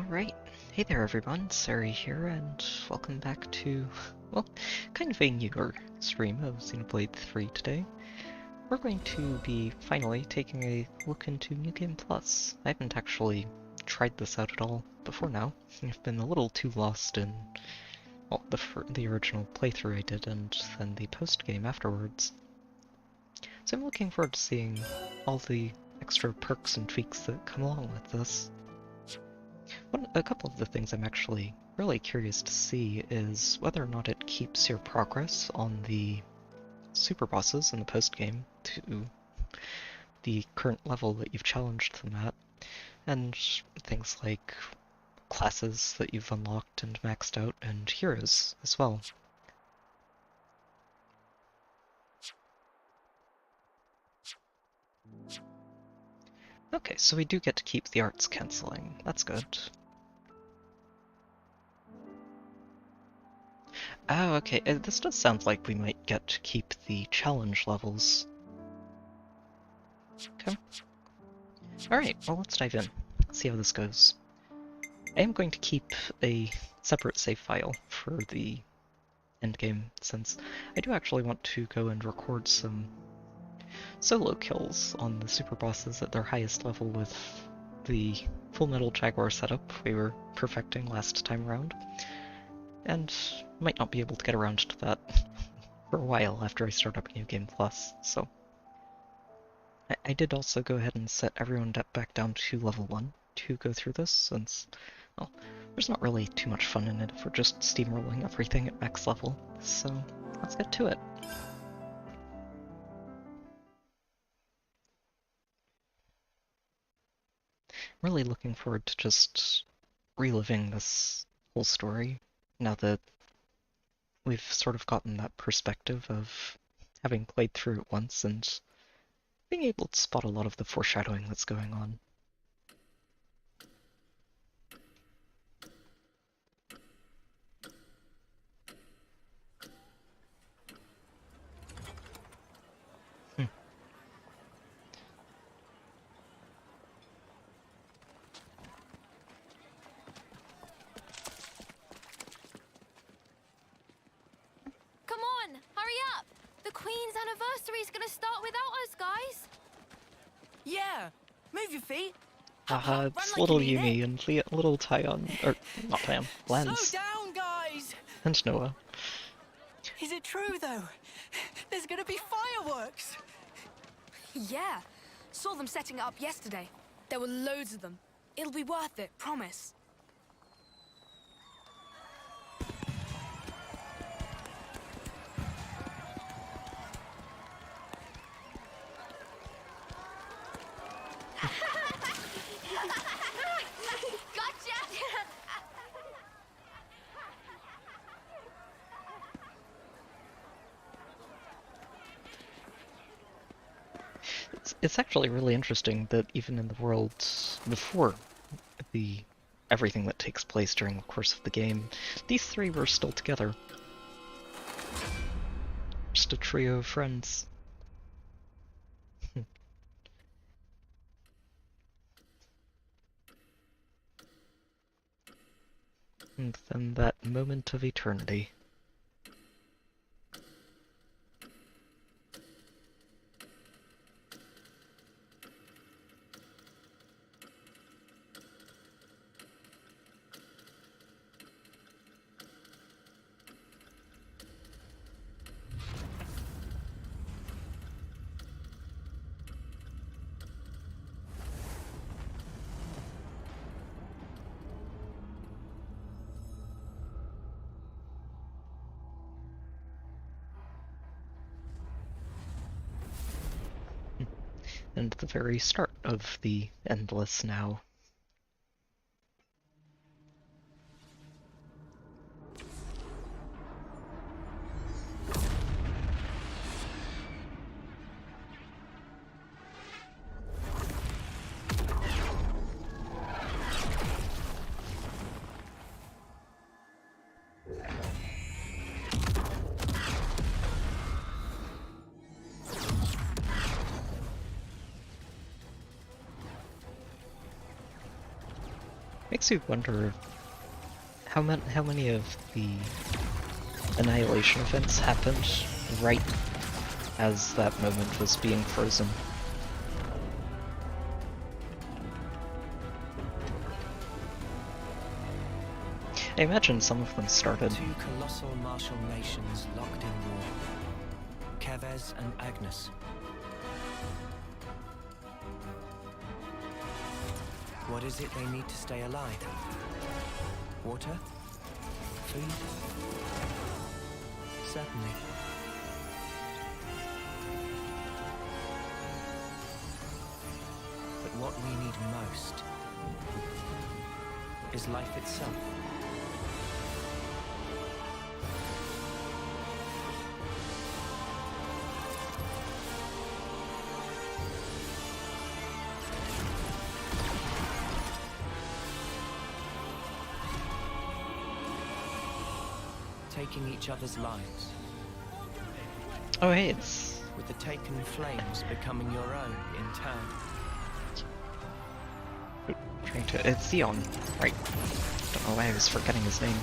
Alright, hey there everyone, Sari here, and welcome back to, well, kind of a newer stream of Xenoblade 3 today. We're going to be finally taking a look into New Game Plus. I haven't actually tried this out at all before now. I've been a little too lost in, well, the original playthrough I did and then the post-game afterwards. So I'm looking forward to seeing all the extra perks and tweaks that come along with this. A couple of the things I'm actually really curious to see is whether or not it keeps your progress on the super bosses in the post-game to the current level that you've challenged them at, and things like classes that you've unlocked and maxed out, and heroes as well. Okay, so we do get to keep the arts cancelling. That's good. Oh, okay. This does sound like we might get to keep the challenge levels. Okay. Alright, well let's dive in. See how this goes. I am going to keep a separate save file for the endgame, since I do actually want to go and record some solo kills on the super bosses at their highest level with the Full Metal Jaguar setup we were perfecting last time around. And might not be able to get around to that for a while after I start up New Game Plus, so... I did also go ahead and set everyone back down to level 1 to go through this, since, well, there's not really too much fun in it if we're just steamrolling everything at max level, so let's get to it. Really looking forward to just reliving this whole story, now that we've sort of gotten that perspective of having played through it once and being able to spot a lot of the foreshadowing that's going on. Come on, hurry up! The Queen's anniversary's gonna start without us, guys! Yeah! Move your feet! Haha, it's like little you mean Yumi and little Tyon, or not Tyon, Lance. Slow down, guys! And Noah. Is it true, though? There's gonna be fireworks! Yeah, saw them setting it up yesterday. There were loads of them. It'll be worth it, promise. It's actually really interesting that even in the world before everything that takes place during the course of the game, these three were still together. Just a trio of friends. And then that moment of eternity. And the very start of the Endless now. Makes you wonder how many of the annihilation events happened right as that moment was being frozen. I imagine some of them started. Two colossal martial nations locked in war. Kevez and Agnes. What is it they need to stay alive? Water? Food? Certainly. But what we need most is life itself. Taking each other's lives. Oh hey, it's... With the taken flames becoming your own in turn. It's Theon, right. Don't know why I was forgetting his name.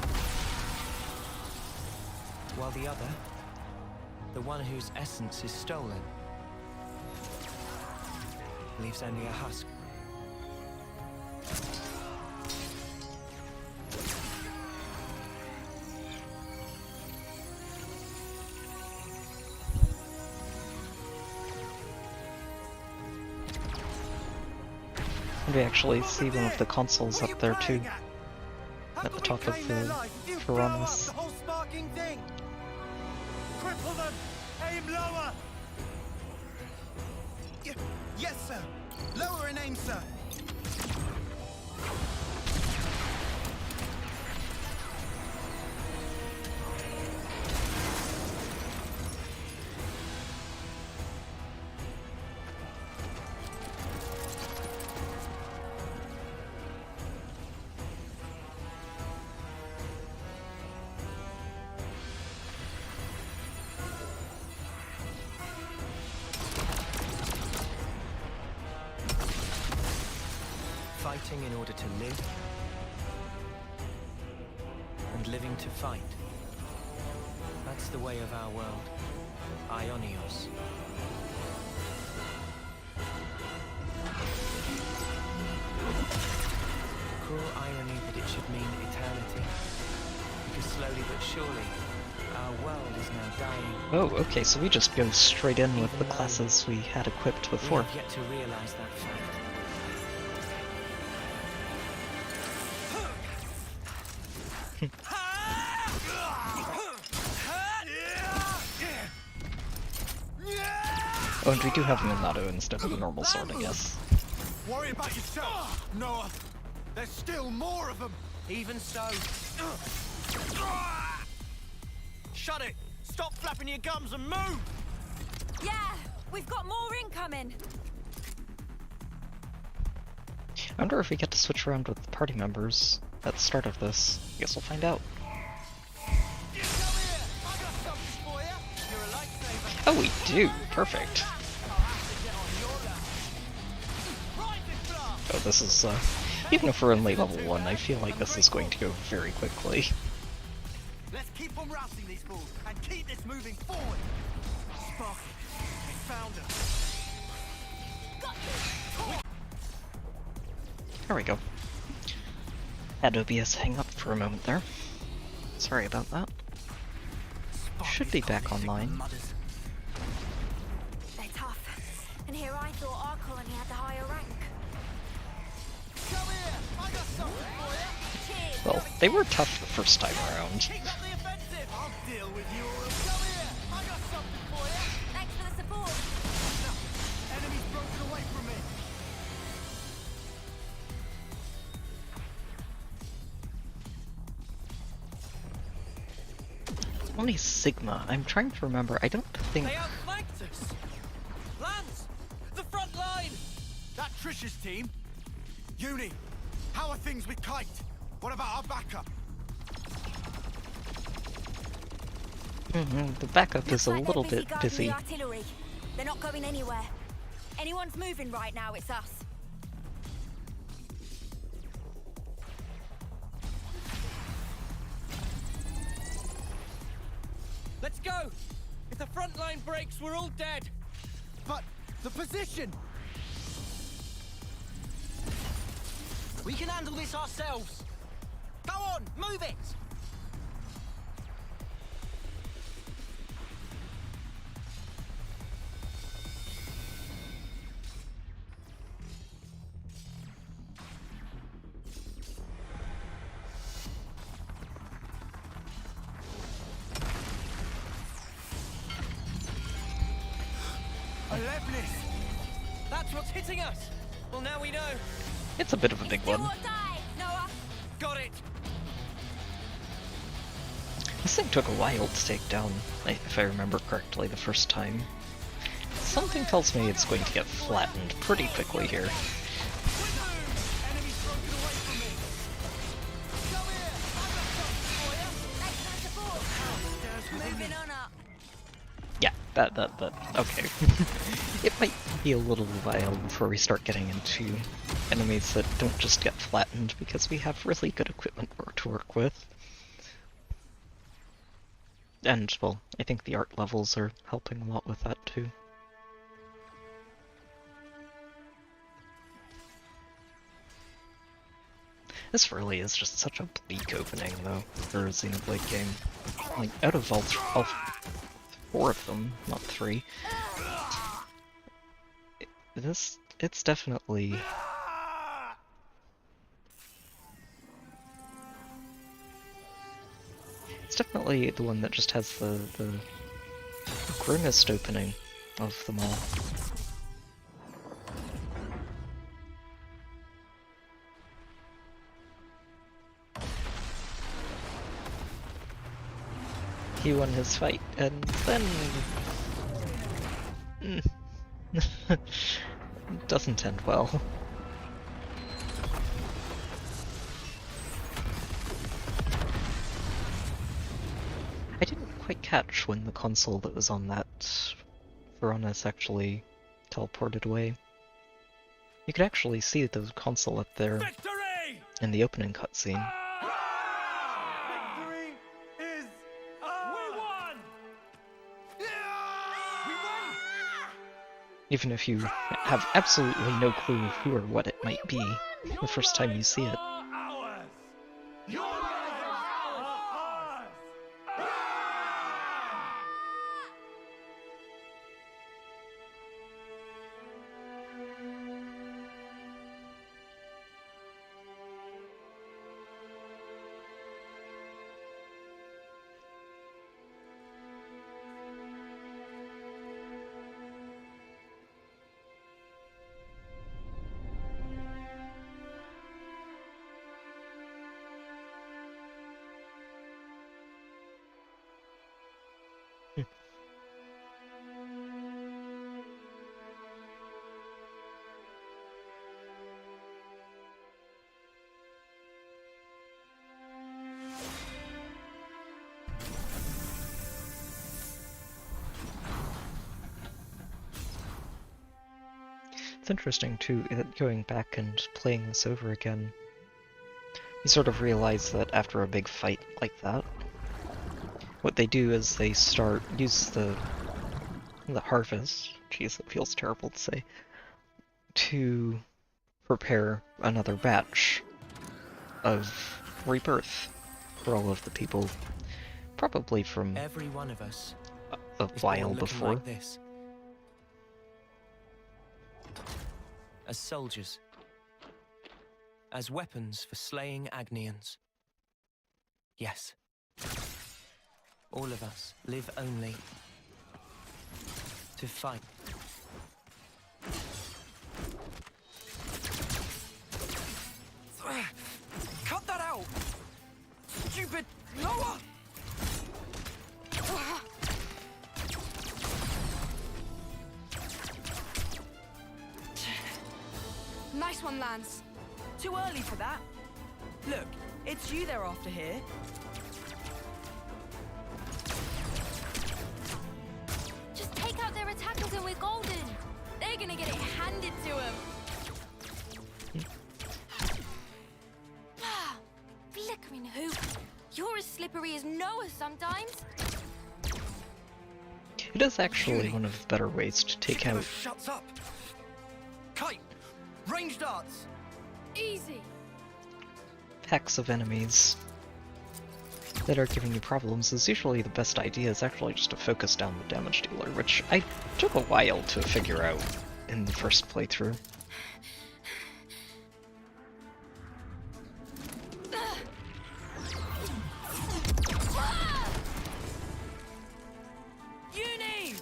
While the other, the one whose essence is stolen, leaves only a husk. And we actually see one of the consuls up there too, at the top of the Ouroboros. The whole sparking thing. Cripple them. Aim lower. Yes, sir. Lower and aim, sir. Fighting in order to live, and living to fight. That's the way of our world. Ionios. Cruel irony that it should mean eternity. Because slowly but surely, our world is now dying. Oh, okay, so we just go straight in with the classes we had equipped before. We have yet to realize that fact. Oh, and we do have Minato instead of a normal sword, I guess. Worry about yourself, Noah. There's still more of them. Even so. Shut it! Stop flapping your gums and move! Yeah, we've got more incoming. I wonder if we get to switch around with the party members at the start of this. I guess we'll find out. Oh, we do! Perfect. Oh, this is, even if we're in late level 1, I feel like this is going to go very quickly. Let's keep on rousing these fools and keep this moving forward. Spark, we found her. There we go. Had OBS hang up for a moment there. Sorry about that. Should be back online. They're tough. And here I thought our colony had the higher rank. Come here, I got something for you. Cheers. Well, they were tough the first time around. Keep up the offensive. I'll deal with you. Come here, I got something for you. Thanks for the support. Enemy's broken away from me. Only Sigma. I'm trying to remember. I don't think... They outflanked us! Lance! The front line! That Trish's team? Uni, how are things with Kite? What about our backup? The backup is Looks a like little they're bit guarding busy. the artillery. They're not going anywhere. Anyone's moving right now, it's us. Let's go! If the front line breaks, we're all dead! But the position! We can handle this ourselves! Go on, move it! That's what's hitting us! Well, now we know. It's a bit of a big one. Got it! This thing took a while to take down, if I remember correctly, the first time. Something tells me it's going to get flattened pretty quickly here. Yeah, that, okay. It might be a little while before we start getting into enemies that don't just get flattened, because we have really good equipment to work with. And, well, I think the art levels are helping a lot with that too. This really is just such a bleak opening, though, for a Xenoblade game. Like, out of all 4 of them, not 3. It's definitely... It's definitely the one that just has the grimmest opening of them all. He won his fight, and then... doesn't end well. I didn't quite catch when the consul that was on that Veronis actually teleported away. You could actually see the consul up there in the opening cutscene. Victory is ours! We won! We won! Even if you have absolutely no clue who or what it might be the first time you see it. Ours! Your guys are ours! It's interesting too, that going back and playing this over again, you sort of realize that after a big fight like that, what they do is they use the harvest, jeez, it feels terrible to say, to prepare another batch of rebirth for all of the people, probably from Every one of us a is while born looking before. like this. As soldiers. As weapons for slaying Agnians. Yes. All of us live only to fight. Cut that out! Stupid Noah! Nice one, Lance. Too early for that. Look, it's you they're after here. Just take out their attackers and we're golden. They're gonna get it handed to them. Flickering hoop. You're as slippery as Noah sometimes. It is actually one of the better ways to take She never out shuts up. Kite, range darts. Easy. packs of enemies that are giving you problems. Is usually the best idea is actually just to focus down the damage dealer, which I took a while to figure out in the first playthrough. Uni!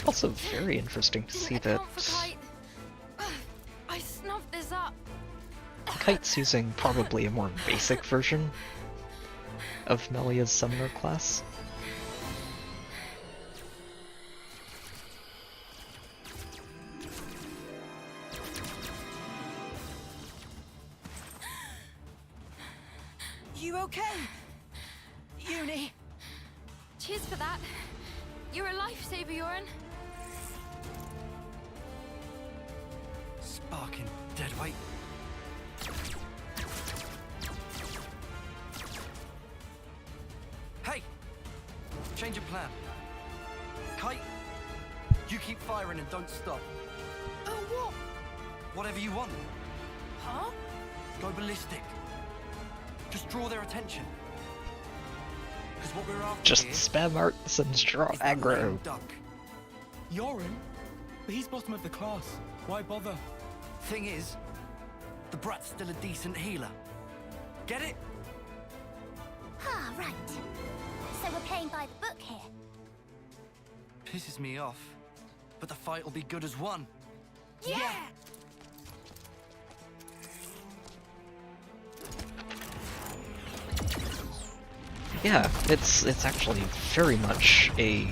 Also very interesting to see that I snuffed this up. Kite's using probably a more basic version of Melia's summoner class. You okay? Uni? Cheers for that. You're a lifesaver, Yoren. Sparking deadweight. Hey! Change of plan. Kite, you keep firing and don't stop. Oh, what? Whatever you want. Huh? Go ballistic. Just draw their attention. Because what we're after Just here spam arts and draw is that aggro. lame duck. Yoren? But he's bottom of the class. Why bother? Thing is, the brat's still a decent healer. Get it? Ah, right. So we're playing by the book here. Pisses me off. But the fight will be good as one. Yeah! Yeah, it's actually very much a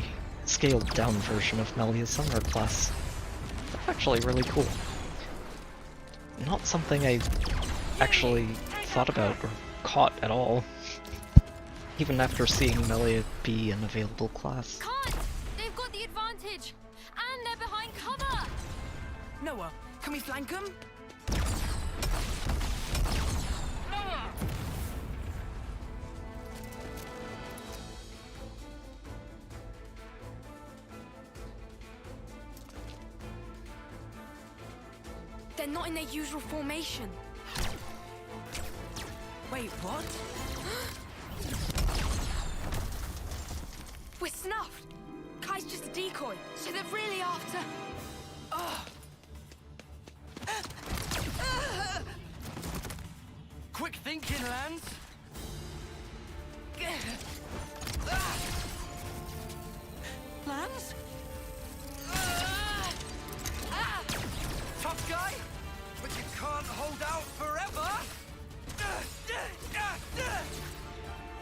scaled down version of Melia's summoner class. That's actually really cool. Not something I actually thought about or caught at all, even after seeing Melia be an available class. Can't! They've got the advantage! And they're behind cover! Noah, can we flank them? They're not in their usual formation. Wait, what? We're snuffed. Kai's just a decoy, so they're really after... Quick thinking, Lance. Lance? Tough guy, but you can't hold out forever.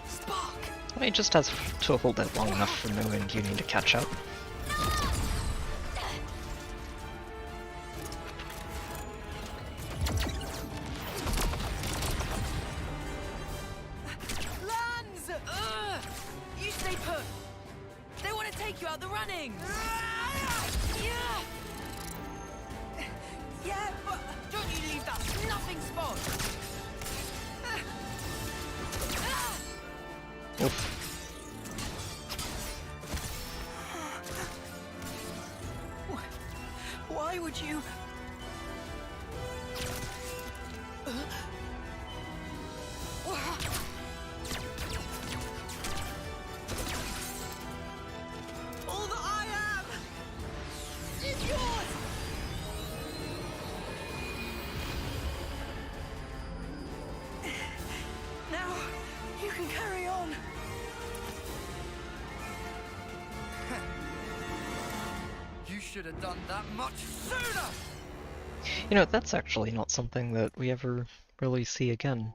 Spark! I mean, it just has to hold it long enough for Noah and Uni to catch up. Lance! You stay put. They want to take you out the running. Yeah, but don't you leave that snuffing spot. Oof. Why would you? All that I am is yours. Now you can carry on. You should have done that much sooner. You know, that's actually not something that we ever really see again.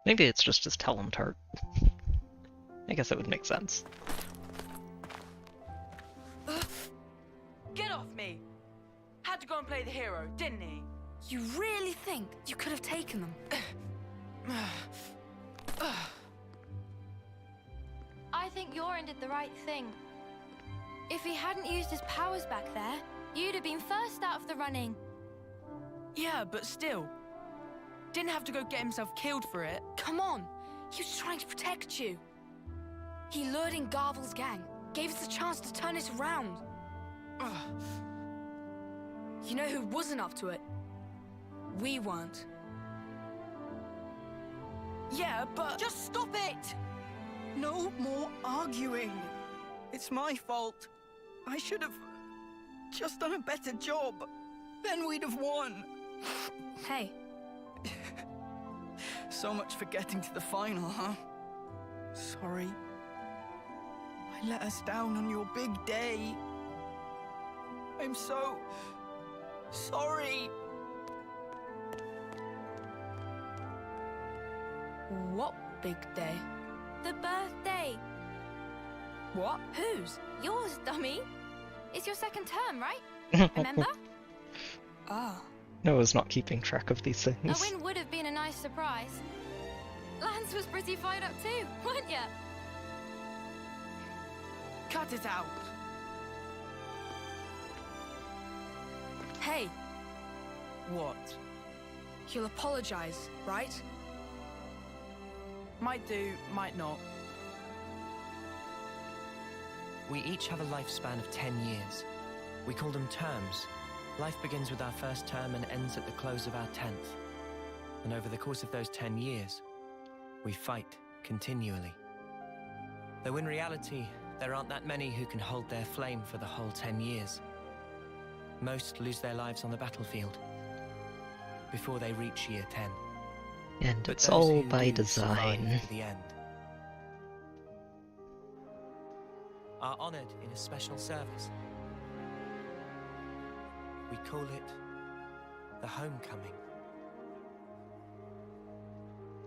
Maybe it's just his talent art. I guess it would make sense. Get off me! Had to go and play the hero, didn't he? You really think you could have taken them? I think Yoren did the right thing. If he hadn't used his powers back there, you'd have been first out of the running. Yeah, but still. Didn't have to go get himself killed for it. Come on, he was trying to protect you. He lured in Garvel's gang, gave us a chance to turn it around. Ugh. You know who wasn't up to it? We weren't. Yeah, but... Just stop it! No more arguing. It's my fault. I should have just done a better job. Then we'd have won. Hey, So much for getting to the final, huh? Sorry. I let us down on your big day. I'm so sorry. what big day? The birthday. What? Whose? Yours, dummy. It's your second term, right? Remember? Ah. Noah's not keeping track of these A things. win would have been a nice surprise. Lance was pretty fired up too, weren't ya? Cut it out. Hey, What? you'll apologize, right? Might do, might not. We each have a lifespan of 10 years. We call them terms. Life begins with our first term and ends at the close of our 10th. And over the course of those 10 years, we fight continually. Though in reality, there aren't that many who can hold their flame for the whole 10 years. Most lose their lives on the battlefield before they reach year 10. And But it's those all who by do survive design. to the end are honored in a special service. We call it the homecoming.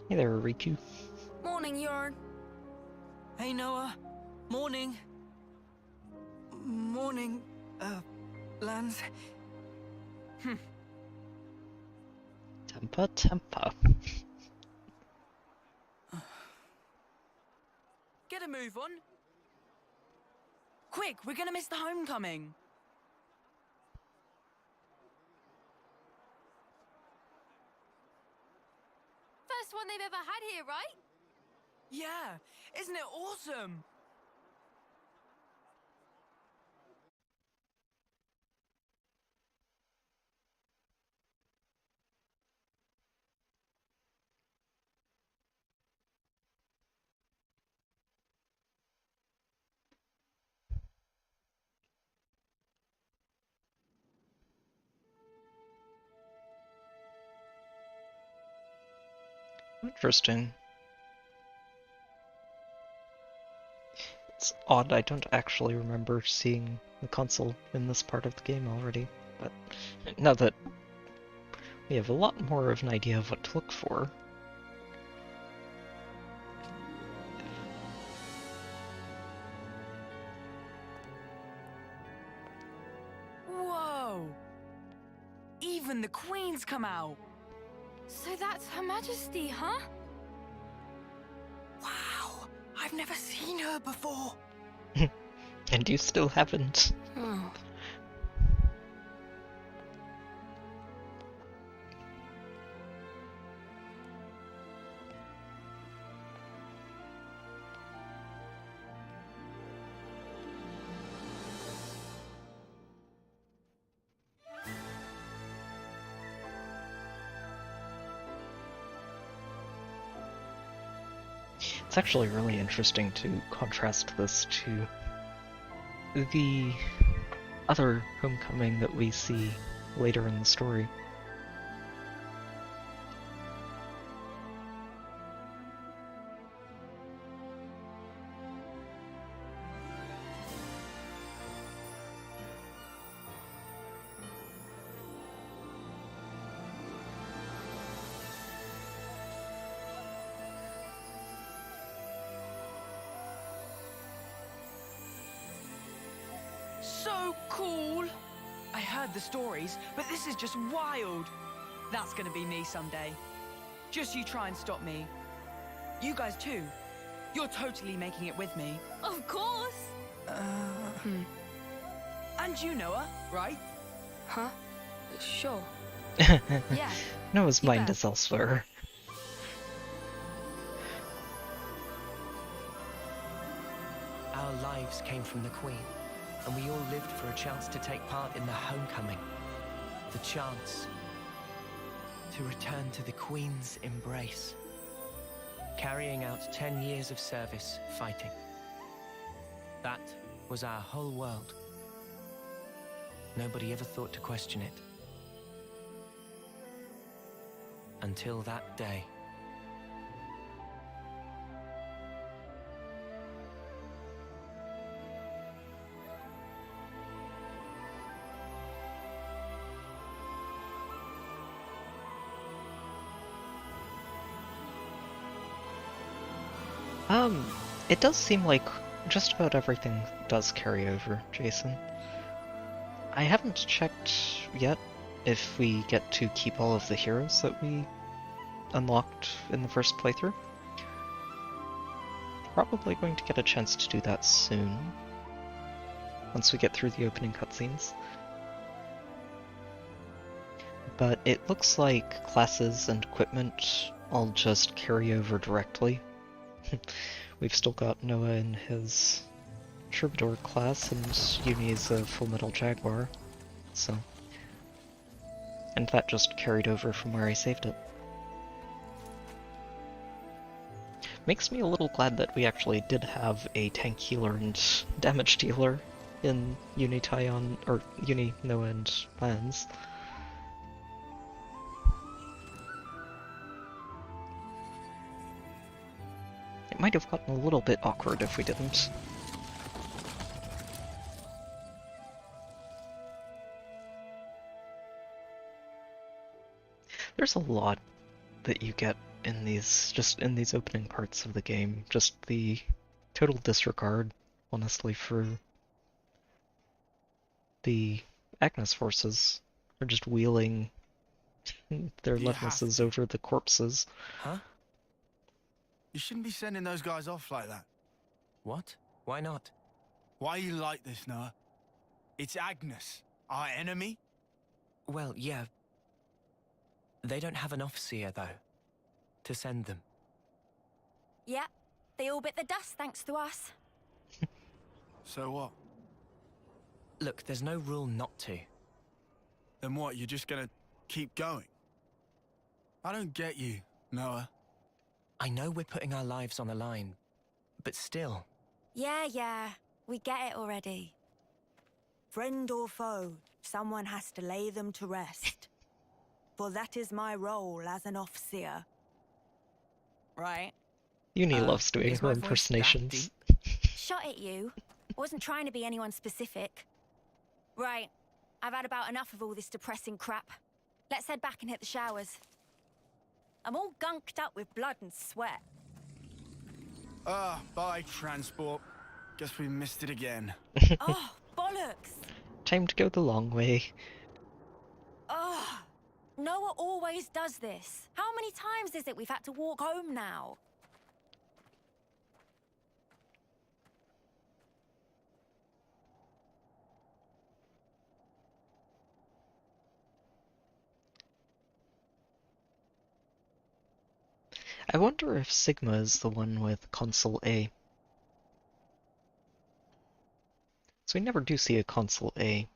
Hey there, Riku. Morning, Yoren. Hey, Noah. Morning. Morning, Lance. Temper, temper. Get a move on. Quick, we're gonna miss the homecoming. First one they've ever had here, right? Yeah, isn't it awesome? Interesting. It's odd, I don't actually remember seeing the consul in this part of the game already, but now that we have a lot more of an idea of what to look for. Whoa! Even the Queen's come out. So that's Her Majesty, huh? Wow, I've never seen her before. And you still haven't. Oh. It's actually really interesting to contrast this to the other homecoming that we see later in the story. So cool! I heard the stories, but this is just wild. That's gonna be me someday. Just you try and stop me. You guys too. You're totally making it with me. Of course. And you know her, right? Huh? Sure. Yeah. Noah's you mind bet. is elsewhere. Our lives came from the Queen, and we all lived for a chance to take part in the homecoming. The chance to return to the Queen's embrace. Carrying out 10 years of service fighting. That was our whole world. Nobody ever thought to question it. Until that day. It does seem like just about everything does carry over, Jason. I haven't checked yet if we get to keep all of the heroes that we unlocked in the first playthrough. Probably going to get a chance to do that soon, once we get through the opening cutscenes. But it looks like classes and equipment all just carry over directly. We've still got Noah in his Troubadour class, and Yumi's a Full Metal Jaguar, so... And that just carried over from where I saved it. Makes me a little glad that we actually did have a tank healer and damage dealer in Uni Taion, or Uni, Noah, and Lance. It might have gotten a little bit awkward if we didn't. There's a lot that you get in these, just in these opening parts of the game. Just the total disregard, honestly, for the Agnes forces. They're just wheeling their Levnesses over the corpses. Huh? You shouldn't be sending those guys off like that. What? Why not? Why are you like this, Noah? It's Agnes, our enemy. Well, yeah. They don't have an officer, though, to send them. Yeah, they all bit the dust thanks to us. So what? Look, there's no rule not to. Then what, you're just gonna keep going? I don't get you, Noah. I know we're putting our lives on the line, but still. Yeah, we get it already. Friend or foe, someone has to lay them to rest. For that is my role as an officer. Right? Uni loves doing is her my voice that impersonations. Shot at you. Wasn't trying to be anyone specific. Right. I've had about enough of all this depressing crap. Let's head back and hit the showers. I'm all gunked up with blood and sweat. Bye, transport. Guess we missed it again. Oh, bollocks! Time to go the long way. Ugh. Noah always does this. How many times is it we've had to walk home now? I wonder if Sigma is the one with Consul A. So we never do see a Consul A.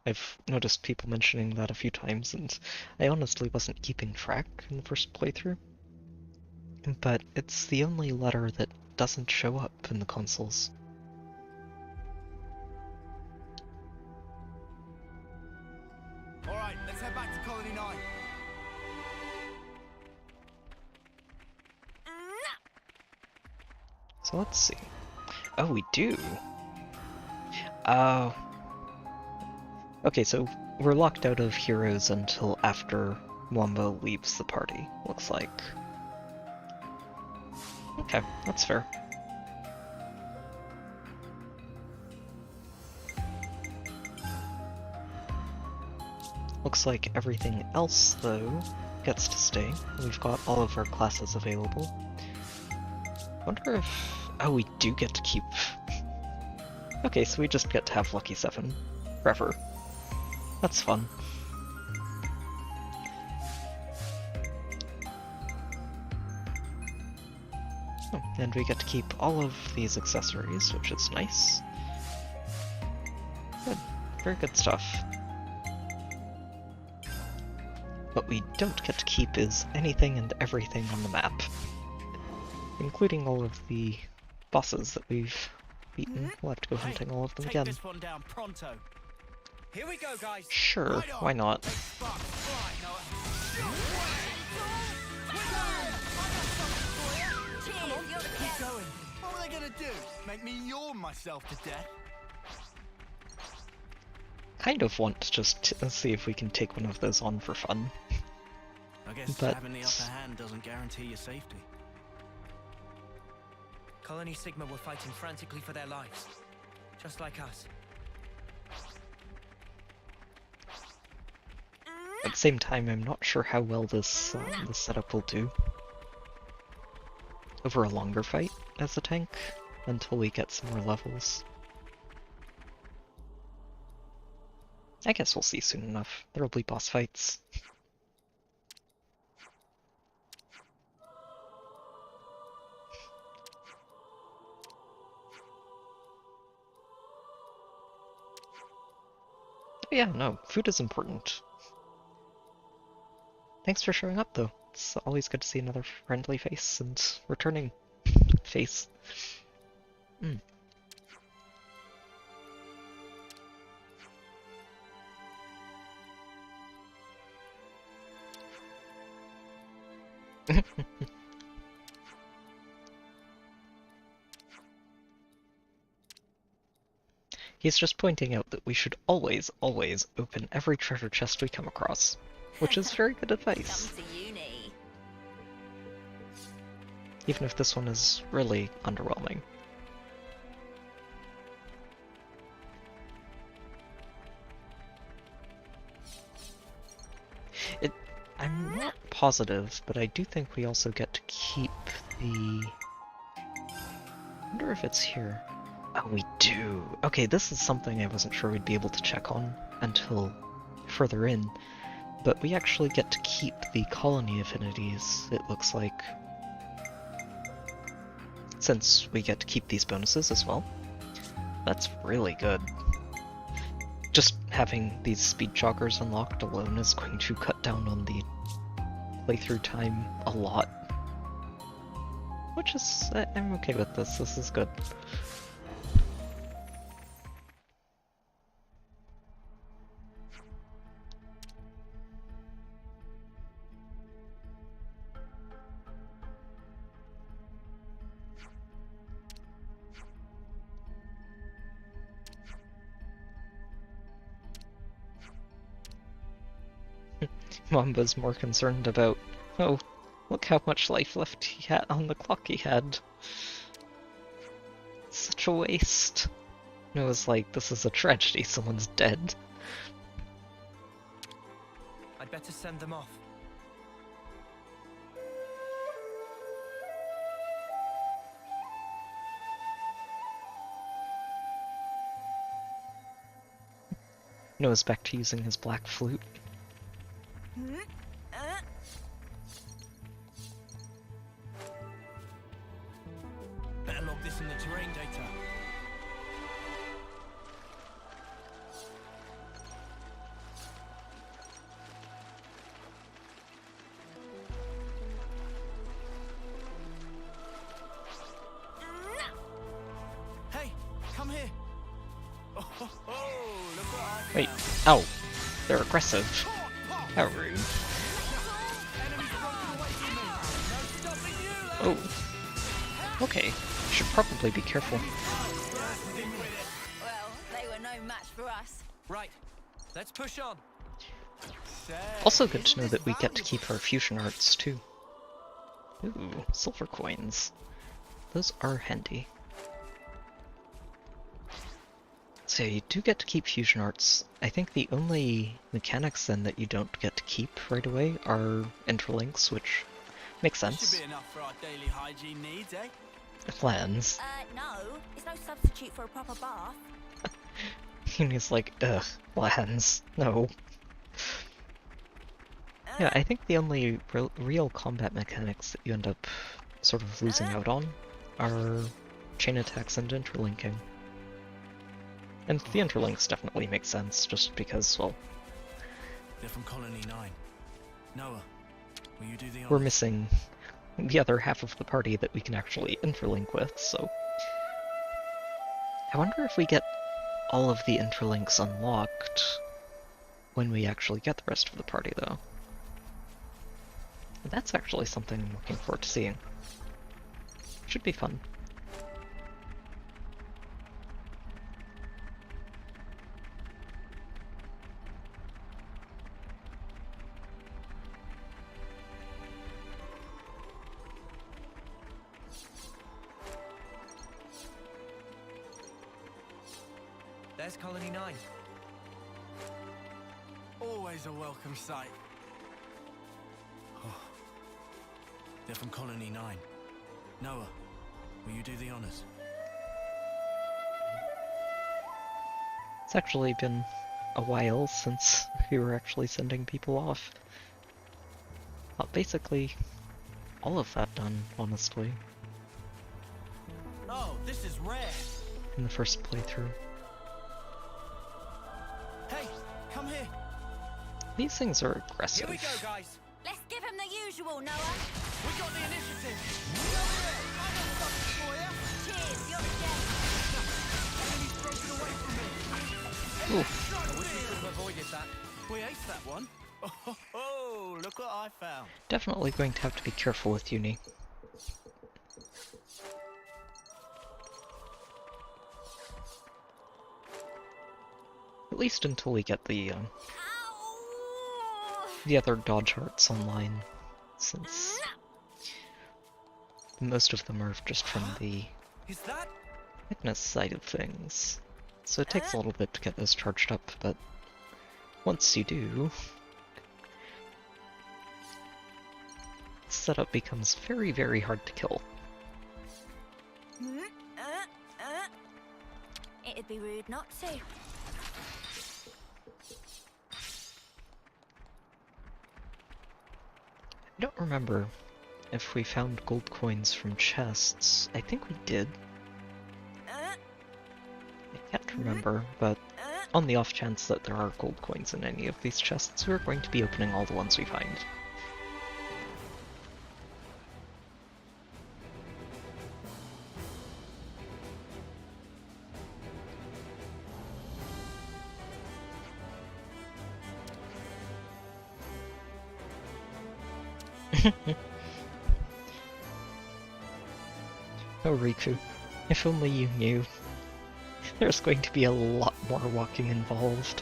I've noticed people mentioning that a few times, and I honestly wasn't keeping track in the first playthrough. But it's the only letter that doesn't show up in the consoles. Alright, let's head back to Colony 9. So let's see. Oh, we do. Okay, so we're locked out of heroes until after Wombo leaves the party, looks like. Okay, that's fair. Looks like everything else, though, gets to stay. We've got all of our classes available. Wonder if... Oh, we do get to keep... Okay, so we just get to have Lucky 7 forever. That's fun. Oh, and we get to keep all of these accessories, which is nice. Good. Very good stuff. What we don't get to keep is anything and everything on the map, including all of the bosses that we've beaten. We'll have to go hunting all of them again. This one down pronto. Here we go, guys. Sure, why not? Keep going. What were they gonna do? Make me yawn myself to death? Kind of want to just see if we can take one of those on for fun. I guess But... having the upper hand doesn't guarantee your safety. Colony Sigma were fighting frantically for their lives, just like us. At the same time, I'm not sure how well this setup will do over a longer fight as a tank, until we get some more levels. I guess we'll see soon enough. There'll be boss fights. Oh yeah, no, food is important. Thanks for showing up, though. It's always good to see another friendly face and returning face. Mm. He's just pointing out that we should always, always open every treasure chest we come across, which is very good advice. Even if this one is really underwhelming. I'm not positive, but I do think we also get to keep the... I wonder if it's here. Oh, we do! Okay, this is something I wasn't sure we'd be able to check on until further in, but we actually get to keep the colony affinities, it looks like. Since we get to keep these bonuses as well. That's really good. Just having these speed joggers unlocked alone is going to cut down on the playthrough time a lot. Which is... I'm okay with this, this is good. Mamba's more concerned about, oh, look how much life left he had on the clock he had. Such a waste. It was like, this is a tragedy, someone's dead. I'd better send them off. Noah's back to using his black flute. Better log this in the terrain data. Hey, come here. Oh, look what I Wait, found. ow, they're aggressive. How rude. Oh. Okay, should probably be careful. Well, they were no match for us. Right, let's push on. Also good to know that we get to keep our fusion arts too. Ooh, silver coins. Those are handy. So you do get to keep fusion arts. I think the only mechanics then that you don't get to keep right away are interlinks, which makes sense. Should be enough for our daily hygiene needs, eh? Plans. No. It's no substitute for a proper bath. And he's like, ugh, plans. No. Yeah, I think the only real combat mechanics that you end up sort of losing out on are chain attacks and interlinking. And the interlinks definitely make sense, just because, well... They're from Colony 9. Noah, will you do the we're honors? missing the other half of the party that we can actually interlink with, so... I wonder if we get all of the interlinks unlocked when we actually get the rest of the party, though. That's actually something I'm looking forward to seeing. Should be fun. There's Colony 9. Always a welcome sight. Oh. They're from Colony 9. Noah, will you do the honors? It's actually been a while since we were actually sending people off. Well, basically, all of that done, honestly, Oh, this is rare. in the first playthrough. Hey, come here. These things are aggressive. Here we go, guys. Let's give him the usual, Noah. We got the initiative. Cheers, you're the Enemy's broken away from me. Oof. I wish we could have avoided that. We aced that one. Oh, look what I found. Definitely going to have to be careful with Uni. At least until we get the other dodge hearts online, since most of them are just from the Is that? fitness side of things. So it takes a little bit to get those charged up, but once you do, setup becomes very, very hard to kill. It'd be rude not to. I don't remember if we found gold coins from chests. I think we did. I can't remember, but on the off chance that there are gold coins in any of these chests, we're going to be opening all the ones we find. Oh, Riku, if only you knew. There's going to be a lot more walking involved.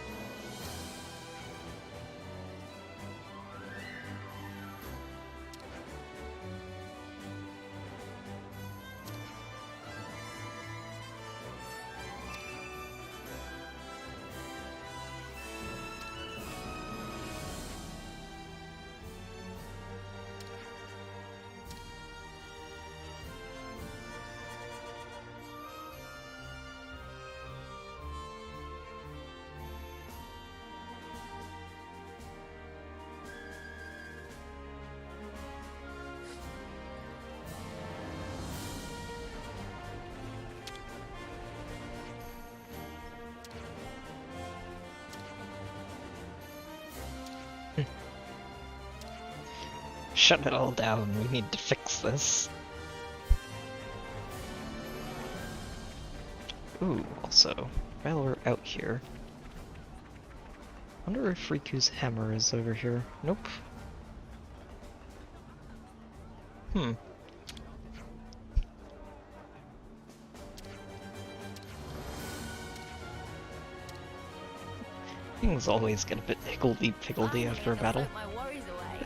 Shut it all down, we need to fix this. Ooh, also, while we're out here, wonder if Riku's hammer is over here. Nope. Things always get a bit higgledy-piggledy after a battle. My worries away.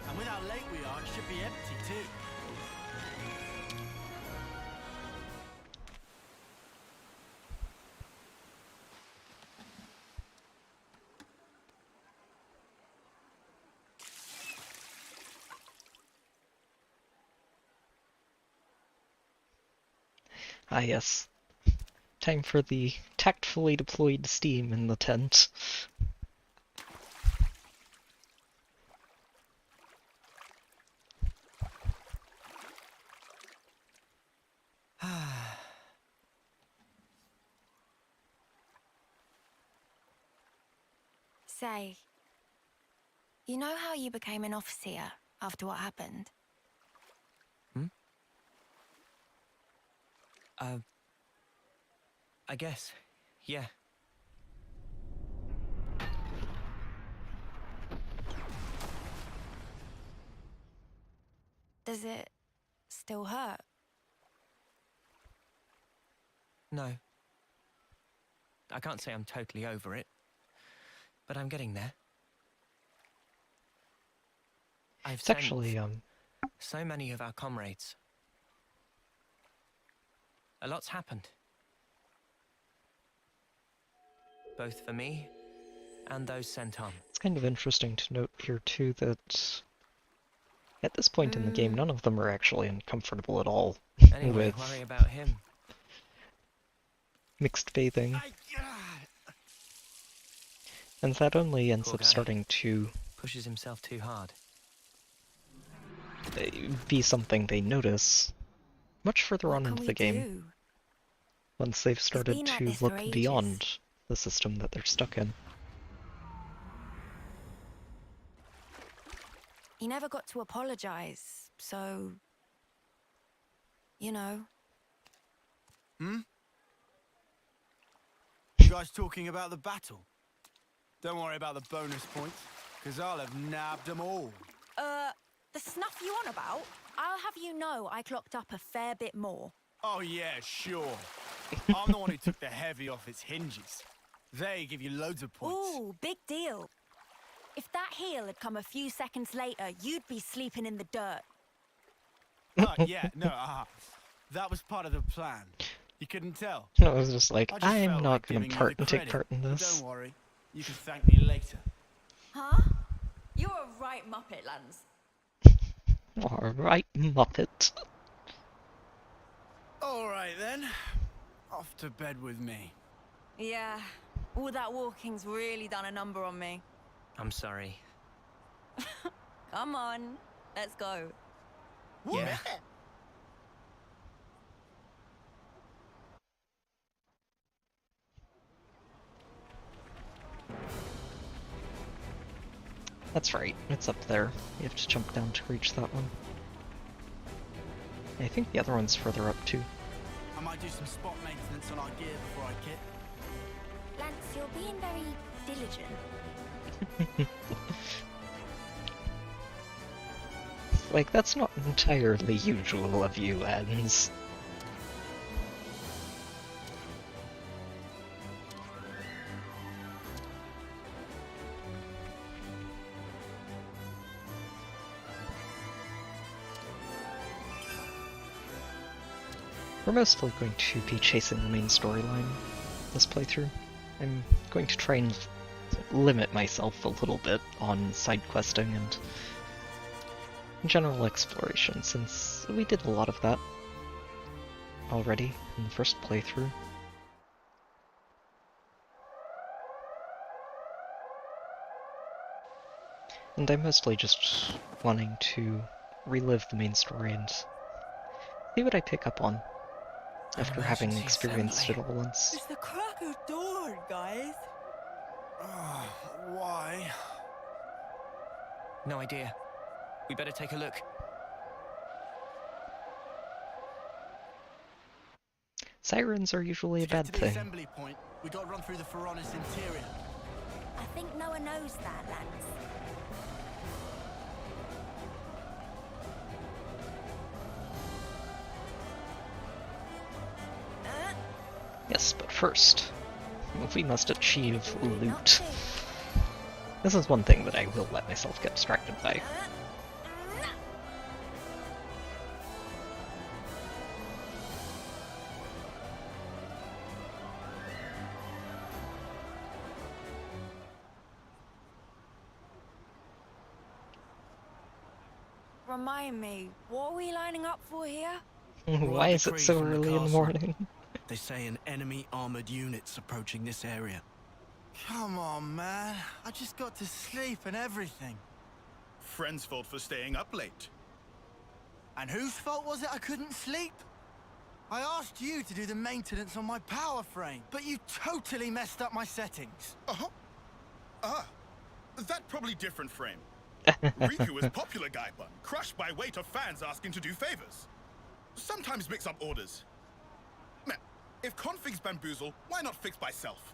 And with how late we are, it should be empty too. Ah yes. Time for the tactfully deployed steam in the tent. Say, you know how you became an officer after what happened? I guess, yeah. Does it still hurt? No. I can't say I'm totally over it, but I'm getting there. I've It's sent actually, so many of our comrades. A lot's happened. Both for me and those sent on. it's kind of interesting to note here too that at this point in the game, none of them are actually uncomfortable at all Anyway, with worry about him. mixed bathing. And that only ends Poor up guy. starting to Pushes himself too hard. be something they notice much further What on can into we the game, do? once they've started been like to this for look ages. beyond the system that they're stuck in. He never got to apologize, so... You know. You guys talking about the battle? Don't worry about the bonus points, because I'll have nabbed them all. The snuff you on about? I'll have you know I clocked up a fair bit more. Oh yeah, sure. I'm the one who took the heavy off its hinges. They give you loads of points. Ooh, big deal. If that heel had come a few seconds later, you'd be sleeping in the dirt. Yeah, no, that was part of the plan. You couldn't tell. I was just like, I just I'm felt not like gonna giving you the take credit, part in but this. Don't worry, you can thank me later. Huh? You're a right muppet, Lance. Alright, Muppet. All right then, off to bed with me. Yeah, all that walking's really done a number on me. I'm sorry. Come on, let's go. Yeah. That's right, it's up there. You have to jump down to reach that one. I think the other one's further up too. I might do some spot maintenance on our gear before I kit. Lance, you're being very diligent. Like, that's not entirely usual of you, Lance. We're mostly going to be chasing the main storyline this playthrough. I'm going to try and limit myself a little bit on side questing and general exploration, since we did a lot of that already in the first playthrough. And I'm mostly just wanting to relive the main story and see what I pick up on after having Emergency experienced it assembly. all once. It's the crack of dawn, guys. Why? No idea. We better take a look. Sirens are usually a To get bad to the thing. assembly point, we got to run through the Pharaonis interior. I think no one knows that, Lance. Yes, but first, we must achieve Not loot. too. This is one thing that I will let myself get distracted by. Remind me, what are we lining up for here? Why is it so early in the morning? They say an enemy armored unit's approaching this area. Come on, man. I just got to sleep and everything. Friend's fault for staying up late. And whose fault was it I couldn't sleep? I asked you to do the maintenance on my power frame, but you totally messed up my settings. Uh-huh. Ah, that probably different frame. Riku is popular guy bun, crushed by weight of fans asking to do favors. Sometimes mix up orders. Man, if config's bamboozle, why not fix by self?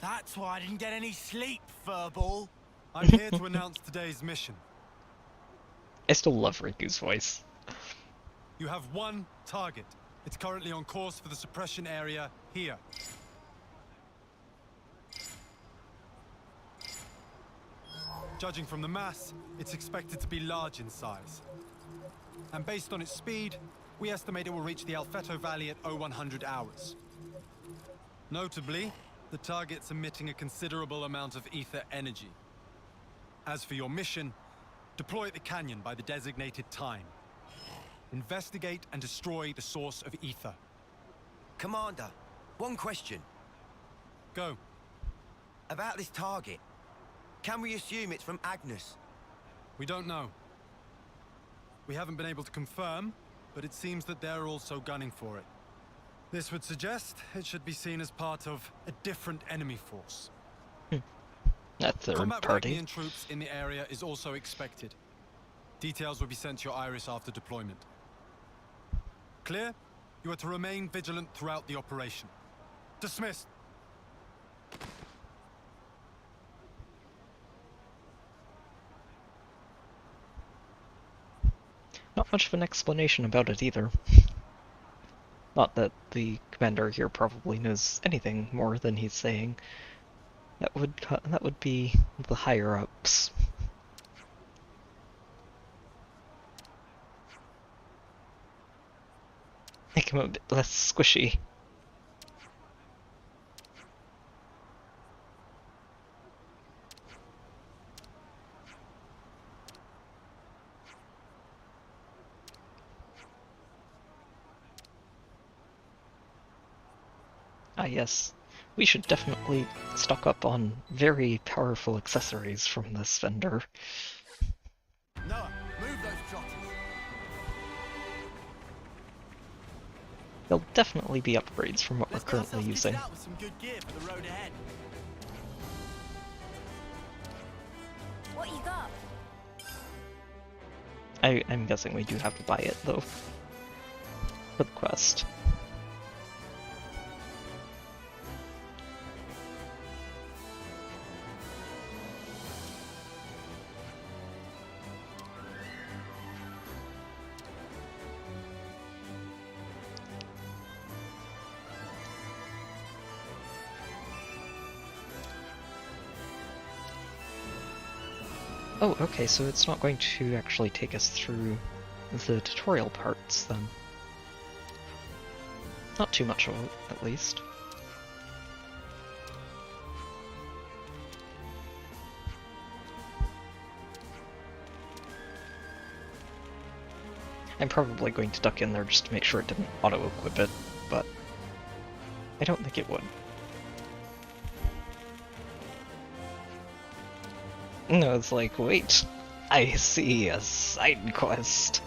That's why I didn't get any sleep, furball. I'm here to announce today's mission. I still love Riku's voice. You have one target. It's currently on course for the suppression area here. Judging from the mass, it's expected to be large in size. And based on its speed, we estimate it will reach the Alfeto Valley at 0100 hours. Notably, the target's emitting a considerable amount of ether energy. As for your mission, deploy at the canyon by the designated time. Investigate and destroy the source of ether. Commander, one question. Go. About this target. Can we assume it's from Agnes? We don't know. We haven't been able to confirm, but it seems that they're also gunning for it. This would suggest it should be seen as part of a different enemy force. That third Combat party. Ragnian troops in the area is also expected. Details will be sent to your Iris after deployment. Clear? You are to remain vigilant throughout the operation. Dismissed. Not much of an explanation about it either. Not that the commander here probably knows anything more than he's saying. That would be the higher ups. Make him a bit less squishy. Ah yes, we should definitely stock up on very powerful accessories from this vendor. Noah, move those jotters. There'll definitely be upgrades from what Let's we're get currently ourselves using. kitted out with some good gear for the road ahead. What you got? I'm guessing we do have to buy it though. For the quest. Oh, okay, so it's not going to actually take us through the tutorial parts, then. Not too much of it, at least. I'm probably going to duck in there just to make sure it didn't auto-equip it, but I don't think it would. No, it's like, wait, I see a side quest.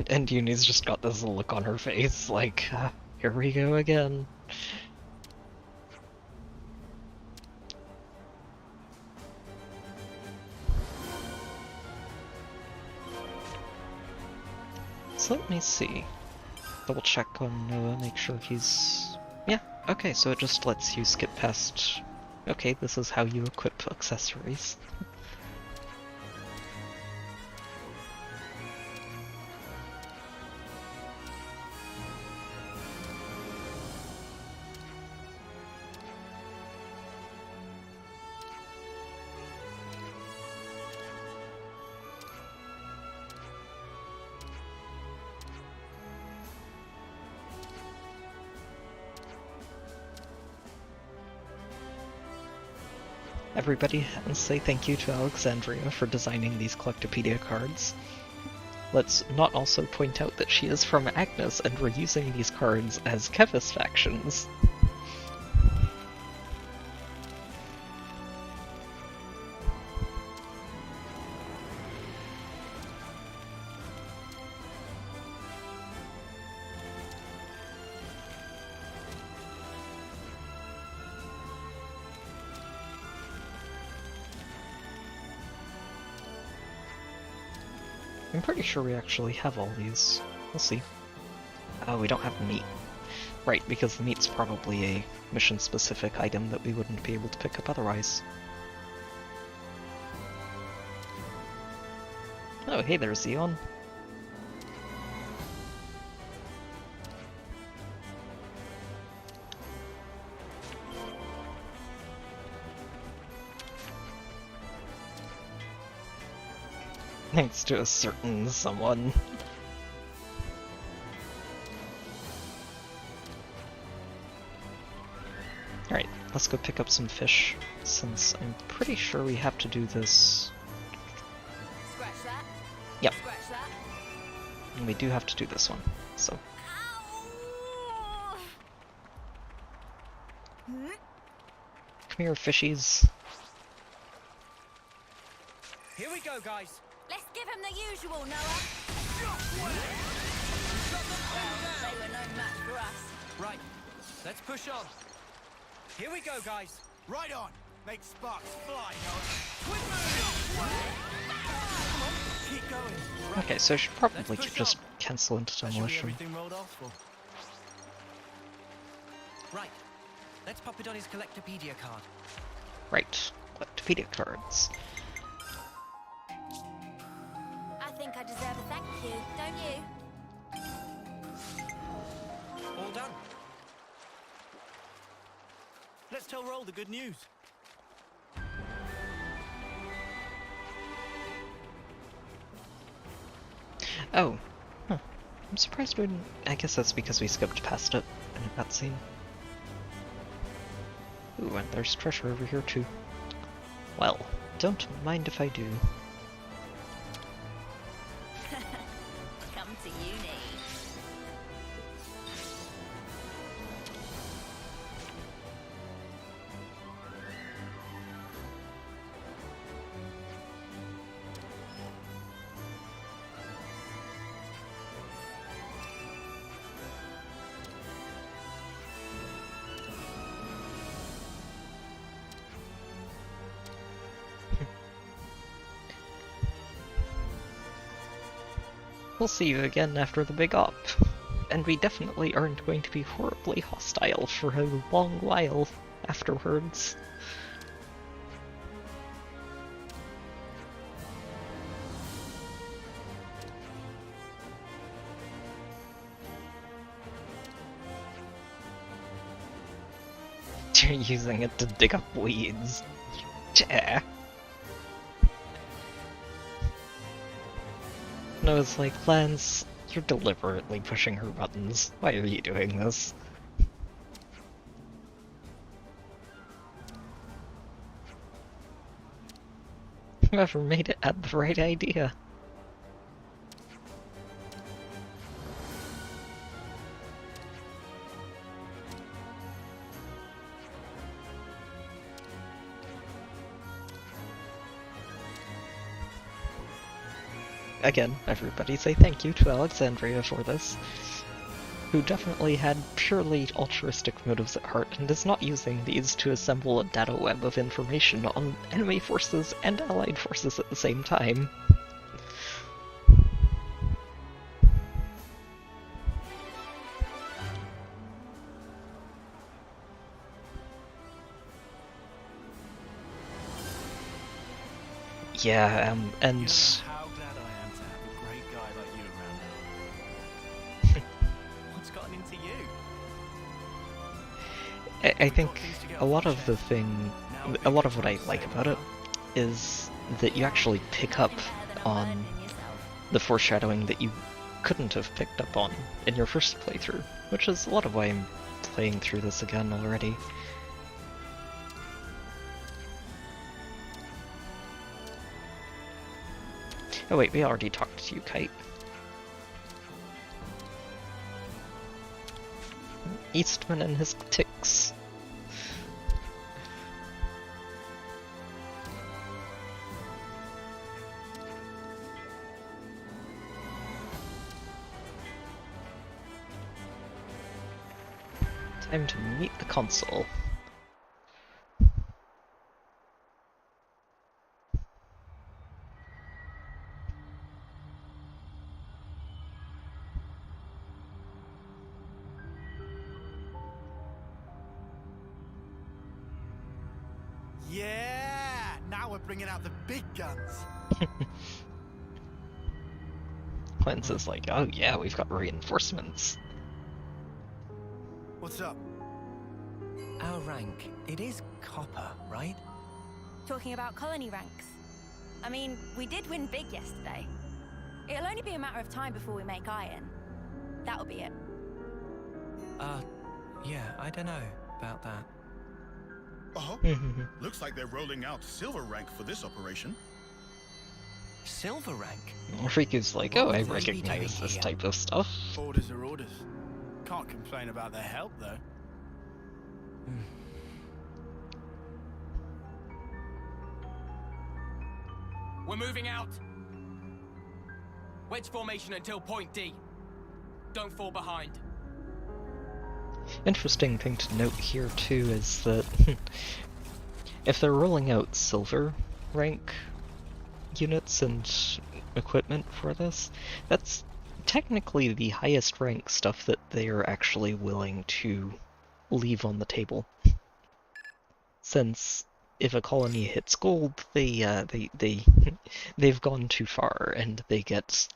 And Uni's just got this look on her face, like, here we go again. So let me see. Double check on Noah, make sure he's... Yeah, okay, so it just lets you skip past... Okay, this is how you equip accessories. everybody and say thank you to Alexandria for designing these Collectopedia cards. Let's not also point out that she is from Agnes and we're using these cards as Kevis factions. I'm pretty sure we actually have all these. We'll see. Oh, we don't have meat. Right, because the meat's probably a mission-specific item that we wouldn't be able to pick up otherwise. Oh, hey there, Xeon. Thanks to a certain someone. Alright, let's go pick up some fish, since I'm pretty sure we have to do this. Scratch that. Yep. Scratch that. And we do have to do this one, so. Come here, fishies. Here we go, guys. Let's give him the usual, Noah. They were no match for us. Right, let's push on. Here we go, guys. Right on. Make sparks fly, Noah. Keep going. Right. Okay, so I should probably Let's push just on. cancel into That should be demolition. everything rolled off for. Right, let's pop it on his Collectopedia card. Right, Collectopedia cards. I think I deserve a thank you, don't you? All done. Let's tell Roll the good news. Oh. Huh. I'm surprised we didn't... I guess that's because we skipped past it in a cutscene. Ooh, and there's treasure over here too. Well, don't mind if I do. Come to uni. We'll see you again after the big op. And we definitely aren't going to be horribly hostile for a long while afterwards. You're using it to dig up weeds. Yeah. No, it's like, Lance, you're deliberately pushing her buttons. Why are you doing this? Whoever made it had the right idea. Again, everybody say thank you to Alexandria for this, who definitely had purely altruistic motives at heart and is not using these to assemble a data web of information on enemy forces and allied forces at the same time. Yeah, and... You know how glad I am to have a great guy like you around now. What's gotten into you? I think a lot of the thing, a lot of what I like about it is that you actually pick up on the foreshadowing that you couldn't have picked up on in your first playthrough, which is a lot of why I'm playing through this again already. Oh wait, we already talked to you, Kite. Eastman and his ticks. Time to meet the consul. Yeah! Now we're bringing out the big guns. Quince is like, oh yeah, we've got reinforcements. What's up? Our rank, it is copper, right? Talking about colony ranks. I mean, we did win big yesterday. It'll only be a matter of time before we make iron. That'll be it. Yeah, I don't know about that. Oh, looks like they're rolling out silver rank for this operation. Silver rank? Riku's like, oh, I recognize this type of stuff. Orders are orders. Can't complain about their help, though. We're moving out. Wedge formation until point D. Don't fall behind. Interesting thing to note here too is that if they're rolling out silver rank units and equipment for this, that's technically the highest rank stuff that they are actually willing to leave on the table. Since if a colony hits gold, they've gone too far and they get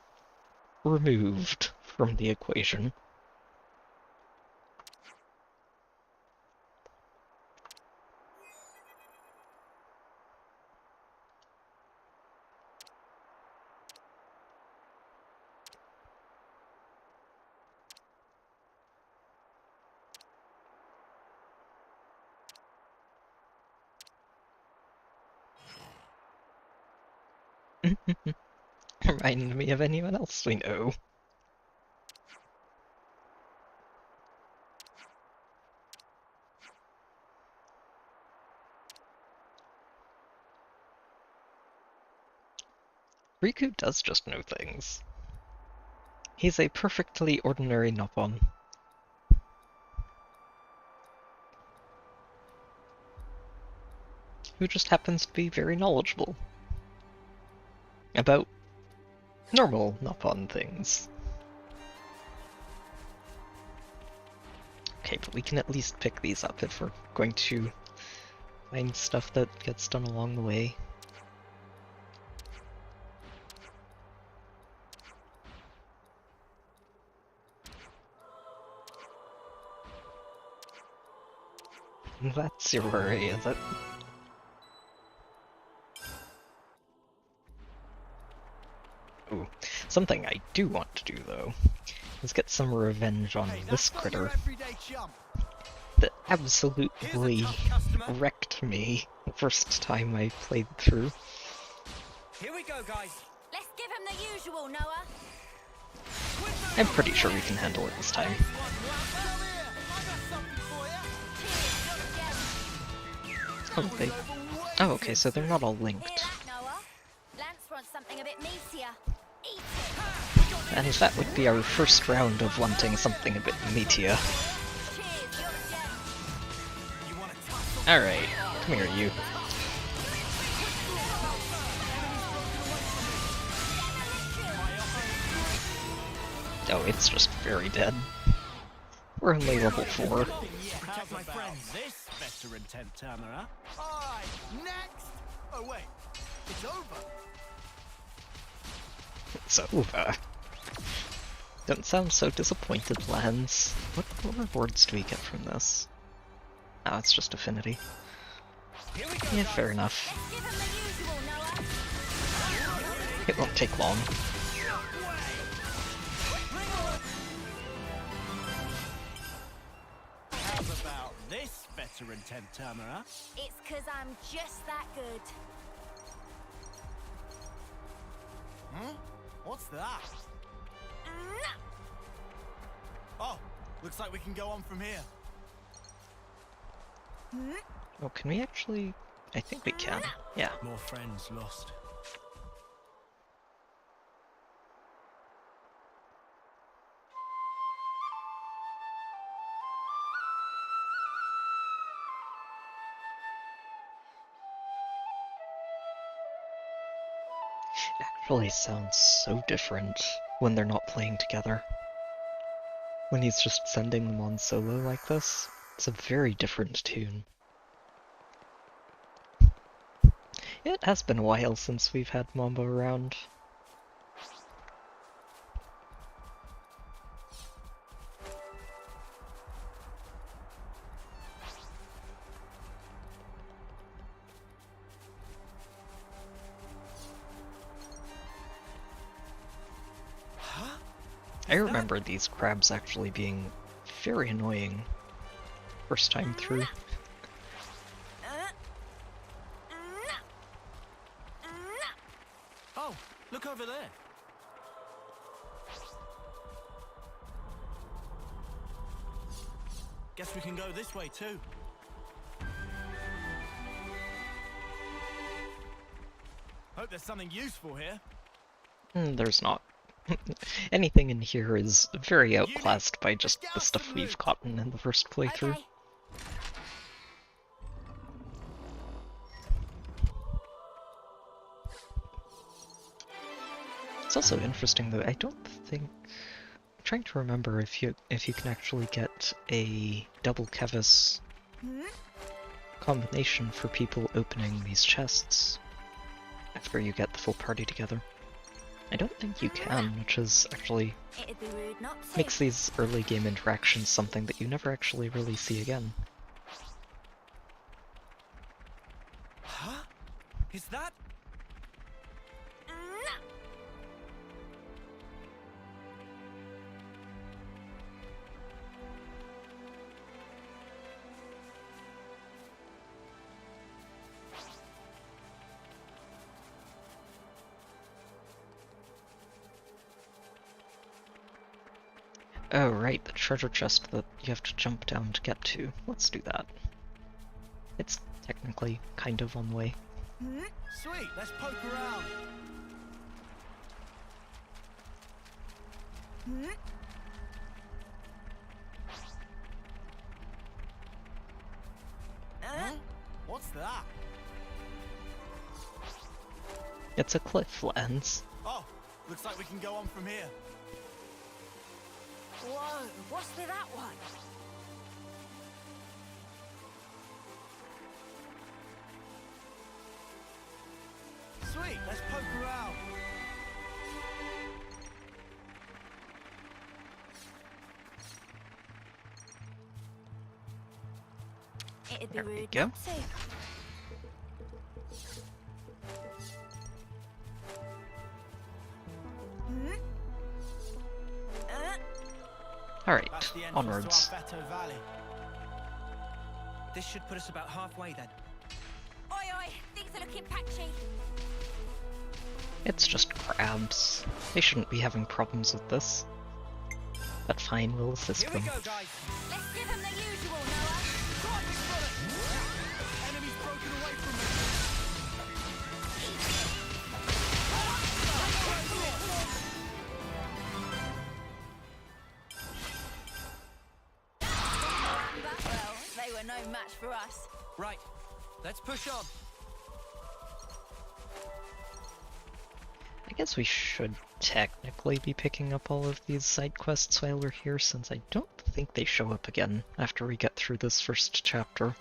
removed from the equation. Reminded me of anyone else we know. Riku does just know things. He's a perfectly ordinary Noppon. Who just happens to be very knowledgeable about normal Noppon things. Okay, but we can at least pick these up if we're going to find stuff that gets done along the way. That's your worry, is it? Ooh, something I do want to do, though, is get some revenge on this critter that absolutely wrecked me the first time I played through. Here we go, guys. Let's give him the usual, Noah. I'm pretty sure we can handle it this time. Oh, okay, so they're not all linked. Something a bit meatier. And that would be our first round of wanting something a bit meatier. Alright, come here, you. Oh, it's just very dead. We're only level 4. Protect my friends. This veteran 10th timer, huh? Alright, next! Oh wait, it's over. It's over. Don't sound so disappointed, Lance. What rewards do we get from this? Oh, it's just affinity. Yeah, fair enough. It won't take long. How's about this veteran 10th timer, huh? It's 'cause I'm just that good. Huh? What's that? Oh, looks like we can go on from here. Oh, can we actually? I think we can. Yeah. More friends lost. It actually sounds so different when they're not playing together. When he's just sending them on solo like this, it's a very different tune. It has been a while since we've had Mambo around. I remember these crabs actually being very annoying first time through. Oh, look over there. Guess we can go this way too. Hope there's something useful here. There's not. Anything in here is very outclassed by just the stuff we've gotten in the first playthrough. Okay. It's also interesting though, I don't think... I'm trying to remember if you can actually get a double Kevis combination for people opening these chests after you get the full party together. I don't think you can, which is actually It'd be rude not to. makes these early game interactions something that you never actually really see again. Huh? Is that? Oh right, the treasure chest that you have to jump down to get to. Let's do that. It's technically kind of on the way. Sweet, let's poke around. Huh? What's that? It's a cliff lens. Oh, looks like we can go on from here. Whoa, what's with that one? Sweet, let's poke around. It'd be There we rude go. not to. Alright, That's the entrance onwards. to our Fateful Valley. This should put us about halfway then. Oi, oi, things are looking patchy. It's just crabs. They shouldn't be having problems with this. But fine, we'll assist Here we them. go, guys. Let's give them the usual, Noah. God, we've got it. Enemy's broken away from me. Well, they were no match for us. Right, let's push on. I guess we should technically be picking up all of these side quests while we're here, since I don't think they show up again after we get through this first chapter.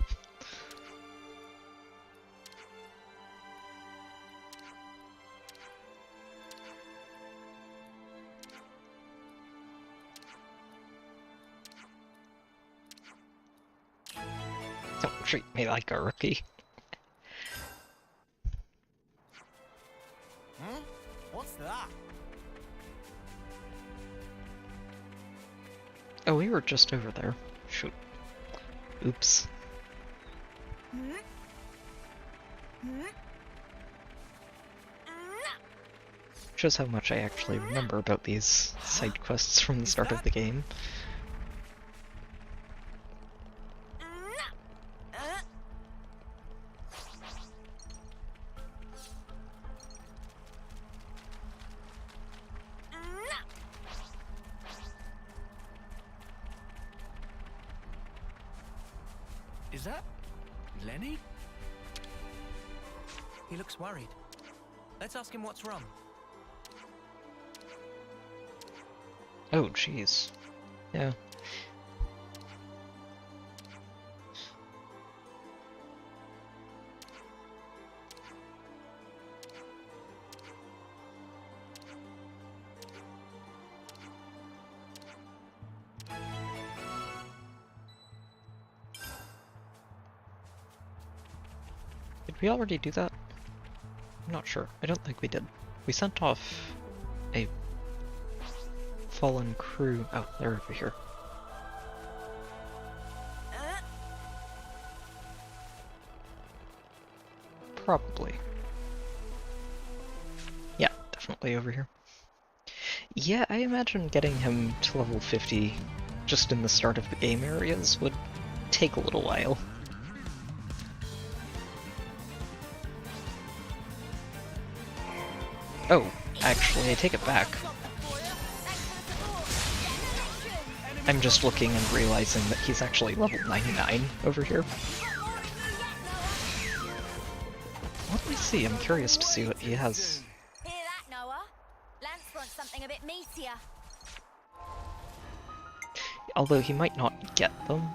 Don't treat me like a rookie. Huh? What's that? Oh, we were just over there. Shoot. Oops. Shows how much I actually remember about these side quests from the start of the game. Is that Lenny? He looks worried. Let's ask him what's wrong. Oh, jeez. Yeah. Did we already do that? I'm not sure. I don't think we did. We sent off a fallen crew. Oh, they're over here. Probably. Yeah, definitely over here. Yeah, I imagine getting him to level 50 just in the start of the game areas would take a little while. Oh, actually, I take it back. I'm just looking and realizing that he's actually level 99 over here. Let me see, I'm curious to see what he has. Hear that, Noah? Lance wants something a bit meatier. Although he might not get them.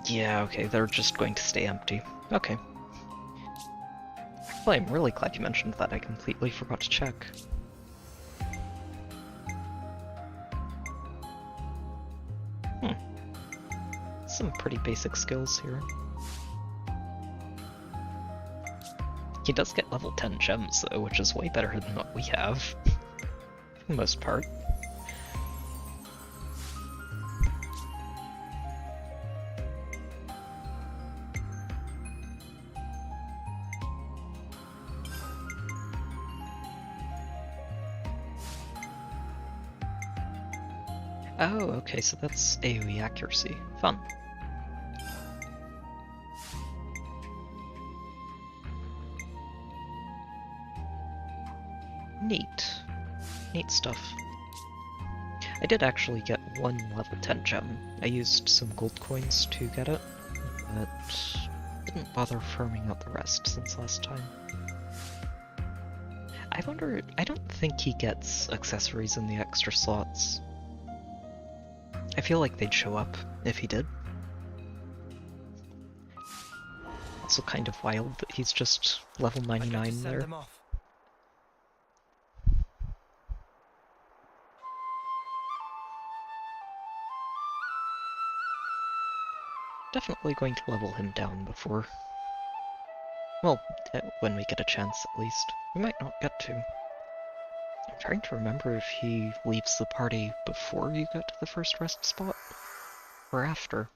Yeah, okay, they're just going to stay empty. Okay. Actually, I'm really glad you mentioned that. I completely forgot to check. Some pretty basic skills here. He does get level 10 gems, though, which is way better than what we have, for the most part. Oh, okay, so that's AoE accuracy. Fun. Neat. Neat stuff. I did actually get one level 10 gem. I used some gold coins to get it, but didn't bother farming out the rest since last time. I wonder, I don't think he gets accessories in the extra slots. I feel like they'd show up if he did. Also kind of wild that he's just level 99 there. Definitely going to level him down before... Well, when we get a chance at least. We might not get to. I'm trying to remember if he leaves the party before you get to the first rest spot, or after.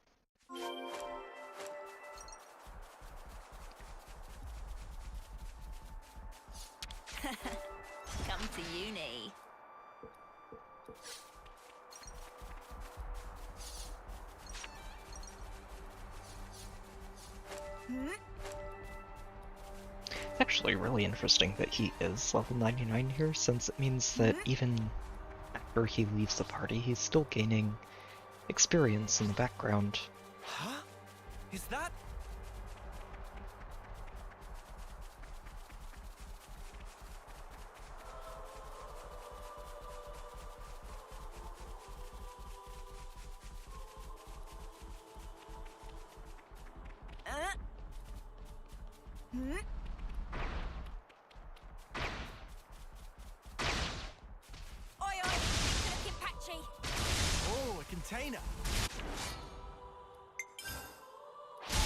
Come to uni. It's actually really interesting that he is level 99 here, since it means that even after he leaves the party, he's still gaining experience in the background. Huh? Is that...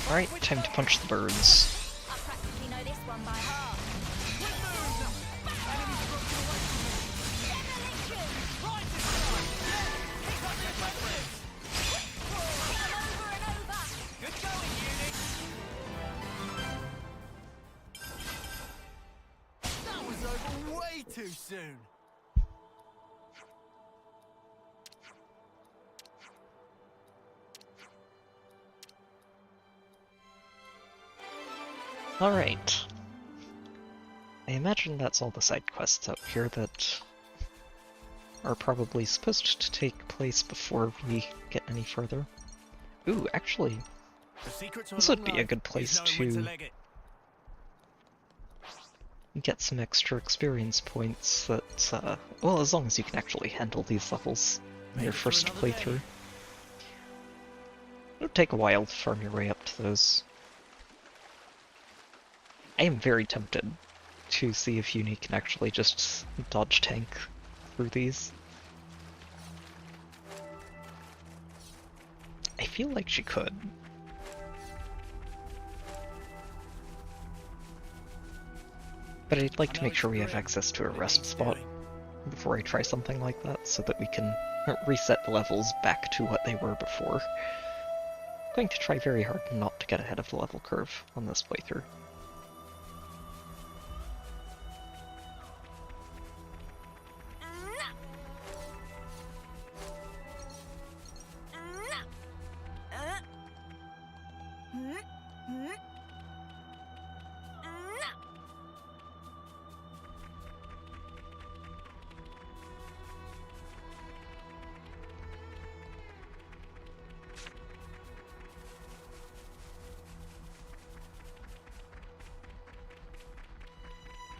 Alright, time to punch the birds. I practically know this one by heart. soon. Alright. I imagine that's all the side quests out here that are probably supposed to take place before we get any further. Ooh, actually, this would be a good place to get some extra experience points that, well, as long as you can actually handle these levels in your first playthrough. It'll take a while to farm your way up to those. I am very tempted to see if Uni can actually just dodge tank through these. I feel like she could. But I'd like to make sure we have access to a rest spot before I try something like that, so that we can reset the levels back to what they were before. I'm going to try very hard not to get ahead of the level curve on this playthrough.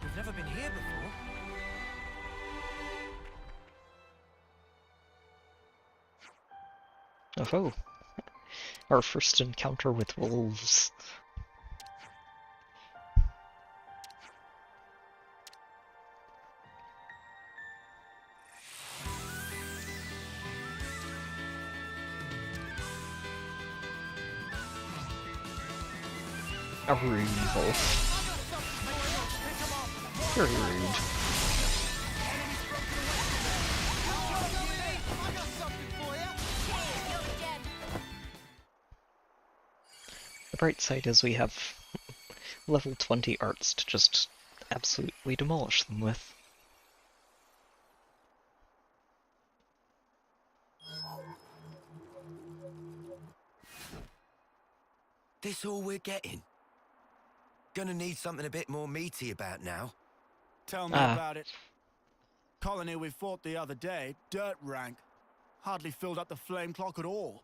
We've never been here before. Oh, our first encounter with wolves. A rude wolf. Very rude. The bright side is we have level 20 arts to just absolutely demolish them with. This all we're getting? Gonna need something a bit more meaty about now. Tell me about it. Colony we fought the other day, dirt rank. Hardly filled up the flame clock at all.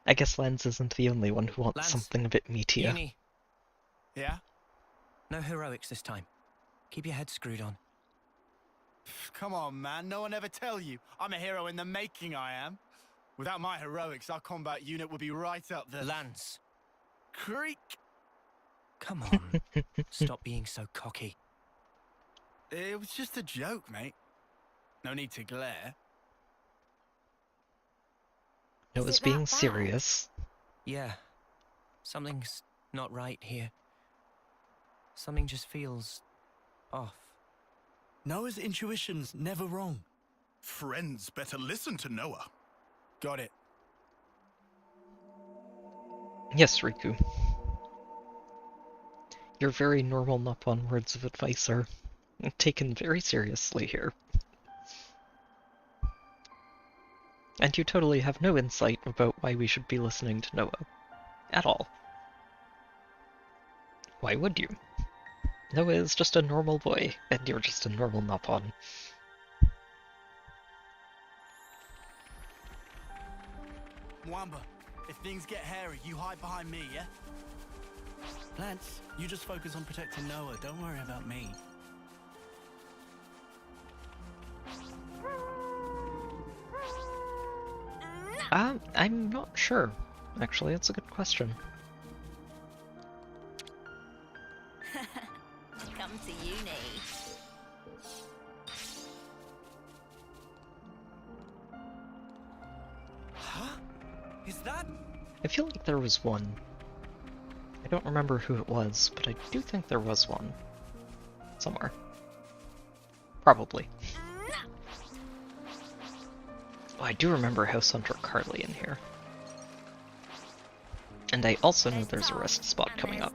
I guess Lance isn't the only one who wants something a bit meatier. Uni. Yeah? No heroics this time. Keep your head screwed on. Come on, man. No one ever tell you. I'm a hero in the making, I am. Without my heroics, our combat unit would be right up there. Lance. Creak! Come on. Stop being so cocky. It was just a joke, mate. No need to glare. It was being serious. Yeah. Something's not right here. Something just feels off. Noah's intuition's never wrong. Friends better listen to Noah. Got it. Yes, Riku. Your very normal Nopon words of advice are taken very seriously here. And you totally have no insight about why we should be listening to Noah. At all. Why would you? Noah is just a normal boy, and you're just a normal Nopon. Mwamba, if things get hairy, you hide behind me, yeah? Lance, you just focus on protecting Noah. Don't worry about me. I'm not sure. Actually, that's a good question. Come to uni. Huh? Is that? I feel like there was one. I don't remember who it was, but I do think there was one. Somewhere. Probably. Oh, I do remember House Hunter Carly in here. And I also know there's a rest spot coming up.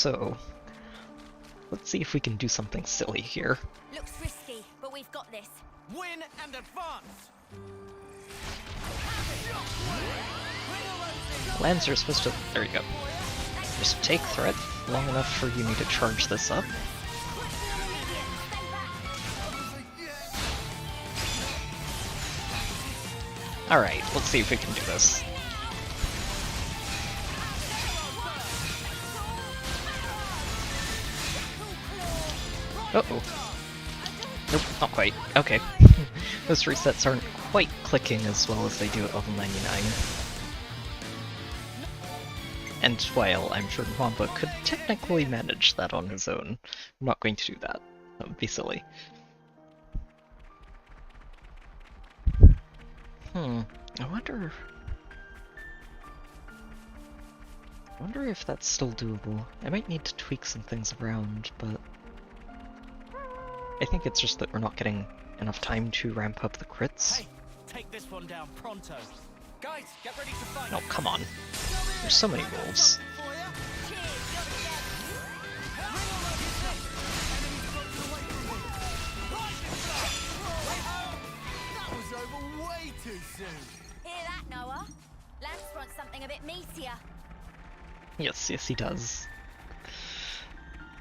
So, let's see if we can do something silly here. Looks risky, but we've got this. Win and advance! Lands are supposed to... There you go. Just take threat long enough for you to charge this up. Alright, let's see if we can do this. Uh-oh. Nope, not quite. Okay. Those resets aren't quite clicking as well as they do at level 99. And while I'm sure Wamba could technically manage that on his own, I'm not going to do that. That would be silly. I wonder if that's still doable. I might need to tweak some things around, but I think it's just that we're not getting enough time to ramp up the crits. Hey, take this one down pronto. Guys, get ready to fight. No, come on. There's so many wolves. That was over way too soon. Hear that, Noah? Lance wants something a bit meatier. Yes, he does.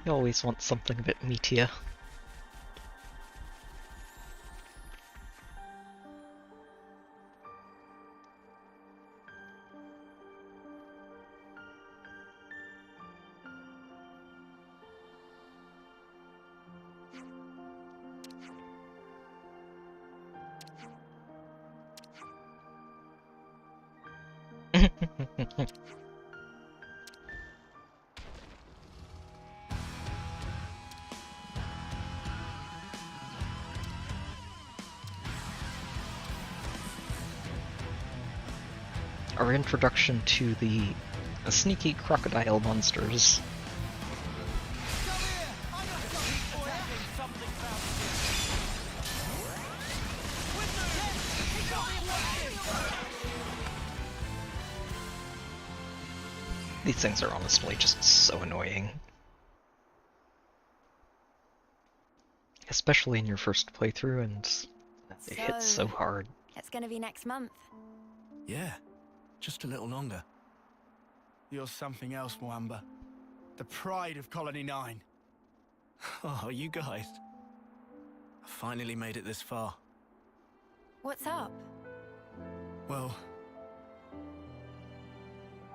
He always wants something a bit meatier. Our introduction to the sneaky crocodile monsters. These things are honestly just so annoying. Especially in your first playthrough, and it hits so hard. It's gonna be next month. Yeah, just a little longer. You're something else, Mwamba. The pride of Colony 9. Oh, you guys. I finally made it this far. What's up? Well,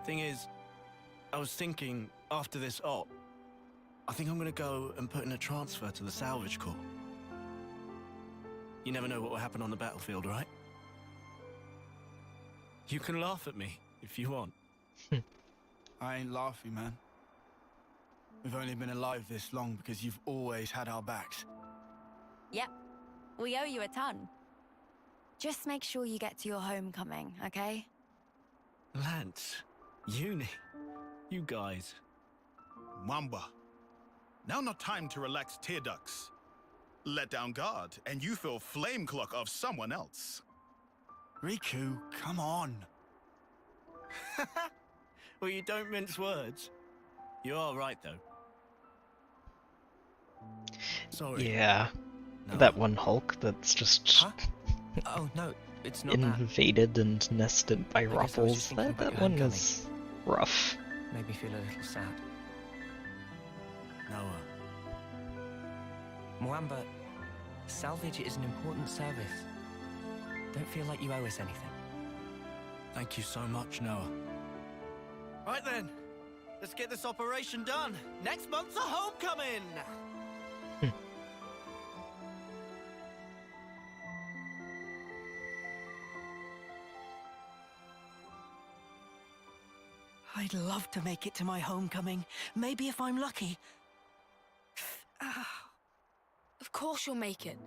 thing is, I was thinking, after this op, I think I'm gonna go and put in a transfer to the Salvage Corps. You never know what will happen on the battlefield, right? You can laugh at me, if you want. I ain't laughing, man. We've only been alive this long because you've always had our backs. Yep. We owe you a ton. Just make sure you get to your homecoming, okay? Lance, Uni, you guys. Mwamba. Now not time to relax tear ducts. Let down guard, and you feel flame clock of someone else. Riku, come on. Well, you don't mince words. You are right, though. Sorry. Yeah. No. That one Hulk that's just Huh? Oh, no, it's not that. invaded and nested by I guess I was just ruffles. thinking about That your one homecoming. is rough. Made me feel a little sad. Noah. Mwamba, salvage is an important service. Don't feel like you owe us anything. Thank you so much, Noah. Right then, let's get this operation done. Next month's a homecoming! I'd love to make it to my homecoming. Maybe if I'm lucky. Of course you'll make it.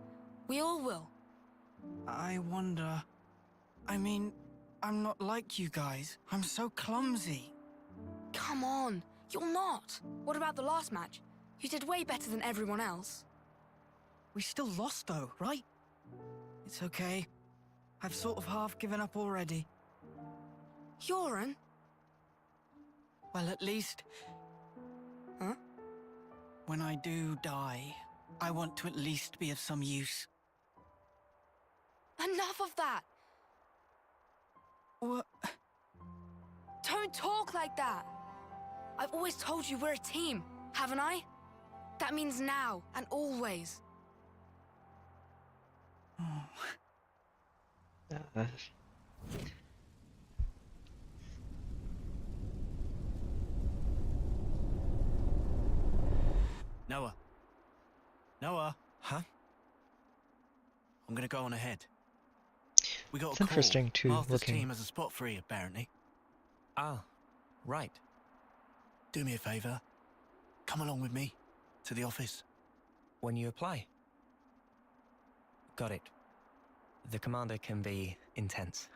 We all will. I wonder... I mean, I'm not like you guys. I'm so clumsy. Come on, you're not. What about the last match? You did way better than everyone else. We still lost though, right? It's okay. I've sort of half given up already. Yoren? Well, at least... Huh? When I do die, I want to at least be of some use. Enough of that! What? Don't talk like that! I've always told you we're a team, haven't I? That means now and always. Noah. Noah. Huh? I'm gonna go on ahead. We got It's a call. interesting too, Martha's looking... team has a spot free, apparently. Ah, right. Do me a favor. Come along with me to the office. When you apply. Got it. The commander can be intense.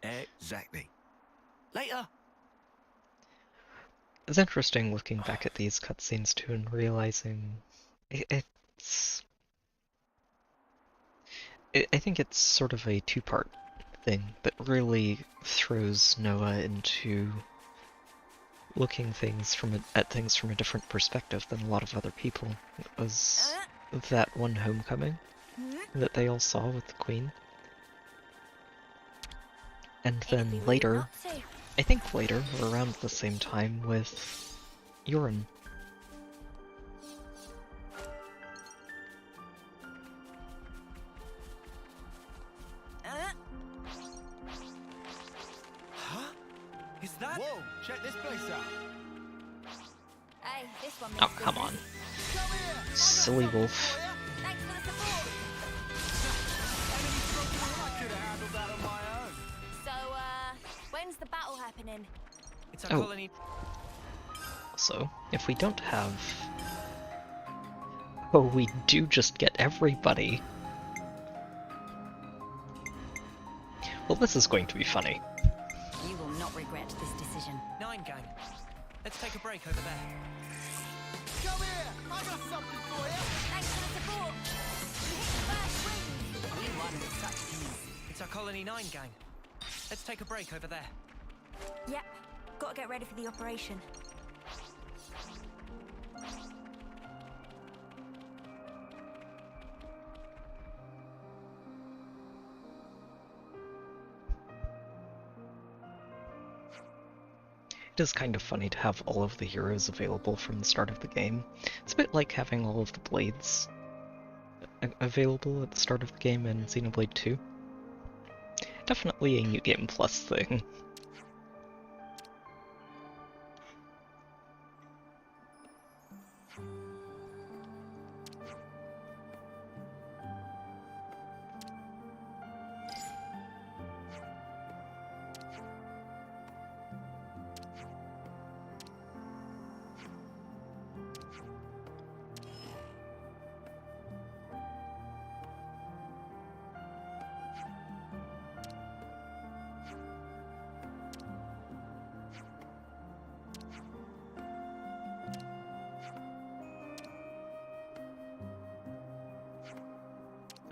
Exactly. Later. It's interesting looking back at these cutscenes too and realizing I think it's sort of a two-part thing that really throws Noah into looking at things from a different perspective than a lot of other people. It was that one homecoming that they all saw with the Queen. And then later, I think later, or around the same time, with Urine. Huh? Is that? Whoa! Check this place out. Hey, this one Oh, makes come good on. sense. Silly wolf. Thanks for the support. I could have handled that on my own. So, when's the battle happening? It's our Oh. colony. So, if we don't have... Oh, we do just get everybody. Well, this is going to be funny. You will not regret this decision. 9 gang. Let's take a break over there. Come here! I got something for you! Thanks for the support. You hit the first ring. We won with such ease. It's our colony 9 gang. Let's take a break over there. Yep. Gotta get ready for the operation. It is kind of funny to have all of the heroes available from the start of the game. It's a bit like having all of the blades available at the start of the game in Xenoblade 2. Definitely a New Game Plus thing.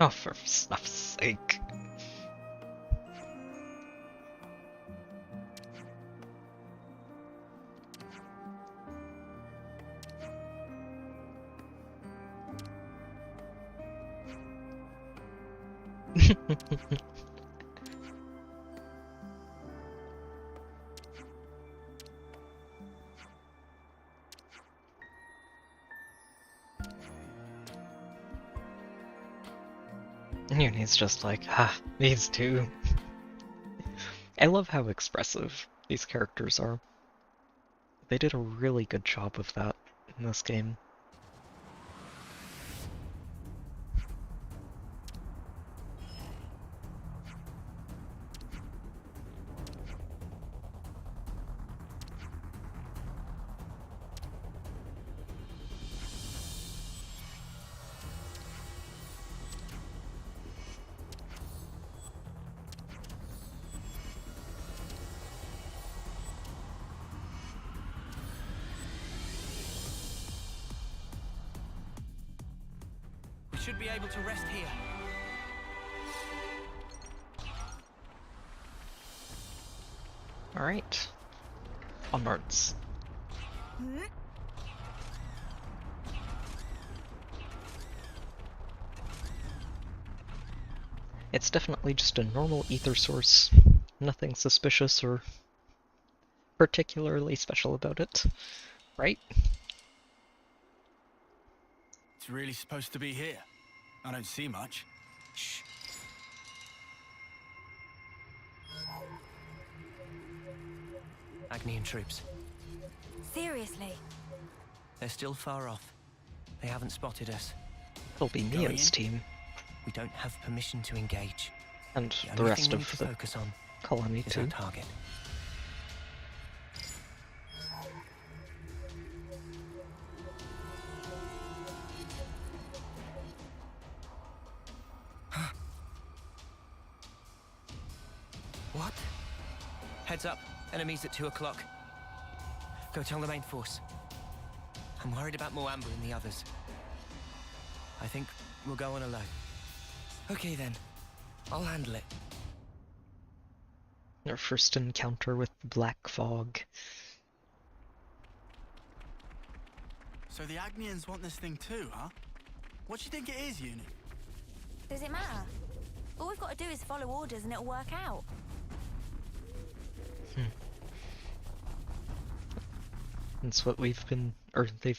Oh, for snuff's sake. And he's just like, these two. I love how expressive these characters are. They did a really good job of that in this game. We should be able to rest here. Alright. Onwards. It's definitely just a normal ether source. Nothing suspicious or particularly special about it, right? It's really supposed to be here. I don't see much. Shh. Agnian troops. Seriously? They're still far off. They haven't spotted us. It'll be Neo's team. We don't have permission to engage. And The the only rest thing we of need to the focus on colony is our too. target. What? Heads up. Enemies at 2 o'clock. Go tell the main force. I'm worried about Moamba and the others. I think we'll go on alone. Okay then. I'll handle it. Our first encounter with the black fog. So the Agnians want this thing too, huh? What do you think it is, Uni? Does it matter? All we've got to do is follow orders and it'll work out. That's what they've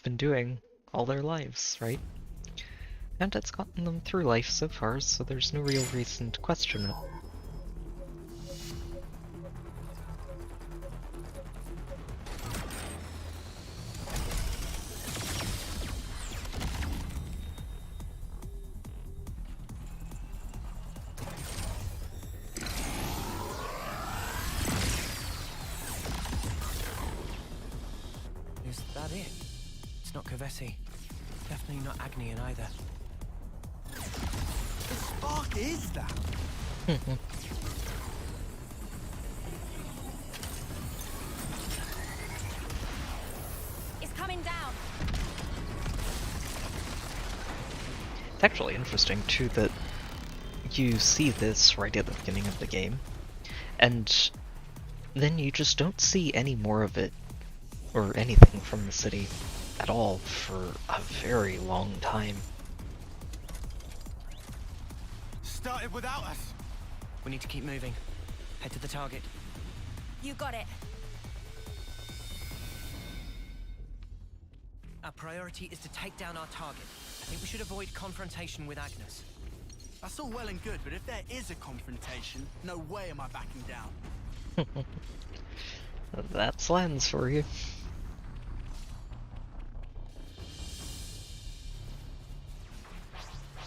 been doing all their lives, right? And it's gotten them through life so far, so there's no real reason to question it. Is that it? It's not Kavesi. Definitely not Agnian either. The spark is that? It's coming down. It's actually interesting too that you see this right at the beginning of the game, and then you just don't see any more of it or anything from the city at all for a very long time. Started without us. We need to keep moving. Head to the target. You got it. Our priority is to take down our target. I think we should avoid confrontation with Agnes. That's all well and good, but if there is a confrontation, no way am I backing down. That's Lens for you.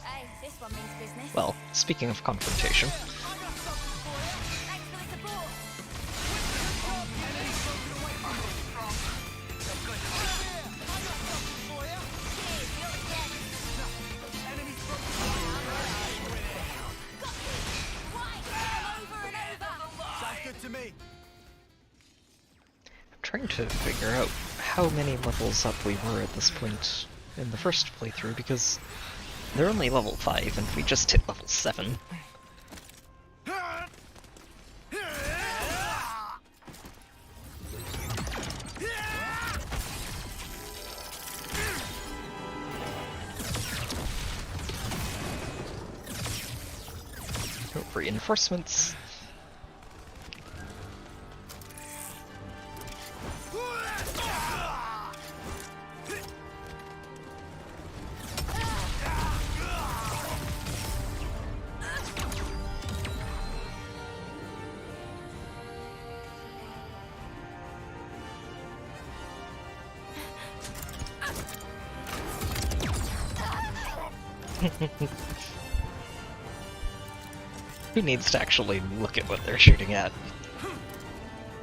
Hey, this one means business. Well, speaking of confrontation, Thanks for the support. Cheers, you're a jet. Got this. Right, over and over. Sounds good to me. I'm trying to figure out how many levels up we were at this point in the first playthrough, because they're only level 5 and we just hit level 7. Oh, reinforcements. Who needs to actually look at what they're shooting at?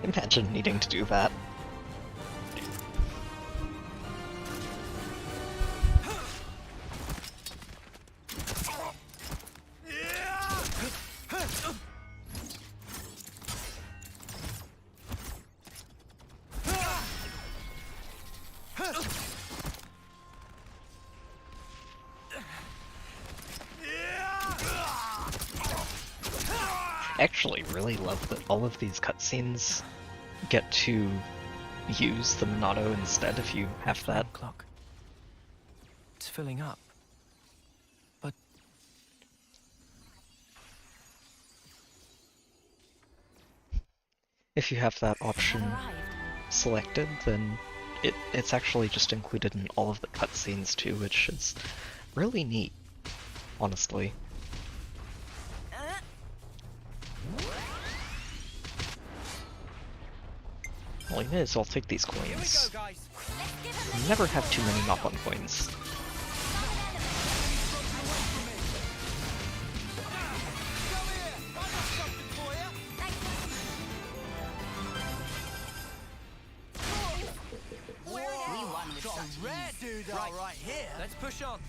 Imagine needing to do that. I actually really love that all of these cutscenes get to use the Monado instead if you have that. Clock. It's filling up. But if you have that option arrived. selected, then it's actually just included in all of the cutscenes too, which is really neat, honestly. Well, you may as well take these coins. You never have too many knock-on coins. Right here. Let's push on.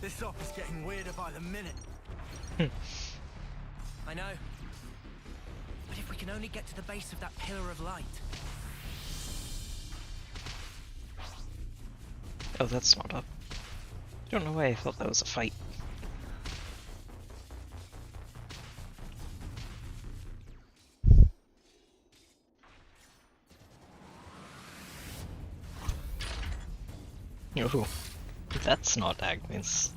This op is getting weirder by the minute. I know. But if we can only get to the base of that pillar of light. Oh, that's not up. I don't know why I thought that was a fight. Oh, that's not Agnes.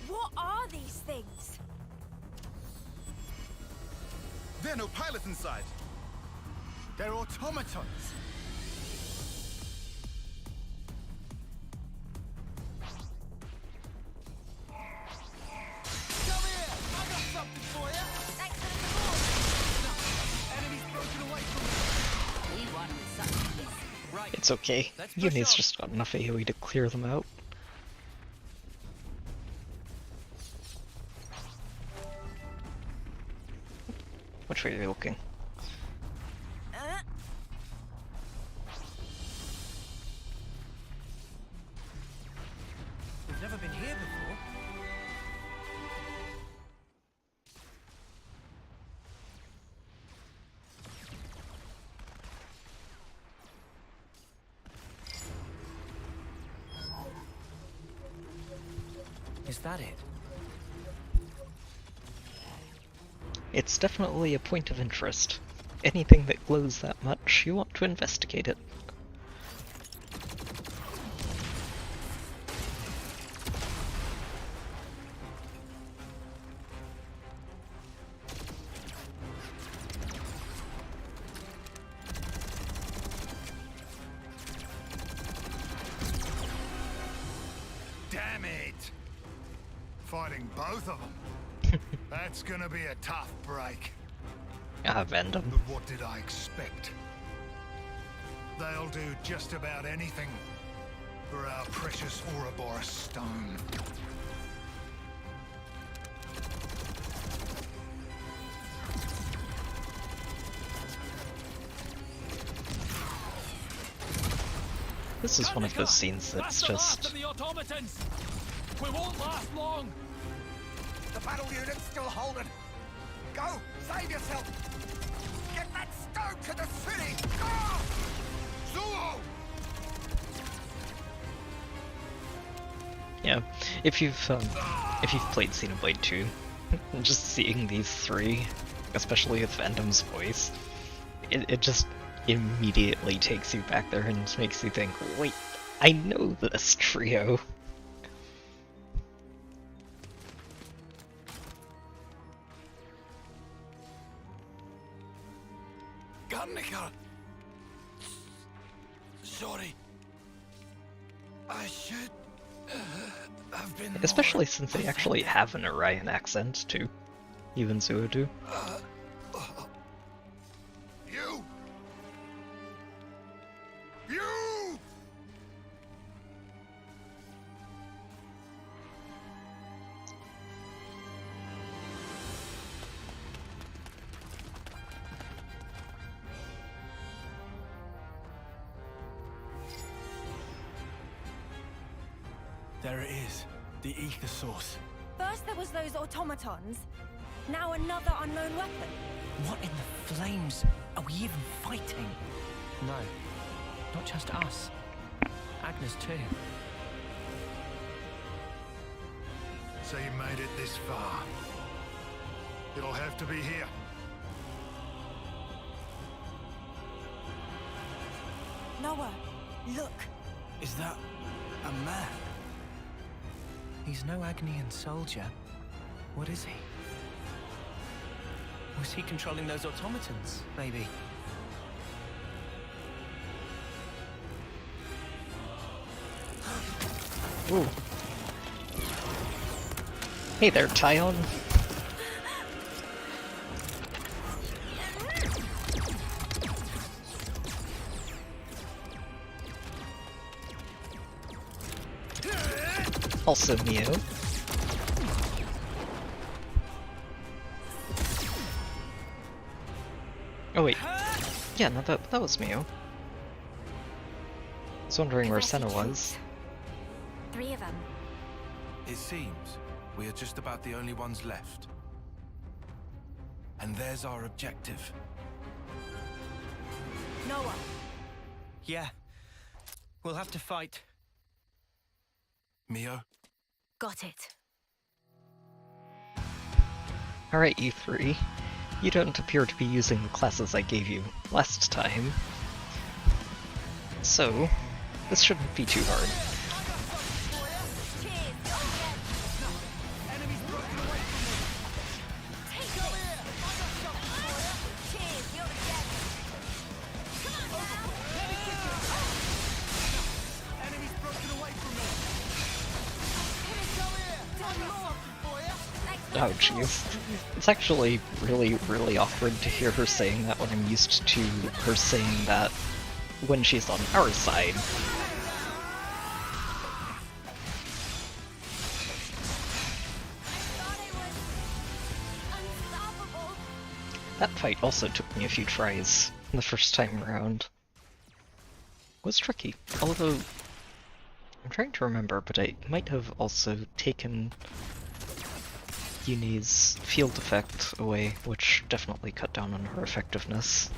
What are these things? There are no pilots inside. They're automatons. It's okay. Uni's just got enough AoE to clear them out. Which way are you looking? We've never been here before. Is that it? It's definitely a point of interest. Anything that glows that much, you want to investigate it. Damn it! Fighting both of them. That's gonna be a tough break. Ah, Vandam. But what did I expect? They'll do just about anything for our precious Ouroboros stone. This is one of those scenes that's just... The automatons! We won't last long! The battle unit's still holding. Go! Save yourself! Get that stone to the city! Go! Zulu! Yeah, if you've played Xenoblade 2, just seeing these three, especially with Vandam's voice, it just immediately takes you back there and makes you think, wait, I know this trio. Gunnica! Sorry. I should have been Especially since they actually have an Orion accent, too. Even Zuo do. You! You! There it is, the ether source. First there was those automatons, now another unknown weapon. What in the flames are we even fighting? No, not just us. Agnes too. So you made it this far. It'll have to be here. Noah, look. Is that a man? He's no Agnian soldier. What is he? Was he controlling those automatons, maybe? Ooh. Hey there, Tyon. Also Mio. Oh wait. Yeah, no, that was Mio. I was wondering where Senna was. 3 of them. It seems we are just about the only ones left. And there's our objective. Noah. Yeah. We'll have to fight. Mio? Got it. Alright, you three. You don't appear to be using the classes I gave you last time. So, this shouldn't be too hard. Oh jeez. It's actually really awkward to hear her saying that when I'm used to her saying that when she's on our side. That fight also took me a few tries the first time around. It was tricky, although I'm trying to remember, but I might have also taken Yunie's field effect away, which definitely cut down on her effectiveness.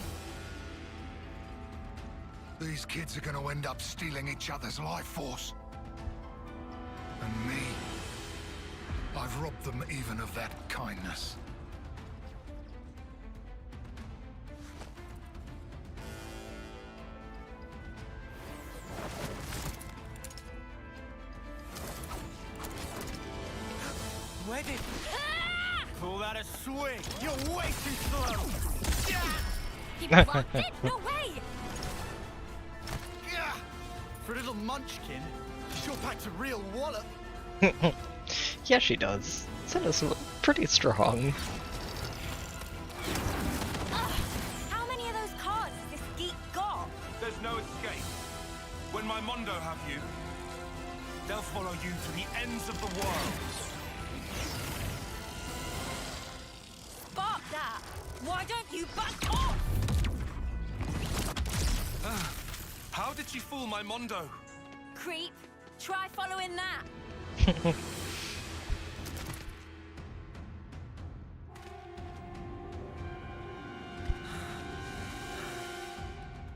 These kids are going to end up stealing each other's life force. And me. I've robbed them even of that kindness. Where did... Call that a swing! You're way too slow! He blocked it? No way! For a little munchkin, she sure packs a real wallop. Yeah, she does. Senna's pretty strong. How many of those cards has this geek got? There's no escape. When my Mondo have you, they'll follow you to the ends of the world. Spark that! Why don't you back off? How did she fool my Mondo? Creep. Try following that.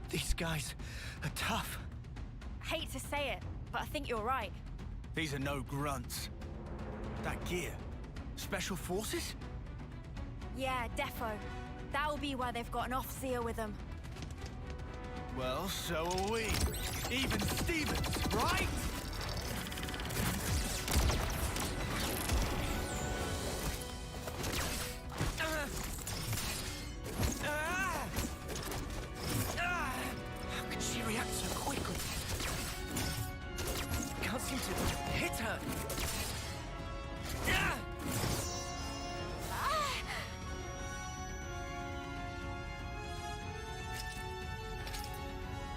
These guys are tough. Hate to say it, but I think you're right. These are no grunts. That gear. Special forces? Yeah, defo. That'll be why they've got an off-seer with them. Well, so are we. Even Stevens, right? How could she react so quickly? Can't seem to hit her.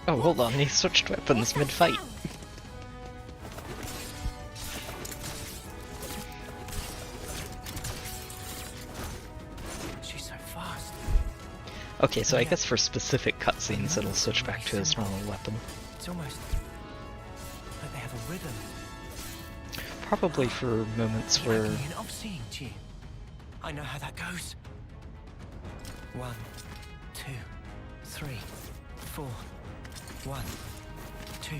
Oh, hold on, he switched weapons mid-fight. She's so fast. Okay, so I guess for specific cutscenes it'll switch back to his normal weapon. It's almost like they have a rhythm. Probably for moments where... Agnian off-seeing you. I know how that goes. 1, 2, 3, 4. 1, 2,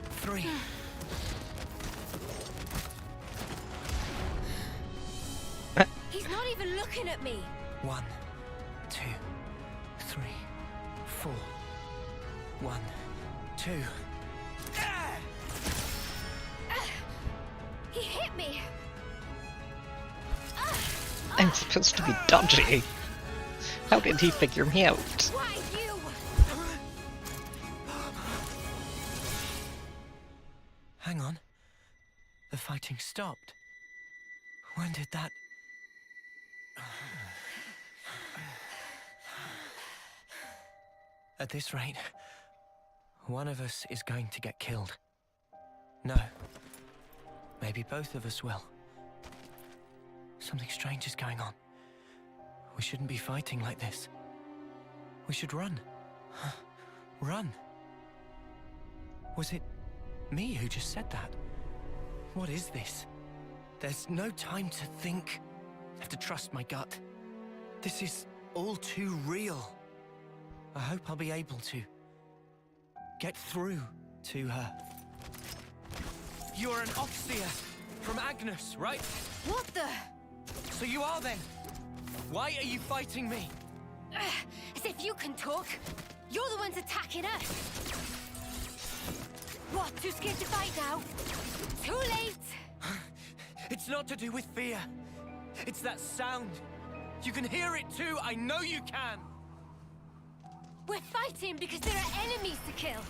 3. He's not even looking at me. 1, 2, 3, 4. 1, 2. He hit me! I'm supposed to be dodgy. How did he figure me out? Why you? Hang on. The fighting stopped. When did that... At this rate, one of us is going to get killed. No. Maybe both of us will. Something strange is going on. We shouldn't be fighting like this. We should run. Run. Was it me who just said that? What is this? There's no time to think. I have to trust my gut. This is all too real. I hope I'll be able to get through to her. You're an Oxia from Agnes, right? What the? So you are then? Why are you fighting me? As if you can talk. You're the ones attacking us. What, too scared to fight now? Too late! It's not to do with fear. It's that sound. You can hear it too, I know you can! We're fighting because there are enemies to kill.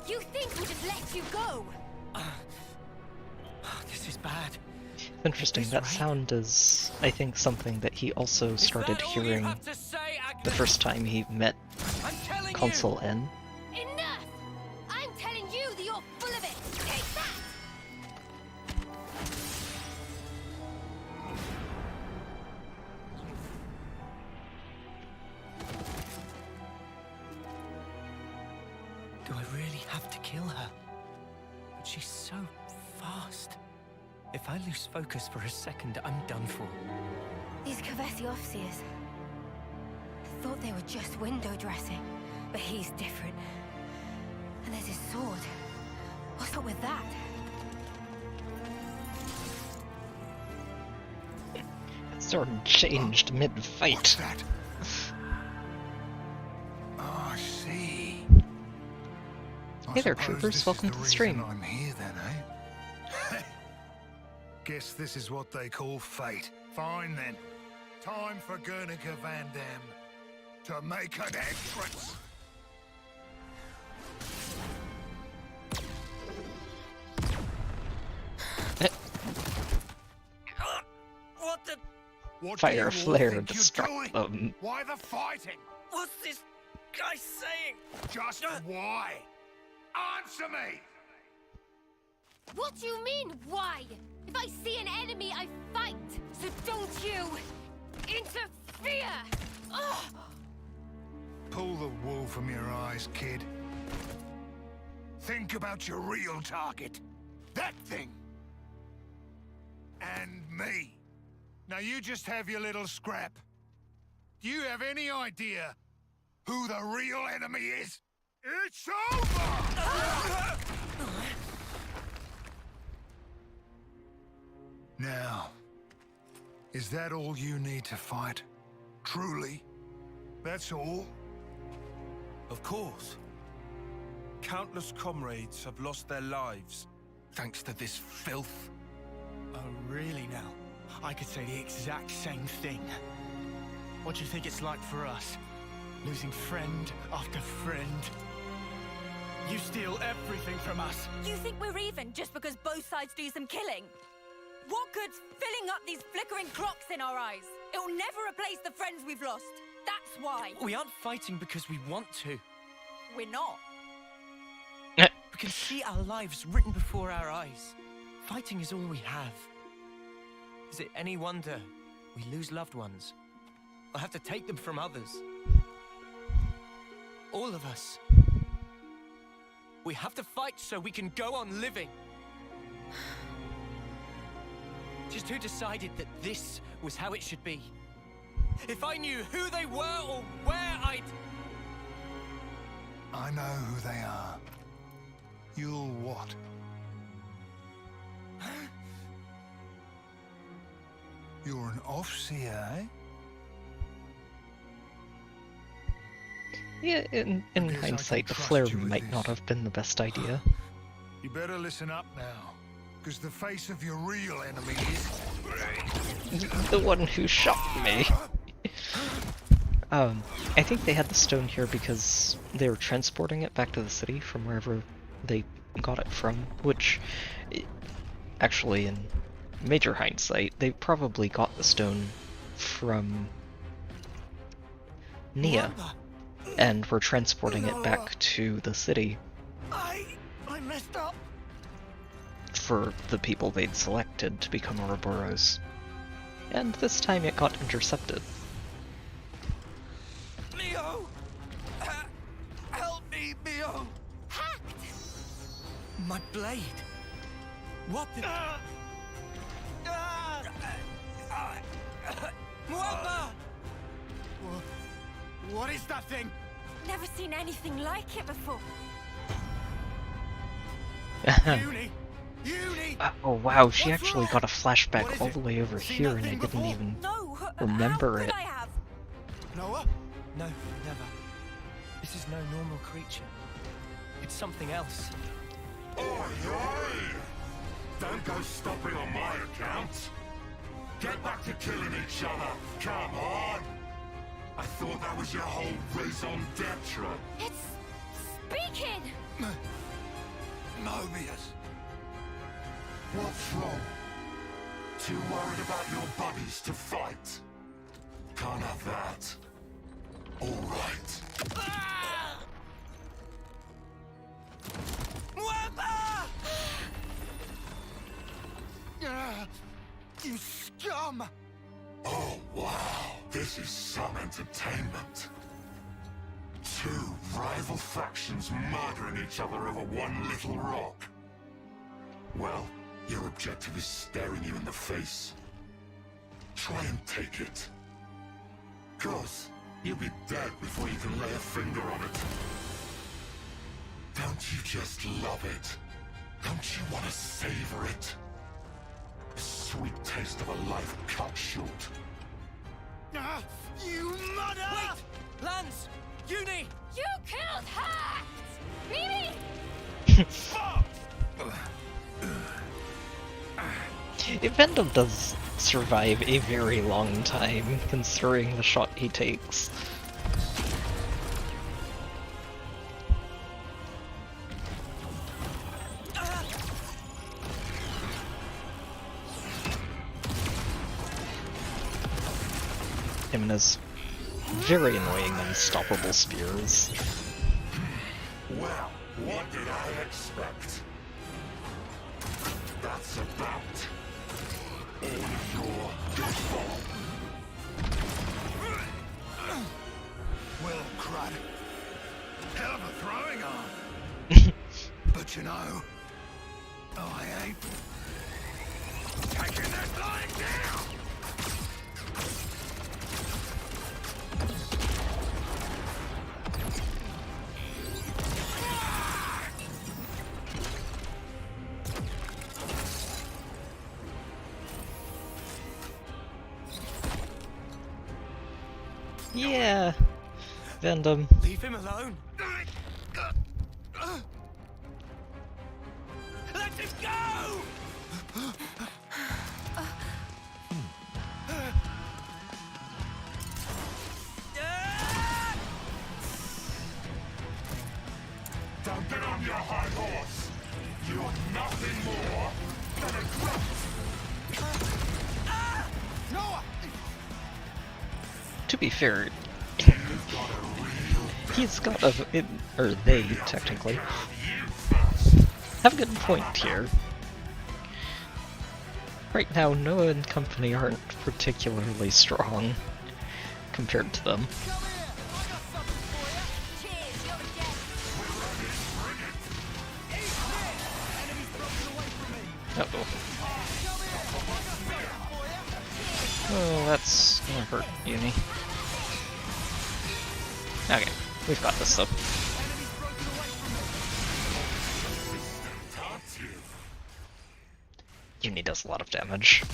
You think we'll just let you go? This is bad. Interesting, that sound is, I think, something that he also started hearing the first time he met Consul N. Enough! I'm telling you that you're full of it! Take that! Do I really have to kill her? But she's so fast. If I lose focus for a second, I'm done for. These Kavesi officers. I thought they were just window dressing, but he's different. And there's his sword. What's up with that? Sword changed mid-fight. What's that? Oh, I see. Hey there, troopers. Welcome to the stream. I'm here then, eh? Guess this is what they call fate. Fine then. Time for Guernica Van Dam to make an entrance. What the... What Fire do you all flare think you're destruct doing? them. Why the fighting? What's this guy saying? Just why? Answer me! What do you mean, why? If I see an enemy, I fight! So don't you interfere! Ugh. Pull the wool from your eyes, kid. Think about your real target. That thing. And me. Now you just have your little scrap. Do you have any idea who the real enemy is? It's over! Now, is that all you need to fight? Truly? That's all? Of course. Countless comrades have lost their lives thanks to this filth. Oh, really now? I could say the exact same thing. What do you think it's like for us? Losing friend after friend. You steal everything from us. You think we're even just because both sides do some killing? What good's filling up these flickering clocks in our eyes? It'll never replace the friends we've lost. That's why. We aren't fighting because we want to. We're not. We can see our lives written before our eyes. Fighting is all we have. Is it any wonder we lose loved ones? Or have to take them from others? All of us. We have to fight so we can go on living. Just who decided that this was how it should be? If I knew who they were or where I'd... I know who they are. You'll what? You're an Offseer, eh? Yeah, in hindsight, the flare might not have been the best idea. You better listen up now, because the face of your real enemy is... The one who shot me. I think they had the stone here because they were transporting it back to the city from wherever they got it from, which, actually, in major hindsight, they probably got the stone from Nia, and were transporting it back to the city. I messed up. For the people they'd selected to become Ouroboros. And this time it got intercepted. Mio! Help me, Mio! Hacked! My blade! What the... Muamba! What is that thing? Never seen anything like it before. Uni! Uni! Oh wow, she actually got a flashback all the way over Seen here that and I thing didn't before? even No, remember how it. could I have? Noah? No, never. This is no normal creature. It's something else. Oi, oi! Don't go stopping on my account. Get back to killing each other. Come on! I thought that was your whole raison d'etre. It's speaking! Mobius. What's wrong? Too worried about your buddies to fight? Can't have that. All right. Muamba! You scum! Oh wow, this is some entertainment. Two rival factions murdering each other over one little rock. Well, your objective is staring you in the face. Try and take it. 'Cause you'll be dead before you can lay a finger on it. Don't you just love it? Don't you want to savor it? The sweet taste of a life cut short. You mother! Wait! Lance! Uni! You killed her! Mimi! Venom does survive a very long time, considering the shot he takes. Him and his very annoying unstoppable spears. Well, what did I expect? That's about all your fault. Well, crud. Hell of a throwing arm. But you know, I ain't taking this lying down. Yeah, Venom. Leave him alone. Let him go! Don't get on your high horse. You're nothing more than a grunt. Noah! To be fair, he's got a... or they, technically, have a good point here. Right now, Noah and company aren't particularly strong compared to them. Uh-oh. Oh, that's gonna hurt Uni. Okay, we've got this up. Uni does a lot of damage.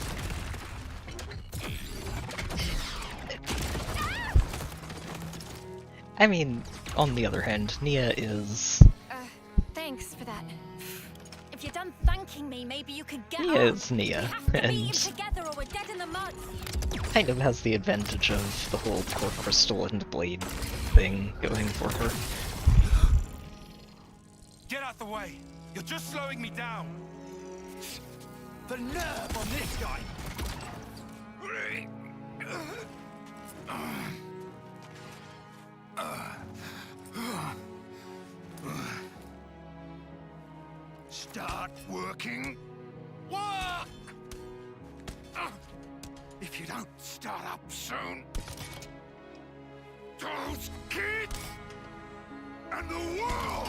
I mean, on the other hand, Nia is... Thanks for that. If you're done thanking me, maybe you could get Nia on. is Nia, We have to beat him and together or we're dead in the mud. kind of has the advantage of the whole core crystal and blade thing going for her. Get out the way! You're just slowing me down! The nerve on this guy! Start working. What? If you don't start up soon, those kids and the world.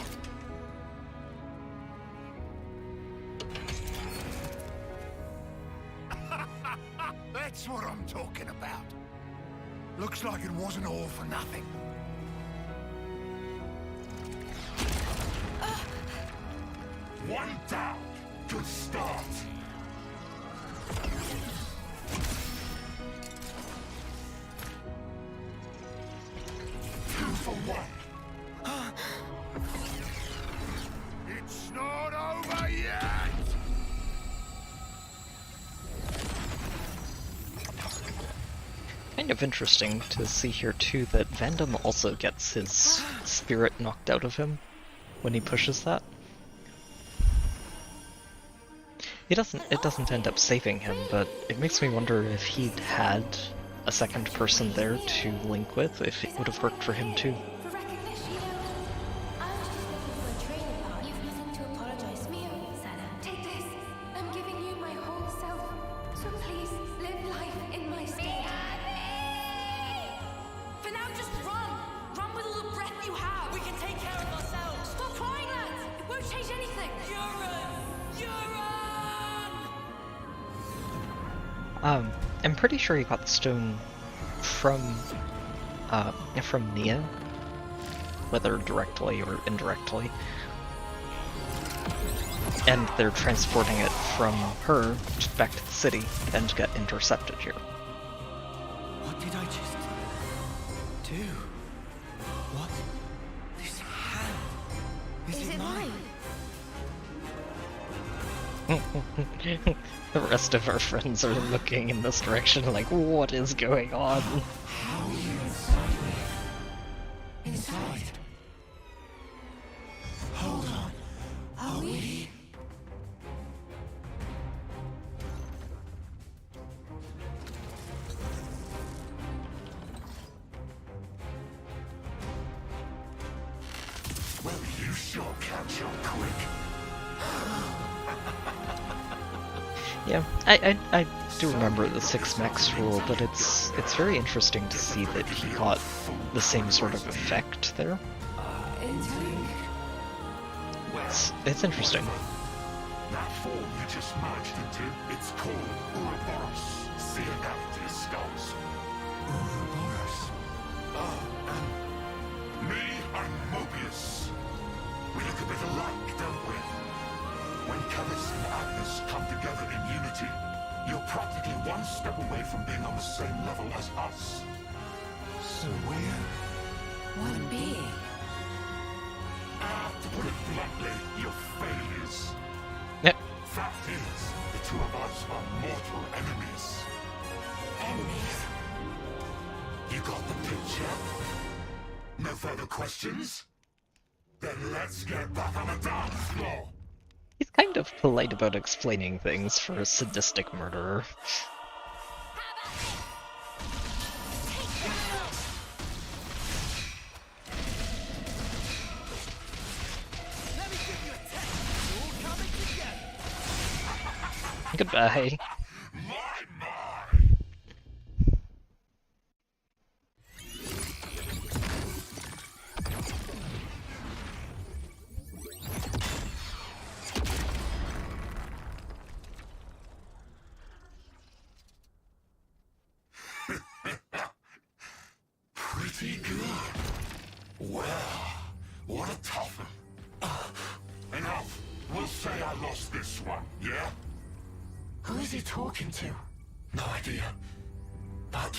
That's what I'm talking about. Looks like it wasn't all for nothing. One down. Good start. Two for one. It's not over yet. Kind of interesting to see here too that Vandam also gets his spirit knocked out of him when he pushes that. It doesn't end up saving him, but it makes me wonder if he'd had a second person there to link with, if it would have worked for him too. I'm pretty sure he got the stone from Nia, whether directly or indirectly. And they're transporting it from her back to the city and get intercepted here. What did I just do? What? This hand. Is it mine? The rest of our friends are looking in this direction like, what is going on? How are you inside me? Inside? Hold on. Are we? Well, you sure catch on quick. Yeah, I do remember the 6 max rule, but it's very interesting to see that he got the same sort of effect there. It's interesting. That form you just merged into, it's called Ouroboros. See it out your skulls. Ouroboros? Me, I'm Mobius. We look a bit alike, don't we? When Kevus and Agnes come together in unity, you're practically one step away from being on the same level as us. So we're One being. To put it bluntly, you're failures. Yep. Fact is, the two of us are mortal enemies. Enemies? You got the picture? No further questions? Then let's get back on the dance floor. He's kind of polite about explaining things for a sadistic murderer. Goodbye. Pretty good. Well, what a tough one. Enough. We'll say I lost this one, yeah? Who is he talking to? No idea. But...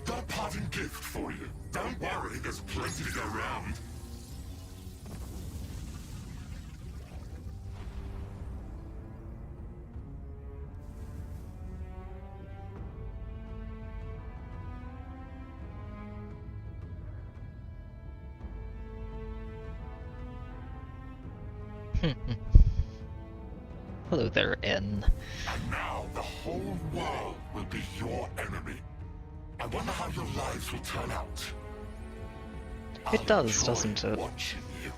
got a parting gift for you. Don't worry, there's plenty to go round. Hello there, N. And now the whole world will be your enemy. I wonder how your lives will turn out. It does, doesn't it? Watching you.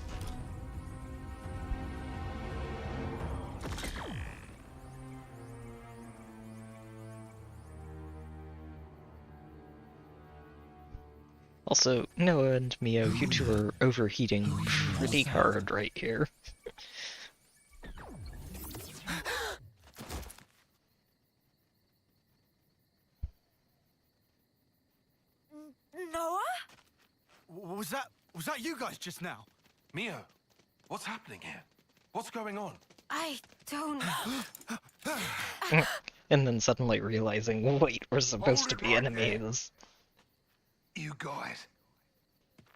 Also, Noah and Mio, you two are overheating pretty hard right here. Noah? Was that you guys just now? Mio, what's happening here? What's going on? I don't... And then suddenly realizing, wait, we're supposed to be enemies. You guys,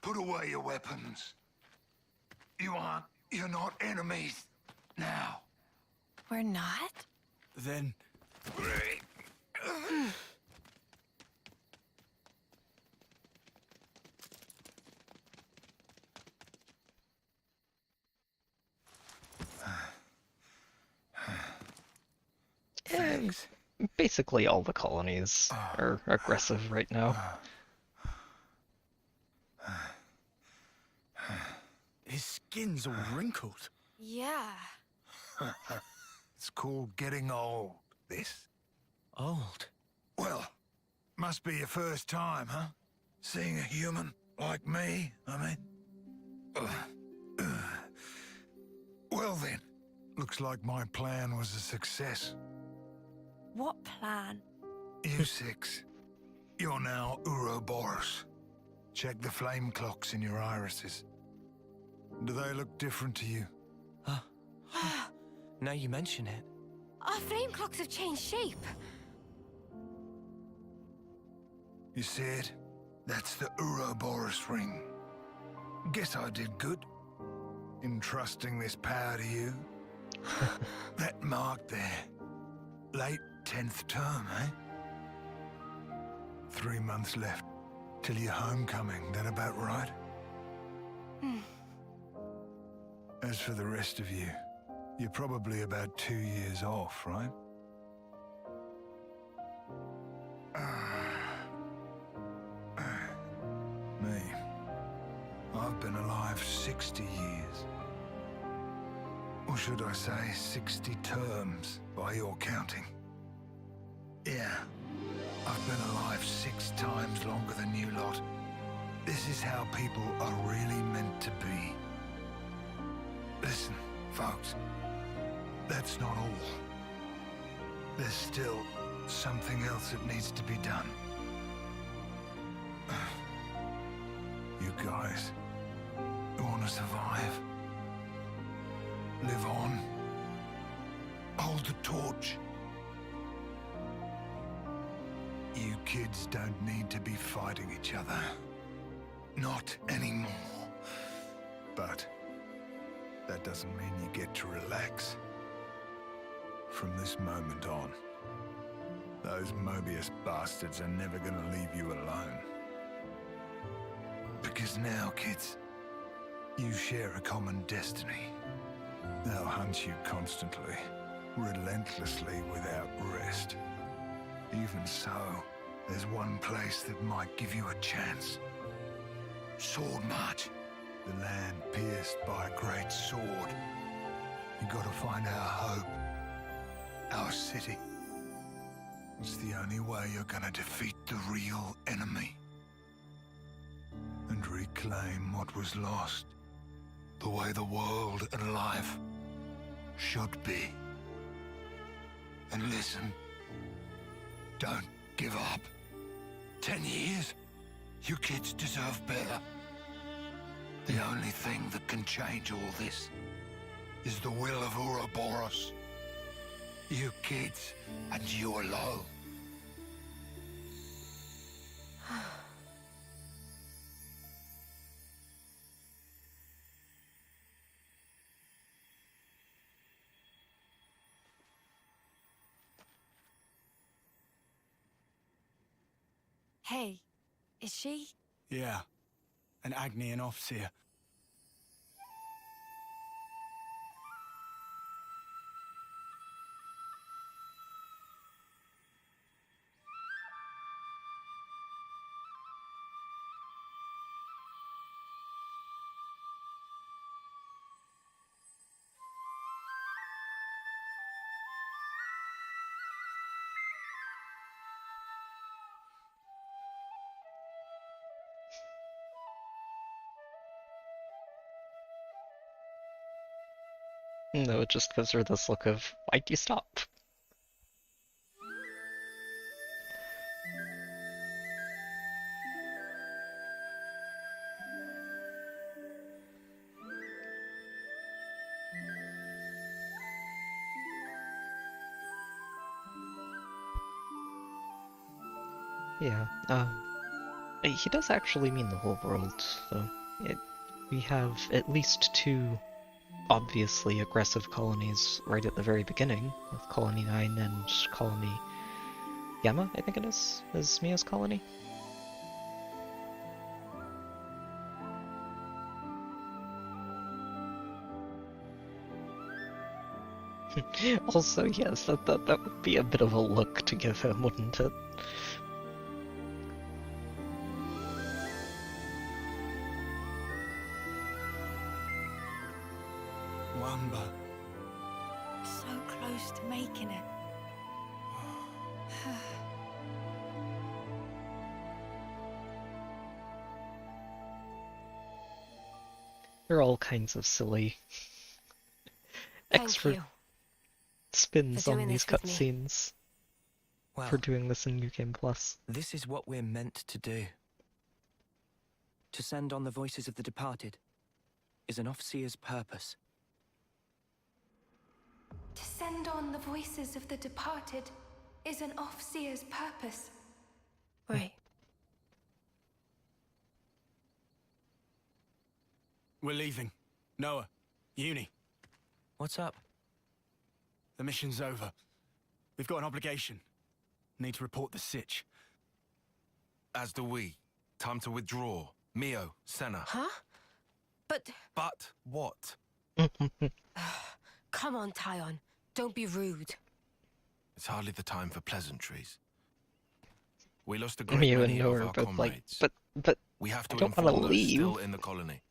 put away your weapons. You're not enemies now. We're not? Then... Thanks. Basically all the colonies are aggressive right now. His skin's all wrinkled. Yeah. It's called getting old, this. Old? Well, must be your first time, huh? Seeing a human like me, I mean. Well then, looks like my plan was a success. What plan? You six, you're now Ouroboros. Check the flame clocks in your irises. Do they look different to you? Now you mention it. Our flame clocks have changed shape. You see it? That's the Ouroboros ring. Guess I did good. Entrusting this power to you. That mark there. Late 10th term, eh? 3 months left till your homecoming, that about right? As for the rest of you, you're probably about 2 years off, right? Me. I've been alive 60 years. Or should I say 60 terms, by your counting. Yeah, I've been alive 6 times longer than you lot. This is how people are really meant to be. Listen, folks, that's not all. There's still something else that needs to be done. You guys, who want to survive, live on, hold the torch. You kids don't need to be fighting each other. Not anymore. But that doesn't mean you get to relax. From this moment on, those Mobius bastards are never gonna leave you alone. Because now, kids, you share a common destiny. They'll hunt you constantly, relentlessly, without rest. Even so, there's one place that might give you a chance. Sword March. The land pierced by a great sword. You gotta find our hope. Our city. It's the only way you're gonna defeat the real enemy. And reclaim what was lost. The way the world and life should be. And listen, don't give up. 10 years? You kids deserve better. The only thing that can change all this is the will of Ouroboros. You kids, and you alone. Hey, is she? Yeah, an Agnian Officer. No, it just gives her this look of, why'd you stop? Yeah, he does actually mean the whole world, though. We have at least two obviously aggressive colonies right at the very beginning, with Colony 9 and Colony Gamma, I think it is Mia's colony. Also, yes, that would be a bit of a look to give him, wouldn't it? Wamba. So close to making it. There are all kinds of silly extra spins on these cutscenes for doing this in New Game Plus. This is what we're meant to do. To send on the voices of the departed is an Officer's purpose. To send on the voices of the departed is an Officer's purpose. Right. We're leaving. Noah, Uni. What's up? The mission's over. We've got an obligation. Need to report the sitch. As do we. Time to withdraw. Mio, Senna. Huh? But what? come on, Tyon. Don't be rude. It's hardly the time for pleasantries. We lost a great Mio many and of Noah, our but comrades. but we have to I don't want inform to those leave. still in the colony.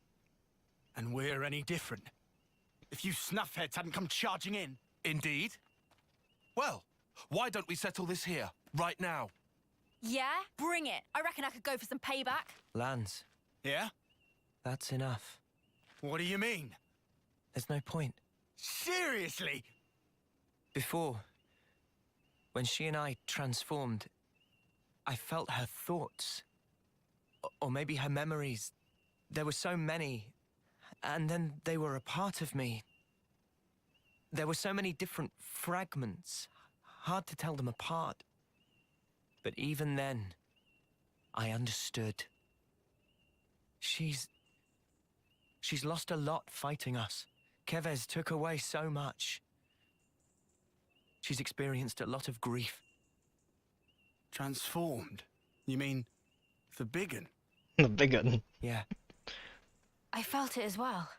And we're any different. If you snuffheads hadn't come charging in. Indeed. Well, why don't we settle this here, right now? Yeah? Bring it. I reckon I could go for some payback. Lance. Yeah? That's enough. What do you mean? There's no point. Seriously? Before, when she and I transformed, I felt her thoughts. Or maybe her memories. There were so many. And then they were a part of me. There were so many different fragments. Hard to tell them apart. But even then, I understood. She's lost a lot fighting us. Kevez took away so much. She's experienced a lot of grief. Transformed? You mean the big un? The big un. Yeah. I felt it as well.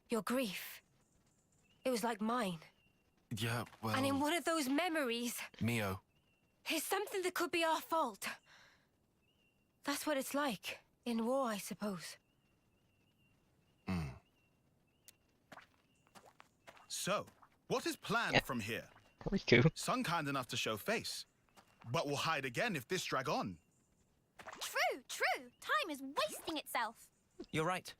Your grief. It was like mine. Yeah, well... And in one of those memories... Mio. Is something that could be our fault. That's what it's like. In war, I suppose. So, what is planned from here? Riku. Some kind enough to show face, but will hide again if this drag on. True. Time is wasting itself. You're right.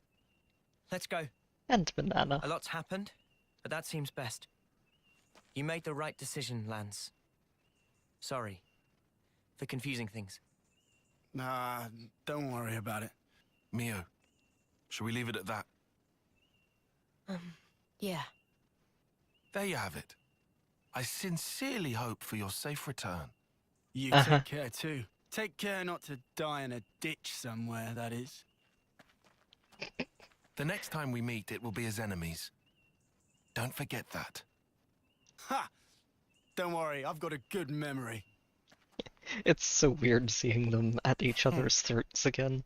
Let's go. And banana. A lot's happened, but that seems best. You made the right decision, Lance. Sorry for confusing things. Nah, don't worry about it. Mio, shall we leave it at that? Yeah. There you have it. I sincerely hope for your safe return. You take care too. Take care not to die in a ditch somewhere, that is. The next time we meet, it will be as enemies. Don't forget that. Ha! Don't worry, I've got a good memory. It's so weird seeing them at each other's throats again.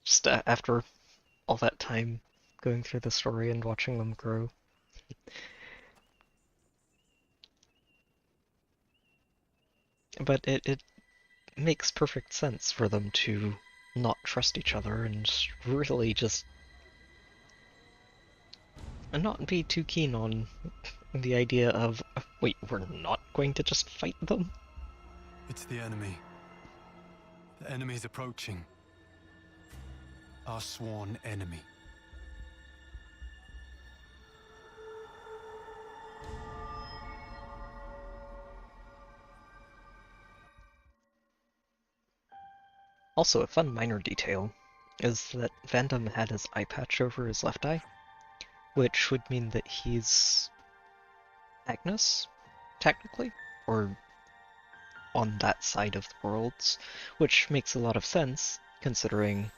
Just after all that time going through the story and watching them grow. But it makes perfect sense for them to not trust each other and really just not be too keen on the idea of, wait, we're not going to just fight them? It's the enemy. The enemy's approaching. Our sworn enemy. Also, a fun minor detail is that Vandam had his eye patch over his left eye, which would mean that he's Agnes, technically, or on that side of the worlds, which makes a lot of sense, considering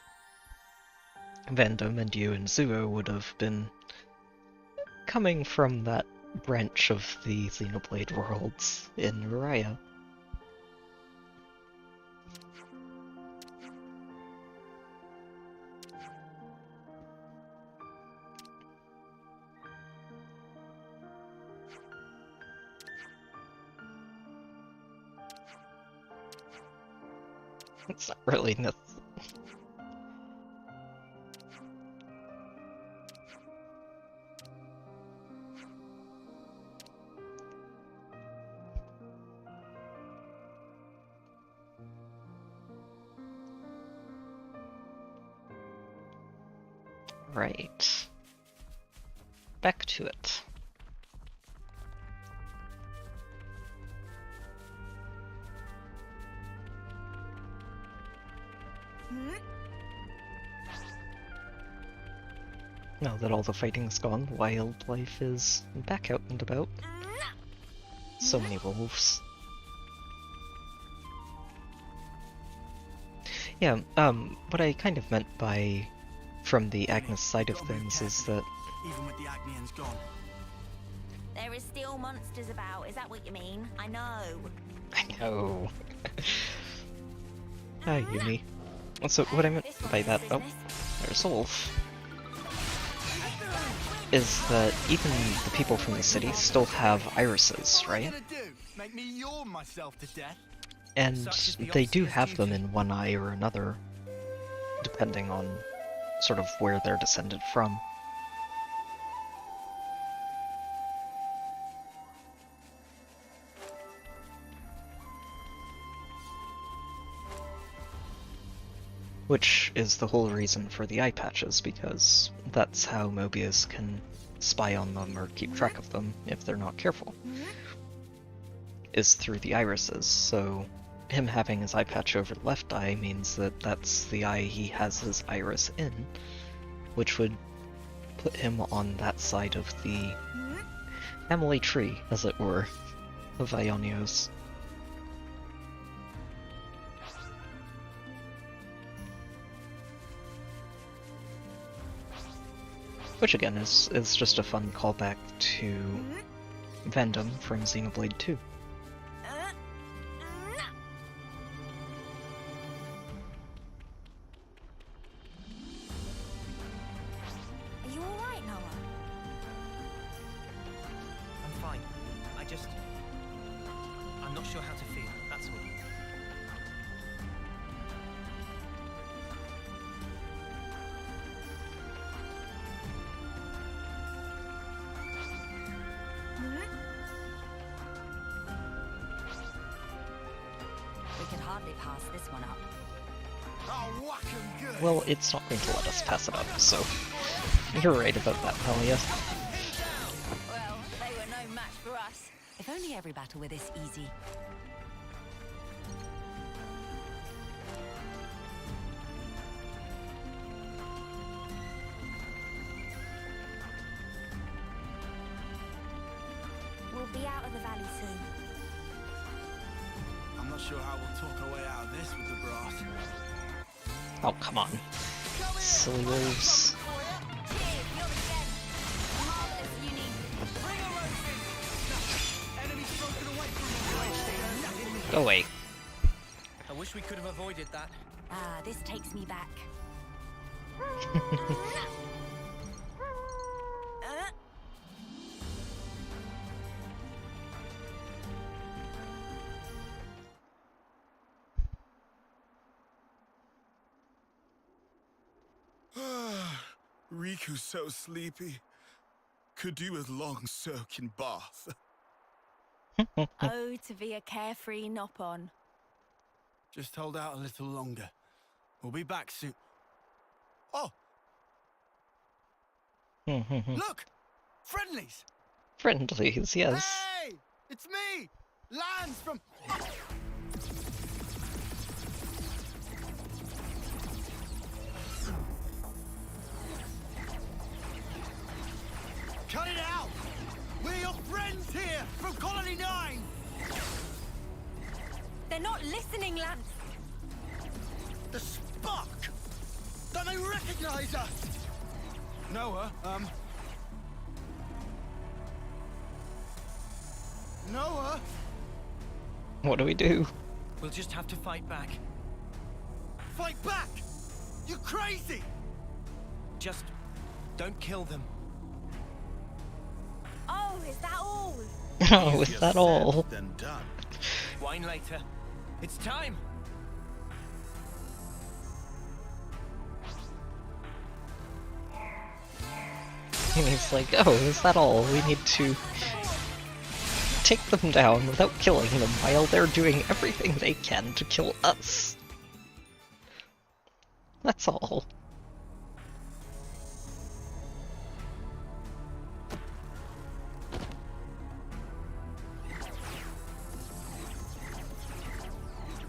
Vandam and you and Zuo would have been coming from that branch of the Xenoblade worlds in Raya. It's not really necessary. Right. Back to it. Now that all the fighting's gone, wildlife is back out and about. So many wolves. Yeah, what I kind of meant by from the Agnes side of things is that Even with the Agnians gone. There is still monsters about, is that what you mean? I know. I know. Hi, Yumi. So what I meant by that, oh, there's a wolf, is that even the people from the city still have irises, right? Make me yawn myself to death? And they do have them in one eye or another, depending on sort of where they're descended from. Which is the whole reason for the eye patches, because that's how Mobius can spy on them or keep track of them if they're not careful, is through the irises. So him having his eye patch over the left eye means that that's the eye he has his iris in, which would put him on that side of the family tree, as it were, of Ionios. Which again is just a fun callback to Vandam from Xenoblade 2. Are you alright, Noah? I'm fine. I'm not sure how to feel, that's all. We could hardly pass this one up. Oh, whack 'em good. Well, it's not going to let us pass it up, so you're right about that, Talia. Well, they were no match for us. If only every battle were this easy. We'll be out of the valley soon. I'm not sure how we'll talk our way out of this with the brass. Oh, come on. Silly wolves. Go away. I wish we could have avoided that. Ah, this takes me back. Riku's so sleepy. Could do with long soaking bath. Oh, to be a carefree nop-on. Just hold out a little longer. We'll be back soon. Oh! Look! Friendlies! Friendlies, yes. Hey! It's me! Lance from... Cut it out! We're your friends here from Colony 9! They're not listening, Lance! The spark! Don't they recognize us? Noah, Noah? What do we do? We'll just have to fight back. Fight back! You're crazy! Just don't kill them. Oh, is that all? Oh, is that all? Then done. Wine later. It's time! And he's like, oh, is that all? We need to take them down without killing them while they're doing everything they can to kill us. That's all.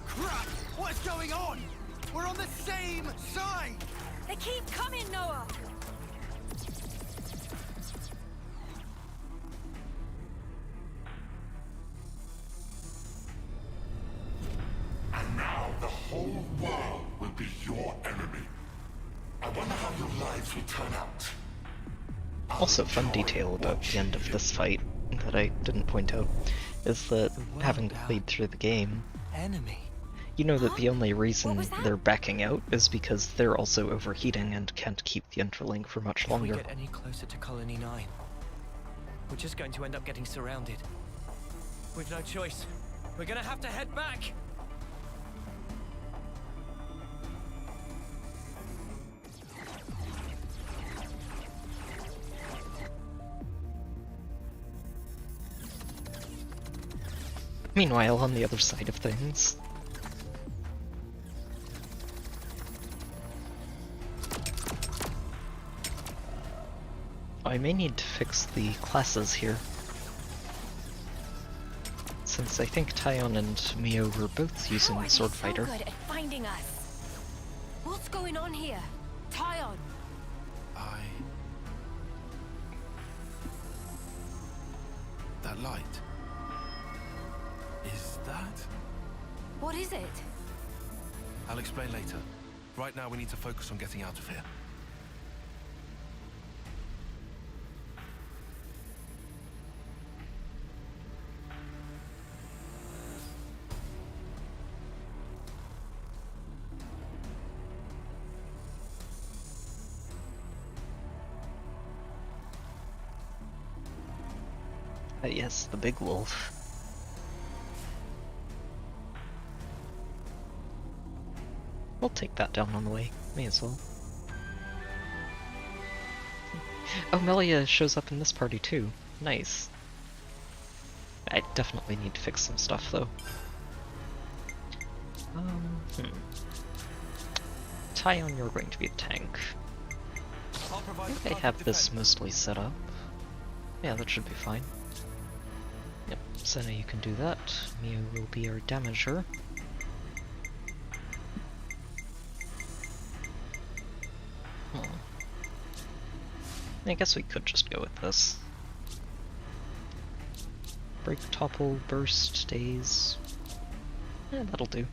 Crap! What's going on? We're on the same side! They keep coming, Noah! And now the whole world will be your enemy. I wonder how your lives will turn out. Also, fun detail about the end of this fight that I didn't point out is that, having played through the game, enemy. You know that the only reason they're backing out is because they're also overheating and can't keep the interlink for much longer. If we get any closer to Colony 9, we're just going to end up getting surrounded. We've no choice. We're gonna have to head back! Meanwhile, on the other side of things... I may need to fix the classes here. Since I think Tyon and Mio were both using the Sword Fighter. So good at finding us. What's going on here? Tyon! That light. Is that? What is it? I'll explain later. Right now we need to focus on getting out of here. Yes, the big wolf. We'll take that down on the way. May as well. Oh, Melia shows up in this party too. Nice. I definitely need to fix some stuff though. Tyon, you're going to be a tank. I think I have this mostly set up. Yeah, that should be fine. Yep, Senna, you can do that. Mio will be our damager. I guess we could just go with this. Break, topple, burst, daze. Yeah, that'll do.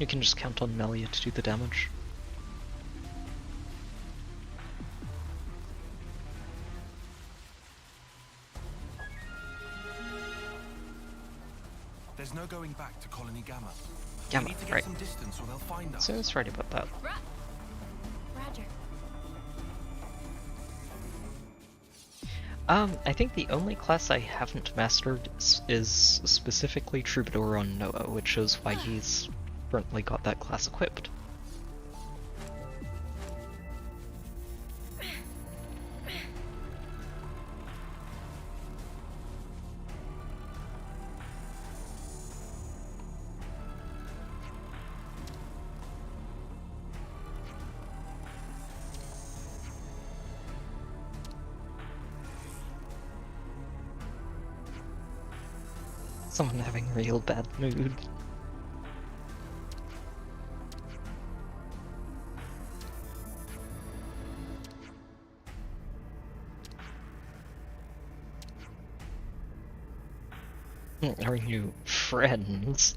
You can just count on Melia to do the damage. There's no going back to Colony Gamma. Gamma, we need to get right. some distance or they'll find us. So I was right about that. Roger. I think the only class I haven't mastered is specifically Troubadour on Noah, which is why he's currently got that class equipped. Someone having a real bad mood. Are you friends?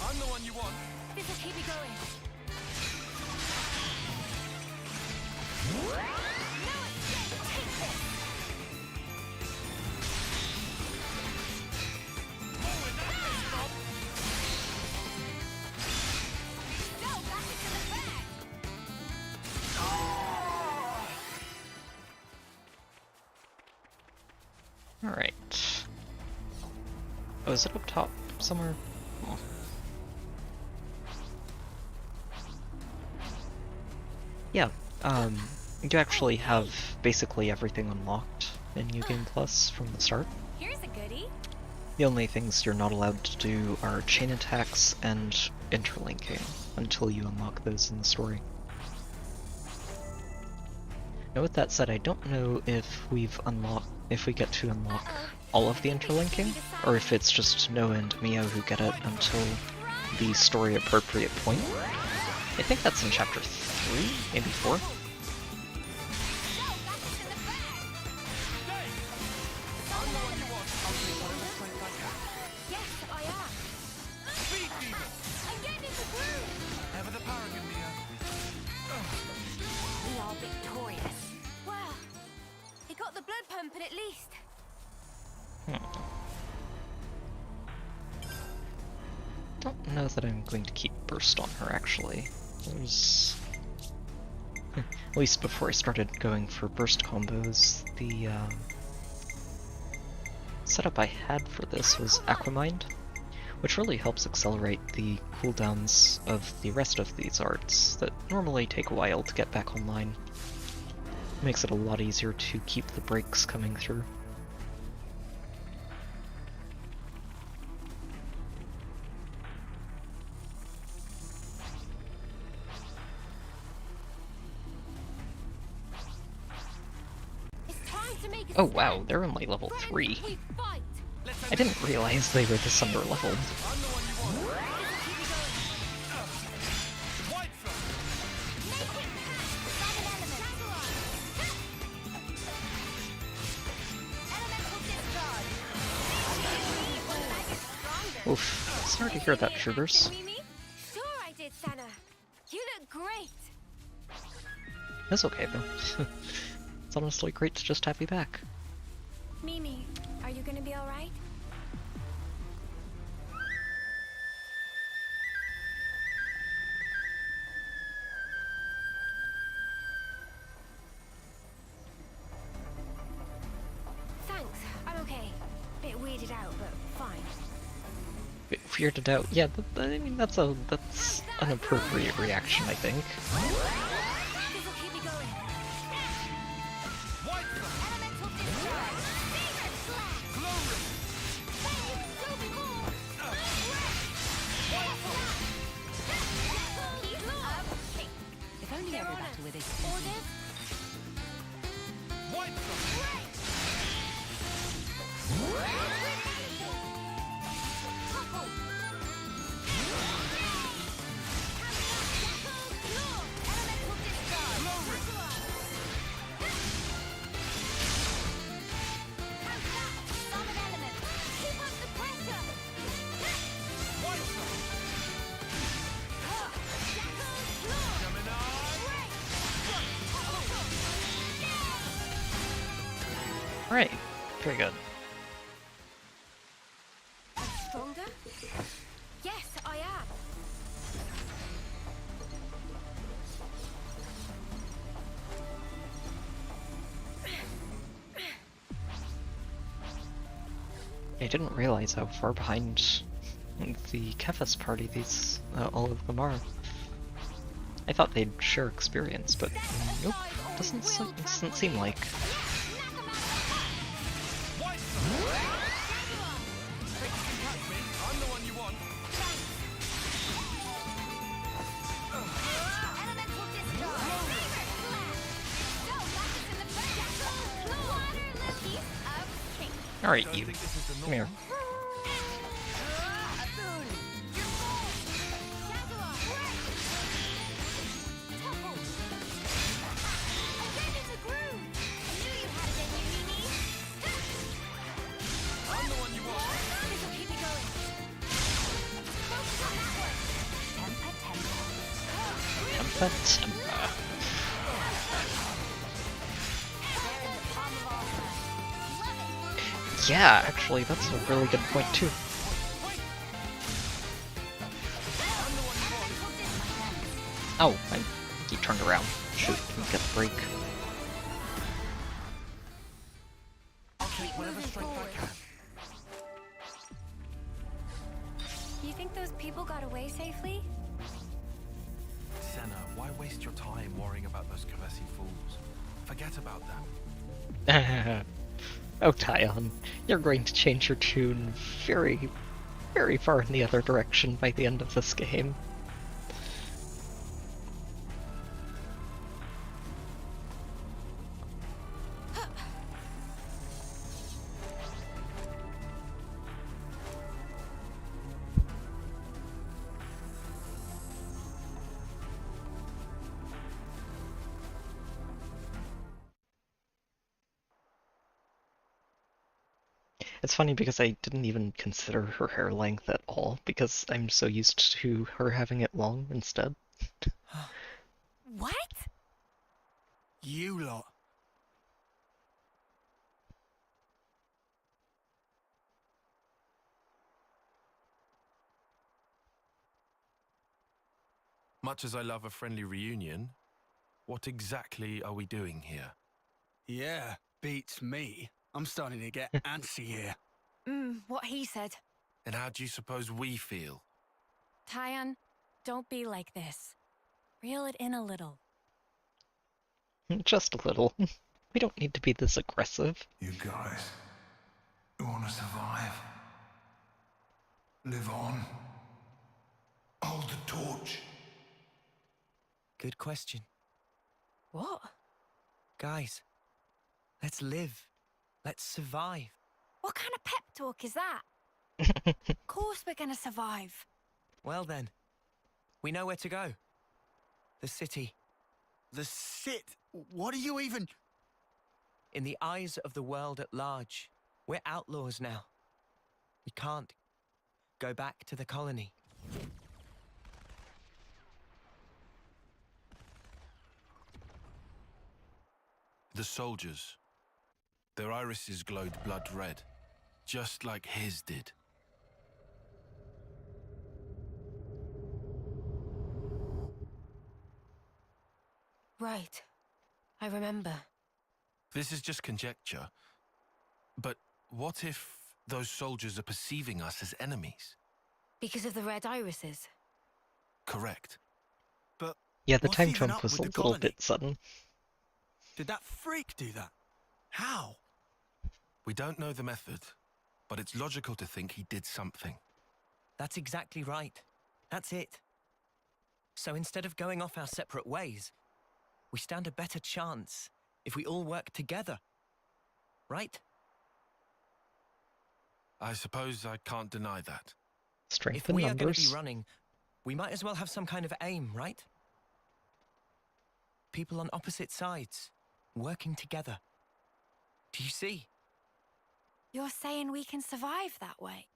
I'm the one you want. This'll keep me going. Alright. Oh, is it up top somewhere? Oh. Yeah, you actually have basically everything unlocked in New Game Plus from the start. Here's a goodie. The only things you're not allowed to do are chain attacks and interlinking until you unlock those in the story. Now with that said, I don't know if we get to unlock all of the interlinking, or if it's just Noah and Mio who get it until the story appropriate point. I think that's in chapter 3, maybe 4. At least. Don't know that I'm going to keep Burst on her, actually. There's... at least before I started going for Burst combos, the setup I had for this was Aquamind, which really helps accelerate the cooldowns of the rest of these arts that normally take a while to get back online. Makes it a lot easier to keep the breaks coming through. Oh wow, they're only level 3. I didn't realize they were this under leveled. Oof, sorry to hear that, troopers. Sure I did, Sana. You look great. That's okay though. It's honestly great to just have you back. Mimi, are you gonna be alright? Thanks, I'm okay. Bit weirded out, but fine. Bit weirded out. Yeah, I mean that's an appropriate reaction, I think. This'll keep me going. Elemental discharge. Finger slash. If only every battle with this. Orders. Alright, very good. Stronger? Yes, I am. I didn't realize how far behind the Kefas party these all of them are. I thought they'd share experience, but nope, doesn't seem like. Alright, you. Come here. Yeah, actually, that's a really good point too. Oh, he turned around. Shoot, didn't get the break. You think those people got away safely? Senna, why waste your time worrying about those Kavesi fools? Forget about them. Oh, Tyon, you're going to change your tune very, very far in the other direction by the end of this game. It's funny because I didn't even consider her hair length at all, because I'm so used to her having it long instead. What? You lot. Much as I love a friendly reunion, what exactly are we doing here? Yeah, beats me. I'm starting to get antsy here. What he said. And how do you suppose we feel? Tyon, don't be like this. Reel it in a little. Just a little. We don't need to be this aggressive. You guys, you want to survive? Live on? Hold the torch? Good question. What? Guys, let's live. Let's survive. What kind of pep talk is that? Of course we're gonna survive. Well then, we know where to go. The city. The sit? What are you even... In the eyes of the world at large, we're outlaws now. We can't go back to the colony. The soldiers. Their irises glowed blood red, just like his did. Right. I remember. This is just conjecture. But what if those soldiers are perceiving us as enemies? Because of the red irises? Correct. But yeah, the what's time even jump up was a with the little colony? bit sudden. Did that freak do that? How? We don't know the method, but it's logical to think he did something. That's exactly right. That's it. So instead of going off our separate ways, we stand a better chance if we all work together. Right? I suppose I can't deny that. Strength If in we are going to numbers. be running, we might as well have some kind of aim, right? People on opposite sides, working together. Do you see? You're saying we can survive that way?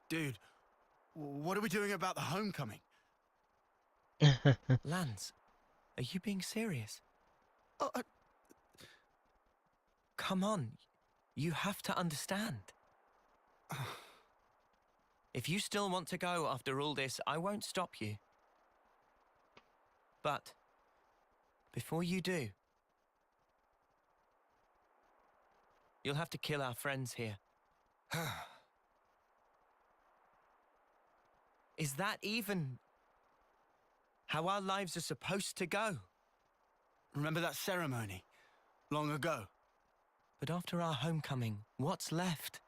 Dude, what are we doing about the homecoming? Lance, are you being serious? come on. You have to understand. If you still want to go after all this, I won't stop you. But before you do, you'll have to kill our friends here. Is that even how our lives are supposed to go? Remember that ceremony? Long ago? But after our homecoming, what's left?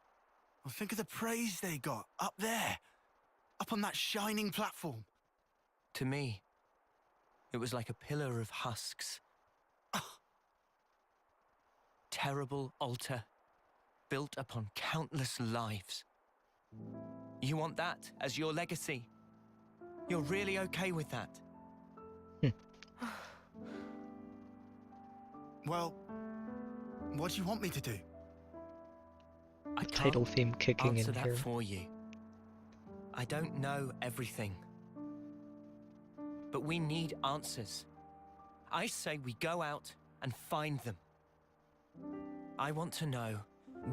Well, think of the praise they got, up there. Up on that shining platform. To me, it was like a pillar of husks. Terrible altar, built upon countless lives. You want that as your legacy? You're really okay with that? Well, what do you want me to do? I Title theme kicking answer in that here. for you. I don't know everything. But we need answers. I say we go out and find them. I want to know,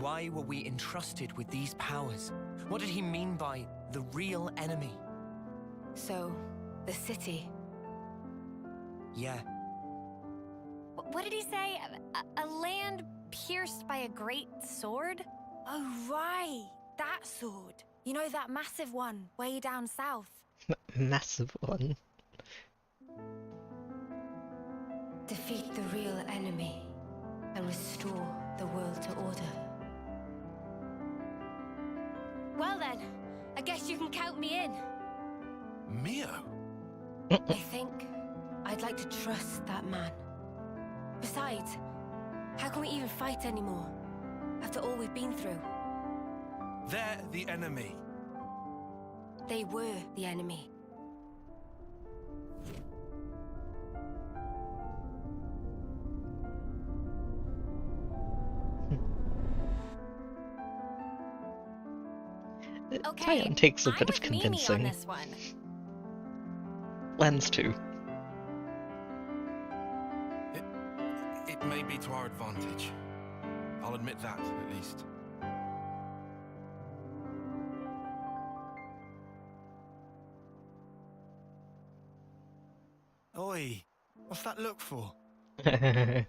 why were we entrusted with these powers? What did he mean by the real enemy? So, the city. Yeah. What did he say? A land pierced by a great sword? Oh, right. That sword. You know, that massive one, way down south. Massive one. Defeat the real enemy and restore the world to order. Well then, I guess you can count me in. Mio? I think I'd like to trust that man. Besides, how can we even fight anymore after all we've been through? They're the enemy. They were the enemy. Okay, Tyon takes a I'm bit of with Mimi convincing. on this one. Lens too. It may be to our advantage. I'll admit that, at least. Oi, what's that look for? Don't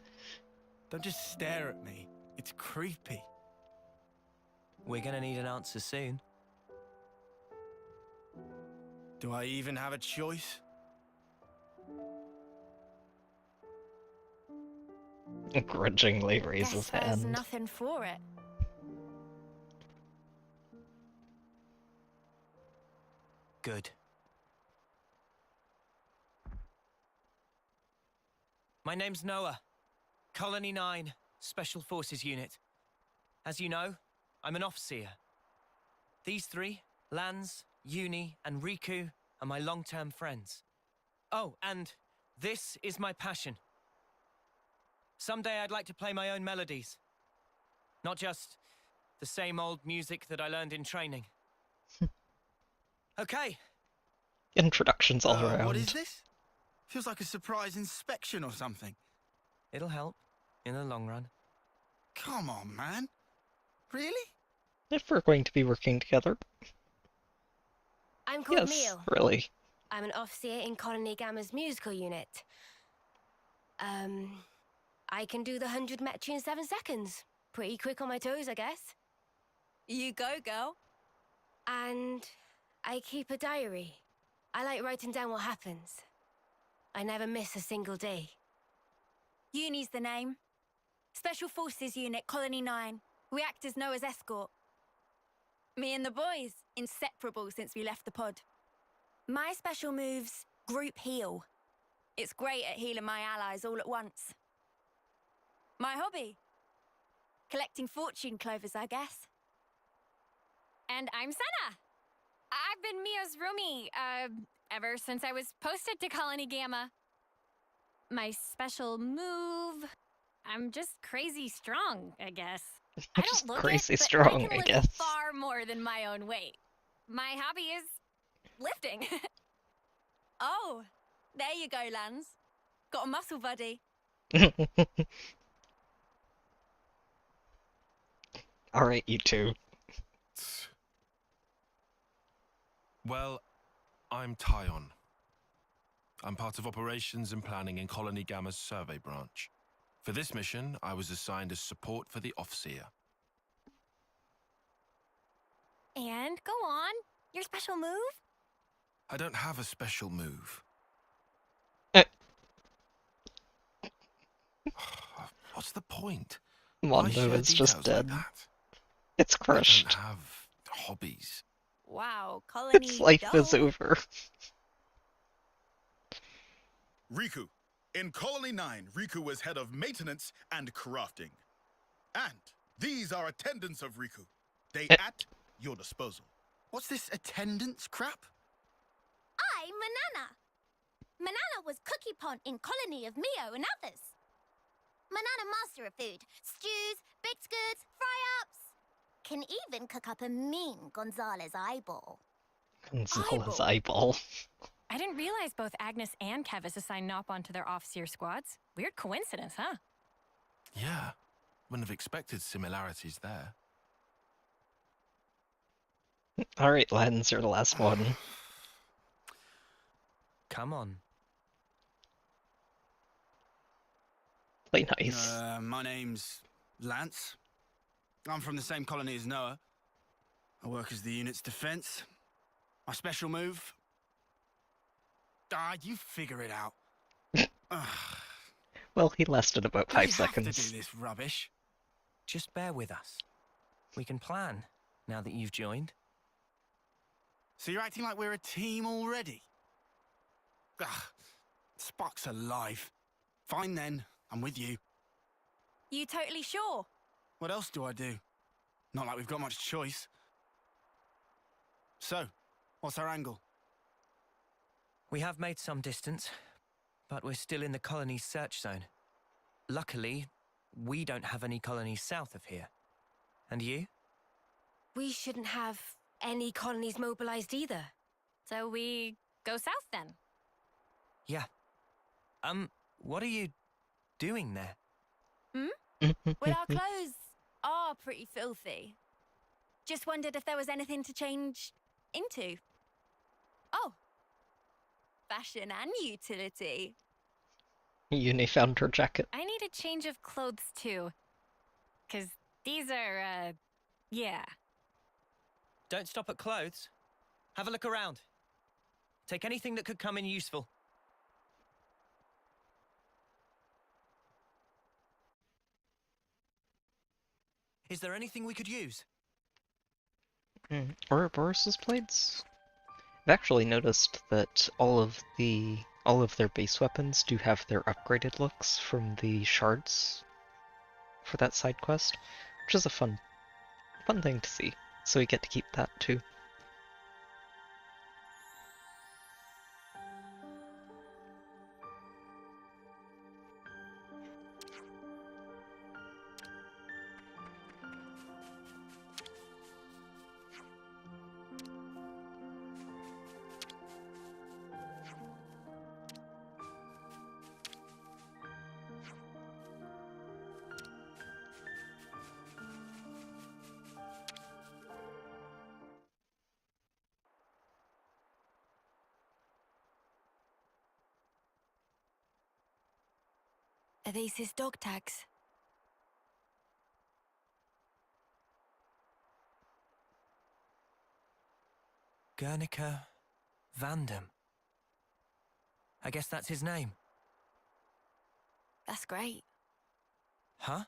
just stare at me. It's creepy. We're gonna need an answer soon. Do I even have a choice? Grudgingly raises Guess there's hand. nothing for it. Good. My name's Noah. Colony 9, Special Forces Unit. As you know, I'm an officer. These three, Lance, Uni, and Riku, are my long-term friends. Oh, and this is my passion. Someday I'd like to play my own melodies. Not just the same old music that I learned in training. Okay. Introductions all around. What is this? Feels like a surprise inspection or something. It'll help in the long run. Come on, man. Really? If we're going to be working together. I'm called Yes, Mio. really. I'm an officer in Colony Gamma's musical unit. I can do the 100 metri in 7 seconds. Pretty quick on my toes, I guess. You go, girl. And I keep a diary. I like writing down what happens. I never miss a single day. Uni's the name. Special Forces Unit, Colony 9. We act as Noah's escort. Me and the boys, inseparable since we left the pod. My special move's Group Heal. It's great at healing my allies all at once. My hobby? Collecting fortune clovers, I guess. And I'm Senna. I've been Mia's roomie, ever since I was posted to Colony Gamma. My special move... I'm just crazy strong, I guess. I Just don't look crazy it, but strong, I can I lift guess. far more than my own weight. My hobby is lifting. Oh, there you go, Lance. Got a muscle buddy. Alright, you two. Well, I'm Tyon. I'm part of operations and planning in Colony Gamma's survey branch. For this mission, I was assigned as support for the Offseer. And go on. Your special move? I don't have a special move. What's the point? Why Mondo share is just details dead. like that? It's I crushed. don't have hobbies. Wow, Colony Its life dull. is over. Riku. In Colony 9, Riku was head of maintenance and crafting. And these are attendants of Riku. They at your disposal. What's this attendance crap? I'm Manana. Manana was cookie pont in Colony of Mio and others. Manana master of food. Stews, baked goods, fry-ups. Can even cook up a mean Gonzalez eyeball. Gonzalez eyeball. I didn't realize both Agnes and Kevis assigned Nop onto their off-seer squads. Weird coincidence, huh? Yeah, wouldn't have expected similarities there. Alright, Lens, you're the last one. Come on. Play nice. My name's Lance. I'm from the same colony as Noah. I work as the unit's defense. My special move? You figure it out. Well, he lasted about 5 We have seconds. to do this rubbish. Just bear with us. We can plan, now that you've joined. So you're acting like we're a team already? Spock's alive. Fine then, I'm with you. You totally sure? What else do I do? Not like we've got much choice. So, what's our angle? We have made some distance, but we're still in the colony's search zone. Luckily, we don't have any colonies south of here. And you? We shouldn't have any colonies mobilized either. So we go south then? Yeah. What are you doing there? Well, our clothes are pretty filthy. Just wondered if there was anything to change into. Oh. Fashion and utility. Uni found her jacket. I need a change of clothes too. 'Cause these are, yeah. Don't stop at clothes. Have a look around. Take anything that could come in useful. Is there anything we could use? Ouroboros' blades? I've actually noticed that all of their base weapons do have their upgraded looks from the shards for that side quest, which is a fun thing to see. So we get to keep that too. Are these his dog tags? Guernica Vandam. I guess that's his name. That's great. Huh?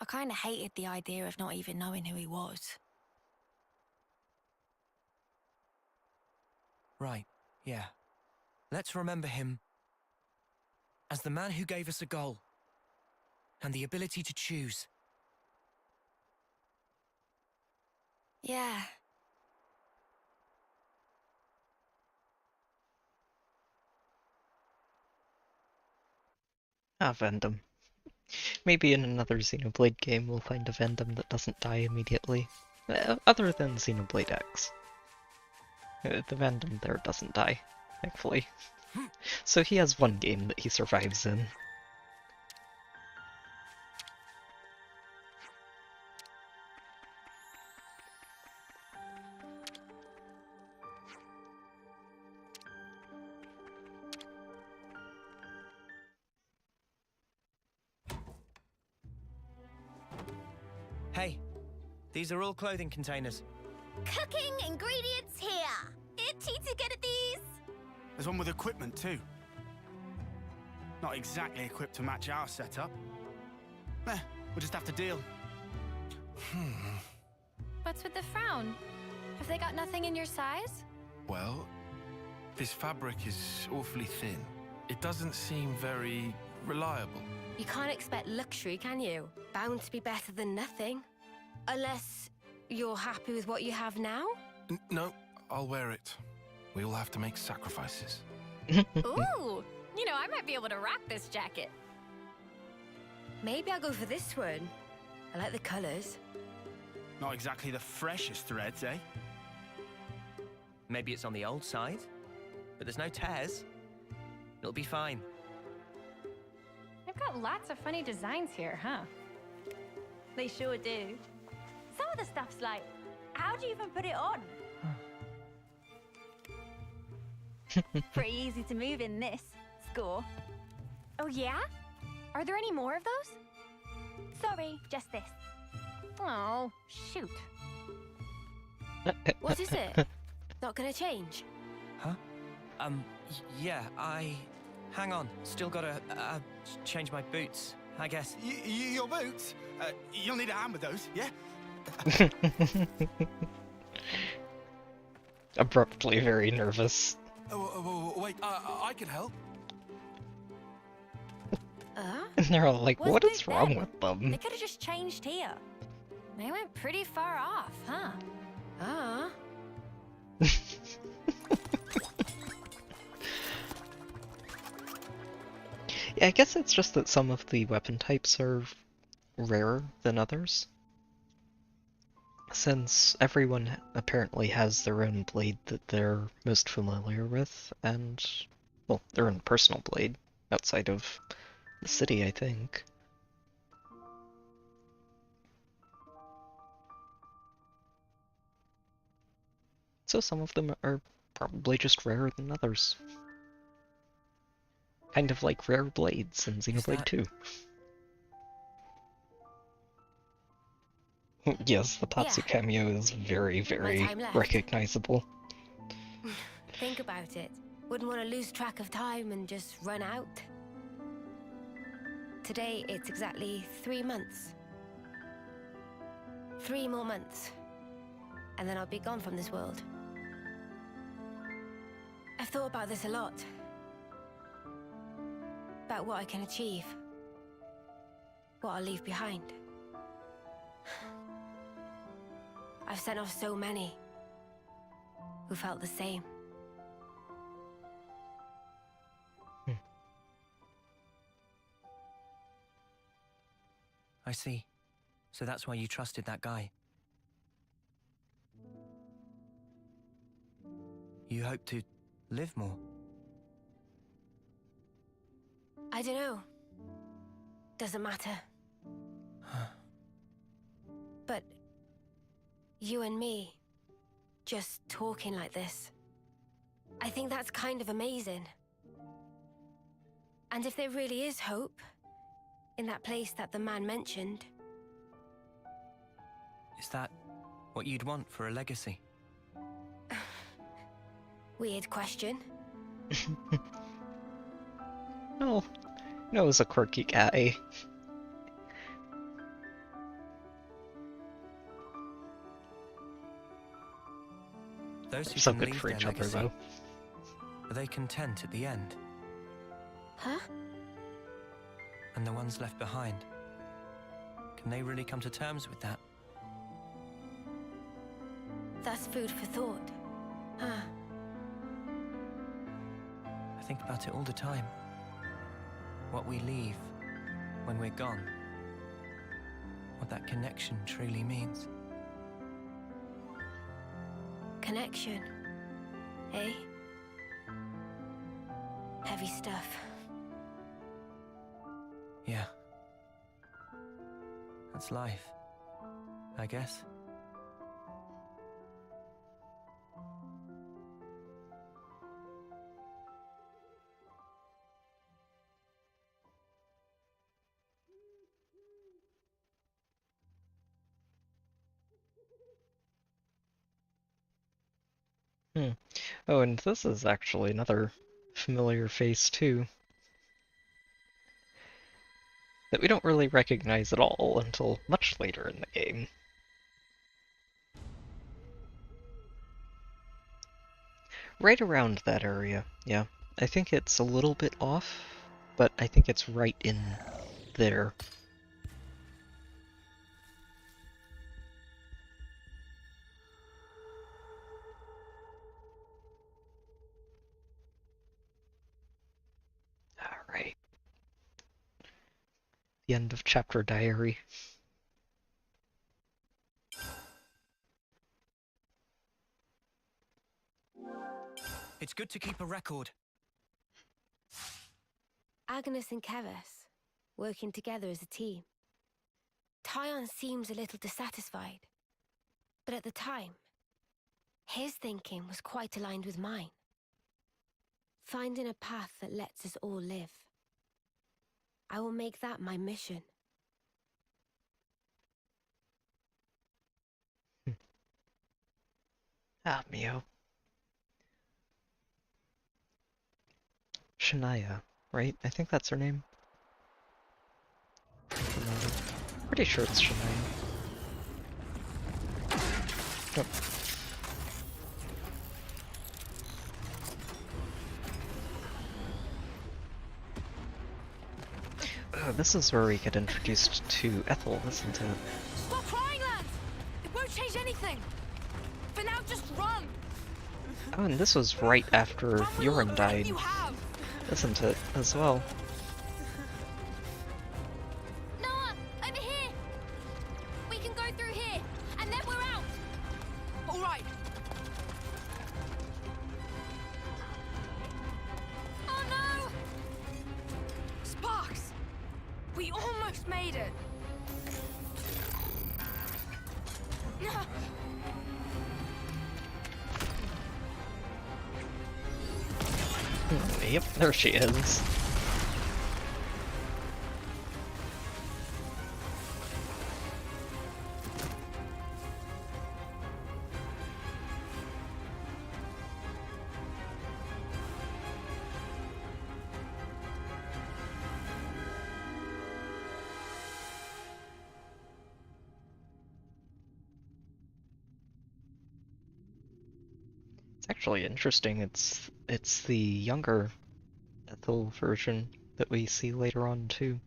I kinda hated the idea of not even knowing who he was. Right, yeah. Let's remember him as the man who gave us a goal and the ability to choose. Yeah. Vendom. Maybe in another Xenoblade game we'll find a Vendom that doesn't die immediately. Other than Xenoblade X. The Vendom there doesn't die, thankfully. So he has one game that he survives in. Hey, these are all clothing containers. Cooking ingredients here. Itchy to get at these. There's one with equipment too. Not exactly equipped to match our setup. We'll just have to deal. What's with the frown? Have they got nothing in your size? Well, this fabric is awfully thin. It doesn't seem very reliable. You can't expect luxury, can you? Bound to be better than nothing. Unless you're happy with what you have now? No, I'll wear it. We all have to make sacrifices. Ooh! You know, I might be able to rock this jacket. Maybe I'll go for this one. I like the colors. Not exactly the freshest threads, eh? Maybe it's on the old side, but there's no tears. It'll be fine. They've got lots of funny designs here, huh? They sure do. Some of the stuff's like, how do you even put it on? Pretty easy to move in this. Score. Oh, yeah? Are there any more of those? Sorry, just this. Oh, shoot. What is it? Not gonna change? Huh? Yeah, Hang on, still gotta, change my boots, I guess. Your boots? You'll need a hand with those, yeah? Abruptly very nervous. Wait, I can help. And they're all like, What's what with is wrong them? with them? They could have just changed here. They went pretty far off, huh? Yeah, I guess it's just that some of the weapon types are rarer than others. Since everyone apparently has their own blade that they're most familiar with, and, well, their own personal blade outside of the city, I think. So some of them are probably just rarer than others. Kind of like rare blades in Xenoblade 2. Yes, the Tatsu cameo is very, very time left. recognizable. Think about it. Wouldn't want to lose track of time and just run out. Today, it's exactly 3 months. 3 more months. And then I'll be gone from this world. I've thought about this a lot. About what I can achieve. What I'll leave behind. I've sent off so many who felt the same. I see. So that's why you trusted that guy. You hope to live more. I don't know. Doesn't matter. But you and me, just talking like this, I think that's kind of amazing. And if there really is hope in that place that the man mentioned, Is that what you'd want for a legacy? weird question. No, Noah's a quirky guy. Those They're who so can good leave for their each other, legacy, though. are they content at the end? Huh? And the ones left behind, can they really come to terms with that? That's food for thought. Huh? I think about it all the time. What we leave when we're gone. What that connection truly means. Connection. Eh? Heavy stuff. Yeah. That's life, I guess. Oh, and this is actually another familiar face, too. That we don't really recognize at all until much later in the game. Right around that area, yeah. I think it's a little bit off, but I think it's right in there. Alright. The end of chapter diary. It's good to keep a record. Agnes and Kevis, working together as a team. Tyon seems a little dissatisfied, but at the time, his thinking was quite aligned with mine. Finding a path that lets us all live. I will make that my mission. Ah, Mio. Shania, right? I think that's her name. Pretty sure it's Shania. Oh. This is where we get introduced to Ethel, isn't it? Stop crying, lads! It won't change anything! For now, just run! Oh, and this was right after Yoren died, isn't it, as well? Noah, over here! We can go through here, and then we're out! All right. Oh no! Sparks! We almost made it! Yep, there she is. Actually interesting. It's the younger Ethel version that we see later on too.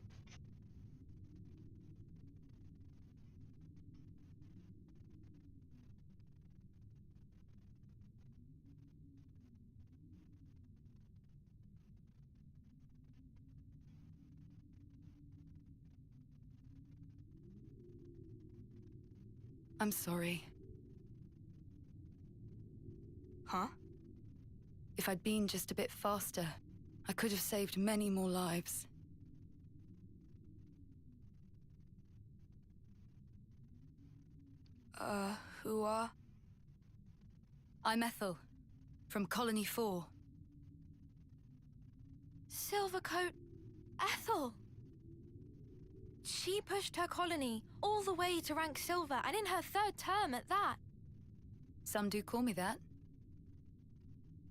I'm sorry. Huh? If I'd been just a bit faster, I could have saved many more lives. Who are? I'm Ethel, from Colony 4. Silvercoat Ethel! She pushed her colony all the way to rank silver, and in her 3rd term at that. Some do call me that.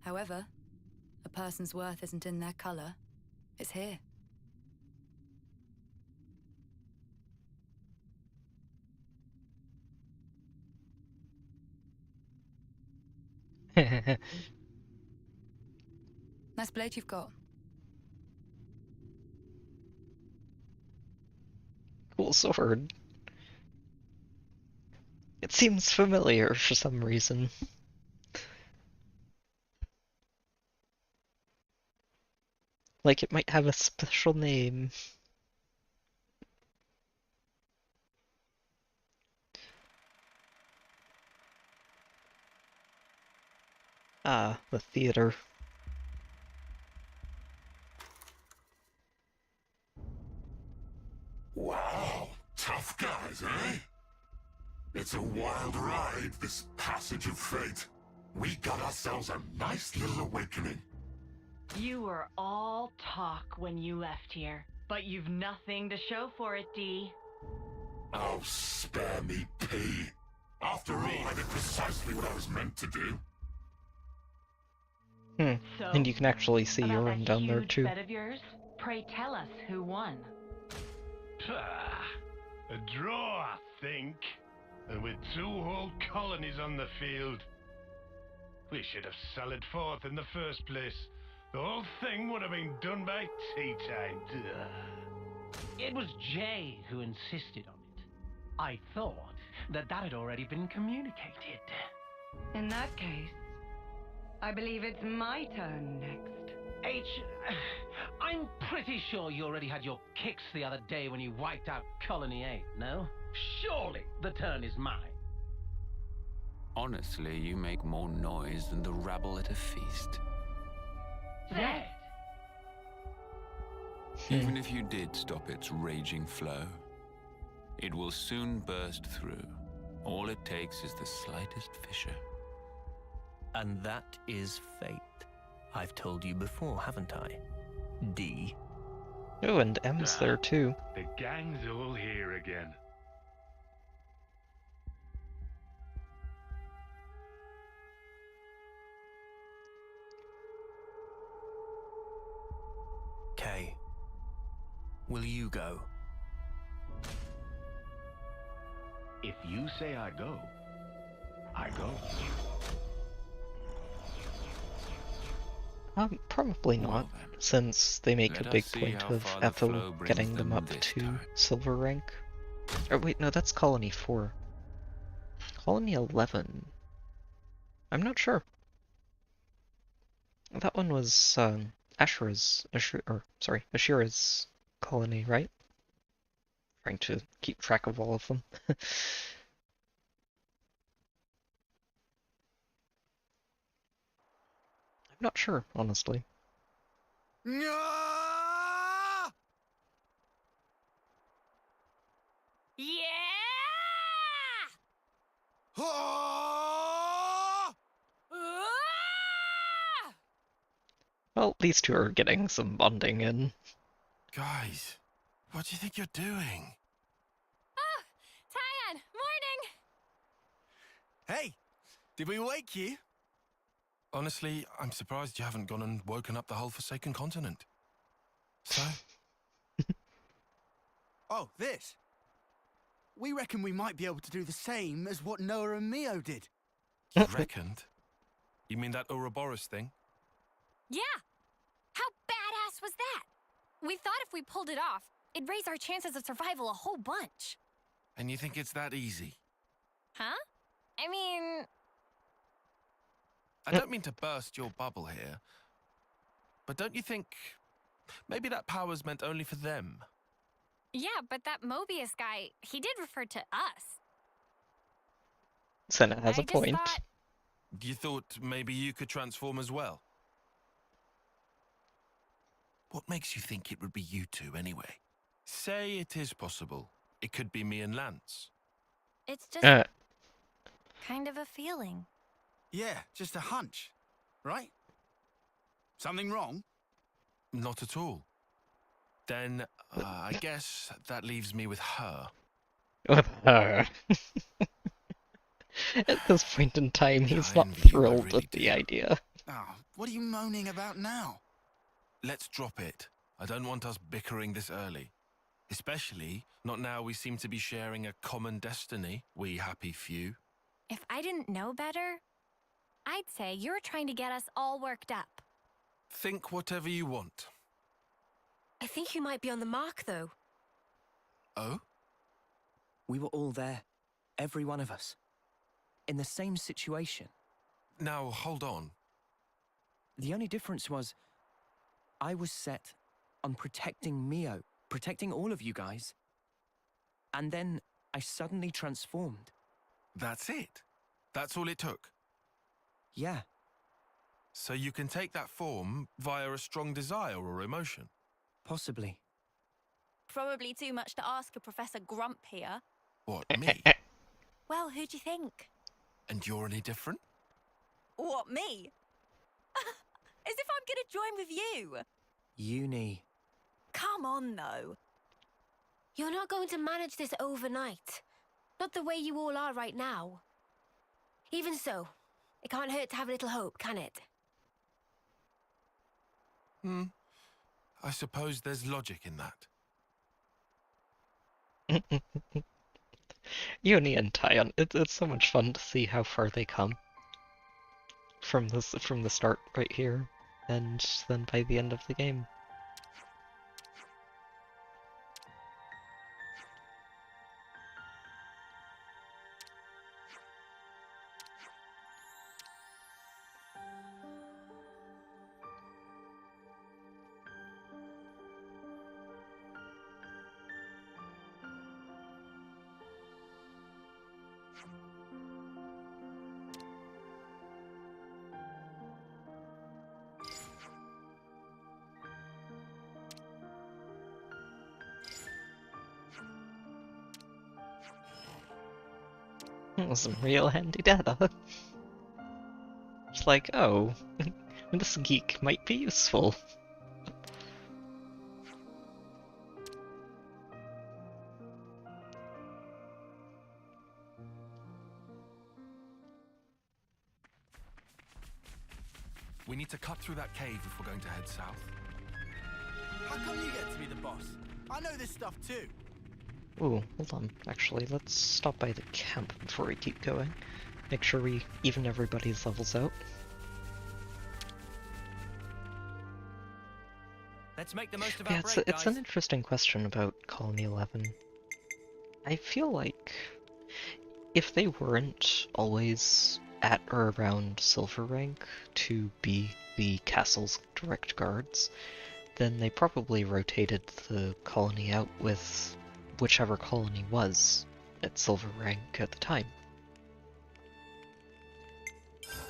However, a person's worth isn't in their color, it's here. Nice blade you've got. Cool sword. It seems familiar for some reason. Like it might have a special name. Ah, the theater. Wow, tough guys, eh? It's a wild ride, this passage of fate. We got ourselves a nice little awakening. You were all talk when you left here, but you've nothing to show for it, Dee. Oh, spare me, P. After all, I did precisely what I was meant to do. So, And you can actually see about Euron that down there huge too. bet of yours, pray tell us who won. A draw, I think. And with 2 whole colonies on the field. We should have sallied forth in the first place. The whole thing would have been done by tea time. It was Jay who insisted on it. I thought that had already been communicated. In that case, I believe it's my turn next. I'm pretty sure you already had your kicks the other day when you wiped out Colony 8, no? Surely the turn is mine. Honestly, you make more noise than the rabble at a feast. Zed! Even if you did stop its raging flow, it will soon burst through. All it takes is the slightest fissure. And that is fate. I've told you before, haven't I? D. Oh, and M's there too. The gang's all here again. Kay, will you go? If you say I go, I go. Probably not, since they make a Let big us see point how of far the Ethel flow brings getting them them up this to time. silver rank. Or wait, no, that's Colony 4. Colony 11. I'm not sure. That one was Ashura's colony, right? Trying to keep track of all of them. I'm not sure, honestly. Well, these two are getting some bonding in. Guys, what do you think you're doing? Oh, Tyan, morning! Hey, did we wake you? Honestly, I'm surprised you haven't gone and woken up the whole Forsaken Continent. So? Oh, this? We reckon we might be able to do the same as what Noah and Mio did. You reckoned? You mean that Ouroboros thing? Yeah! How badass was that? We thought if we pulled it off, it'd raise our chances of survival a whole bunch. And you think it's that easy? Huh? I mean... I don't mean to burst your bubble here, but don't you think maybe that power's meant only for them? Yeah, but that Mobius guy, he did refer to us. Senna has a just point. You thought maybe you could transform as well? What makes you think it would be you two anyway? Say it is possible. It could be me and Lance. It's just kind of a feeling. Yeah, just a hunch, right? Something wrong? Not at all. Then, I guess that leaves me with her. With her. At this point in time, he's I not envy you, I thrilled really with the idea. Oh, what are you moaning about now? Let's drop it. I don't want us bickering this early. Especially not now we seem to be sharing a common destiny, we happy few. If I didn't know better, I'd say you're trying to get us all worked up. Think whatever you want. I think you might be on the mark, though. Oh? We were all there. Every one of us. In the same situation. Now, hold on. The only difference was, I was set on protecting Mio, protecting all of you guys. And then I suddenly transformed. That's it? That's all it took? Yeah. So you can take that form via a strong desire or emotion? Possibly. Probably too much to ask a Professor Grump here. What, me? Well, who do you think? And you're any different? What, me? As if I'm gonna join with you. Uni. Come on, though. You're not going to manage this overnight. Not the way you all are right now. Even so, it can't hurt to have a little hope, can it? I suppose there's logic in that. Uni and Tyon, it's so much fun to see how far they come from the start right here, and then by the end of the game. Some real handy data. It's like, oh, this geek might be useful. We need to cut through that cave if we're going to head south. How come you get to be the boss? I know this stuff too. Ooh, hold on. Actually, let's stop by the camp before we keep going. Make sure we even everybody's levels out. Let's make the most of our Yeah, break, it's guys. an interesting question about Colony 11. I feel like if they weren't always at or around Silver Rank to be the castle's direct guards, then they probably rotated the colony out with whichever colony was at Silver Rank at the time.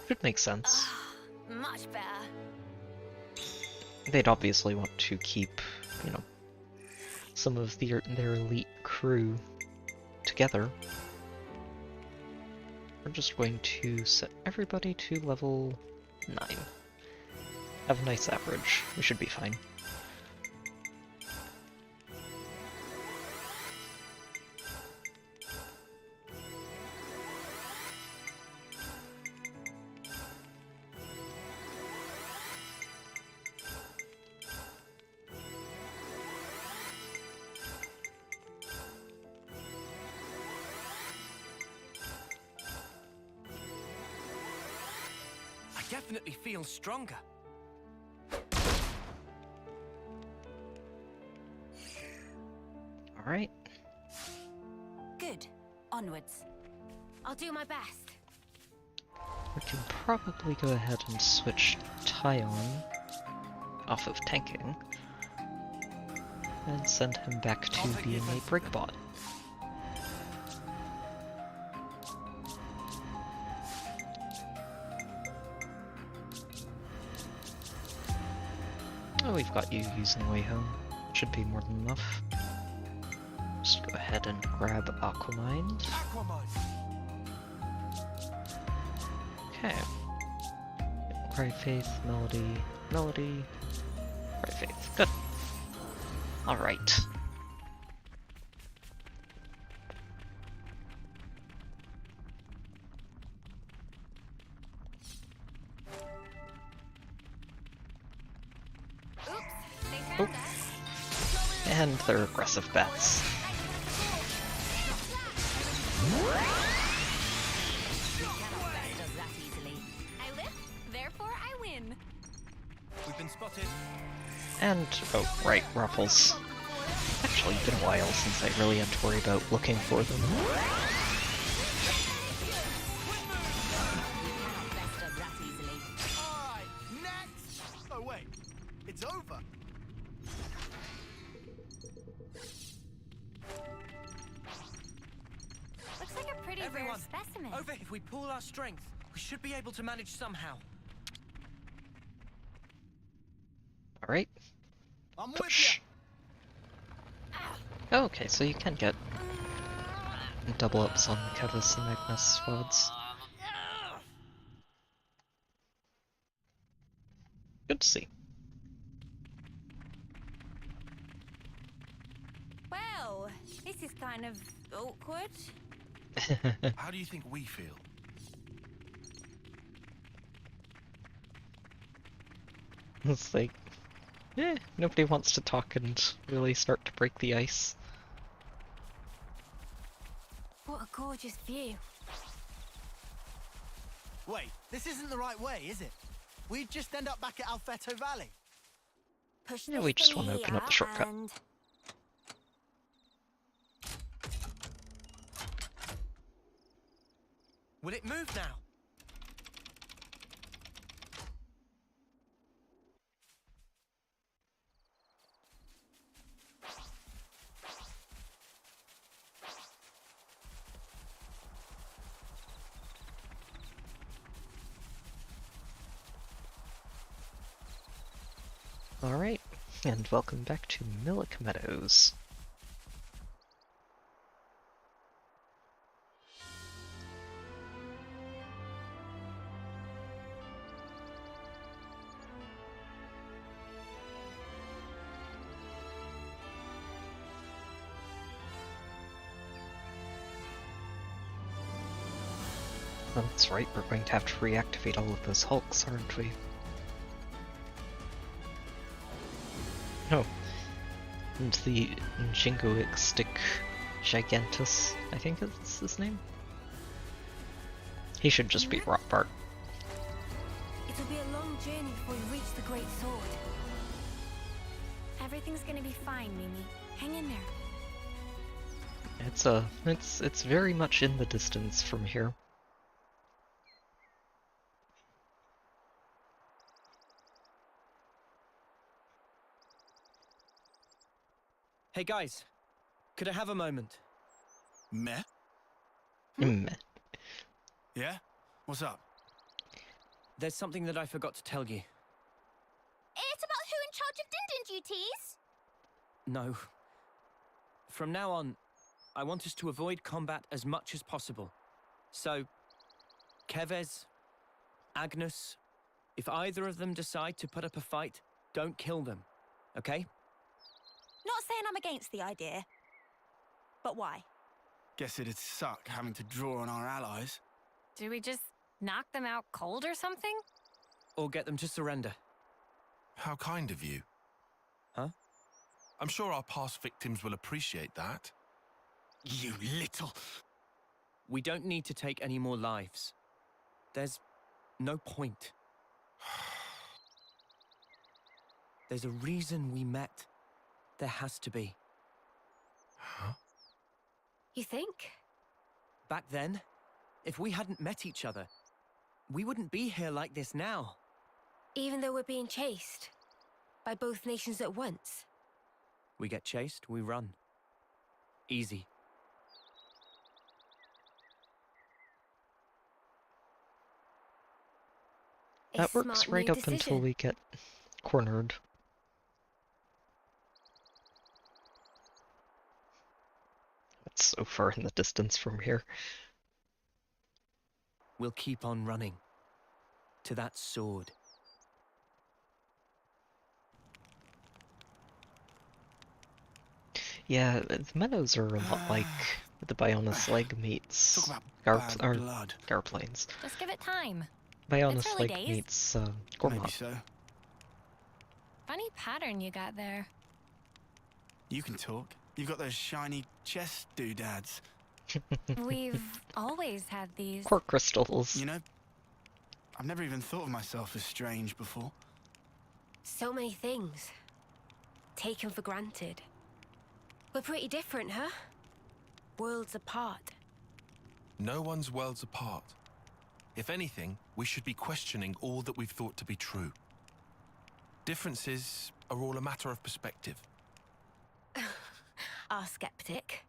Should make sense. Much better. They'd obviously want to keep, you know, some of their elite crew together. We're just going to set everybody to level 9. Have a nice average. We should be fine. Definitely feel stronger. All right. Good. Onwards. I'll do my best. We can probably go ahead and switch Tyon off of tanking and send him back to being a break bot. Oh, we've got you using Way Home. Should be more than enough. Just go ahead and grab Aquamind. Okay. Cry Faith, Melody, Cry Faith. Good. Alright. Oh. And they're aggressive bats. We've been spotted. And, oh, right, Ruffles. Actually, it's been a while since I really had to worry about looking for them. Oh wait, it's over. Looks like a pretty Everyone, rare specimen. over. If we pool our strength, we should be able to manage somehow. Alright. I'm Push. Oh, okay, so you can get double ups on Kevis and Magnus squads. Good to see. Well, this is kind of awkward. How do you think we feel? It's like, Nobody wants to talk and really start to break the ice. What a gorgeous view. Wait, this isn't the right way, is it? We'd just end up back at Alfeto Valley. Push Yeah, this we just thing want to open up the here shortcut. and... Will it move now? Alright, and welcome back to Millic Meadows. Oh, that's right, we're going to have to reactivate all of those hulks, aren't we? Oh. And the jingoistic gigantus, I think is his name? He should just be Rockbart. It'll be a long journey before we reach the Great Sword. Everything's gonna be fine, Mimi. Hang in there. It's very much in the distance from here. Hey guys, could I have a moment? Meh? Meh. Yeah? What's up? There's something that I forgot to tell you. It's about who in charge of Din duties? No. From now on, I want us to avoid combat as much as possible. So, Kevez, Agnes, if either of them decide to put up a fight, don't kill them, okay? Not saying I'm against the idea. But why? Guess it'd suck having to draw on our allies. Do we just knock them out cold or something? Or get them to surrender. How kind of you. Huh? I'm sure our past victims will appreciate that. You little... We don't need to take any more lives. There's no point. There's a reason we met. There has to be. Huh? You think? Back then, if we hadn't met each other, we wouldn't be here like this now. Even though we're being chased by both nations at once. We get chased, we run. Easy. That works right up until we get cornered. That's so far in the distance from here. We'll keep on running. To that sword. Yeah, the meadows are a lot like the Bionis Leg meets Garplanes. Just give it time. Bionis It's early Leg days. meets Maybe Gormott. so. Funny pattern you got there. You can talk. You've got those shiny chest doodads. We've always had these. Quark crystals. You know, I've never even thought of myself as strange before. So many things. Taken for granted. We're pretty different, huh? Worlds apart. No one's worlds apart. If anything, we should be questioning all that we've thought to be true. Differences are all a matter of perspective. Our skeptic.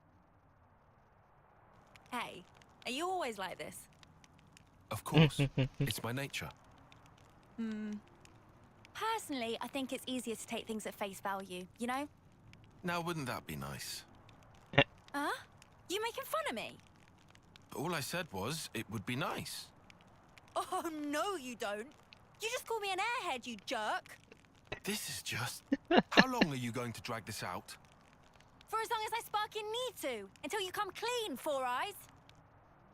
Hey, are you always like this? Of course, it's my nature. Personally, I think it's easier to take things at face value, you know? Now, wouldn't that be nice? Huh? You making fun of me? All I said was, it would be nice. Oh, no, you don't. You just call me an airhead, you jerk. This is just... How long are you going to drag this out? For as long as I sparking need to, until you come clean, Four Eyes.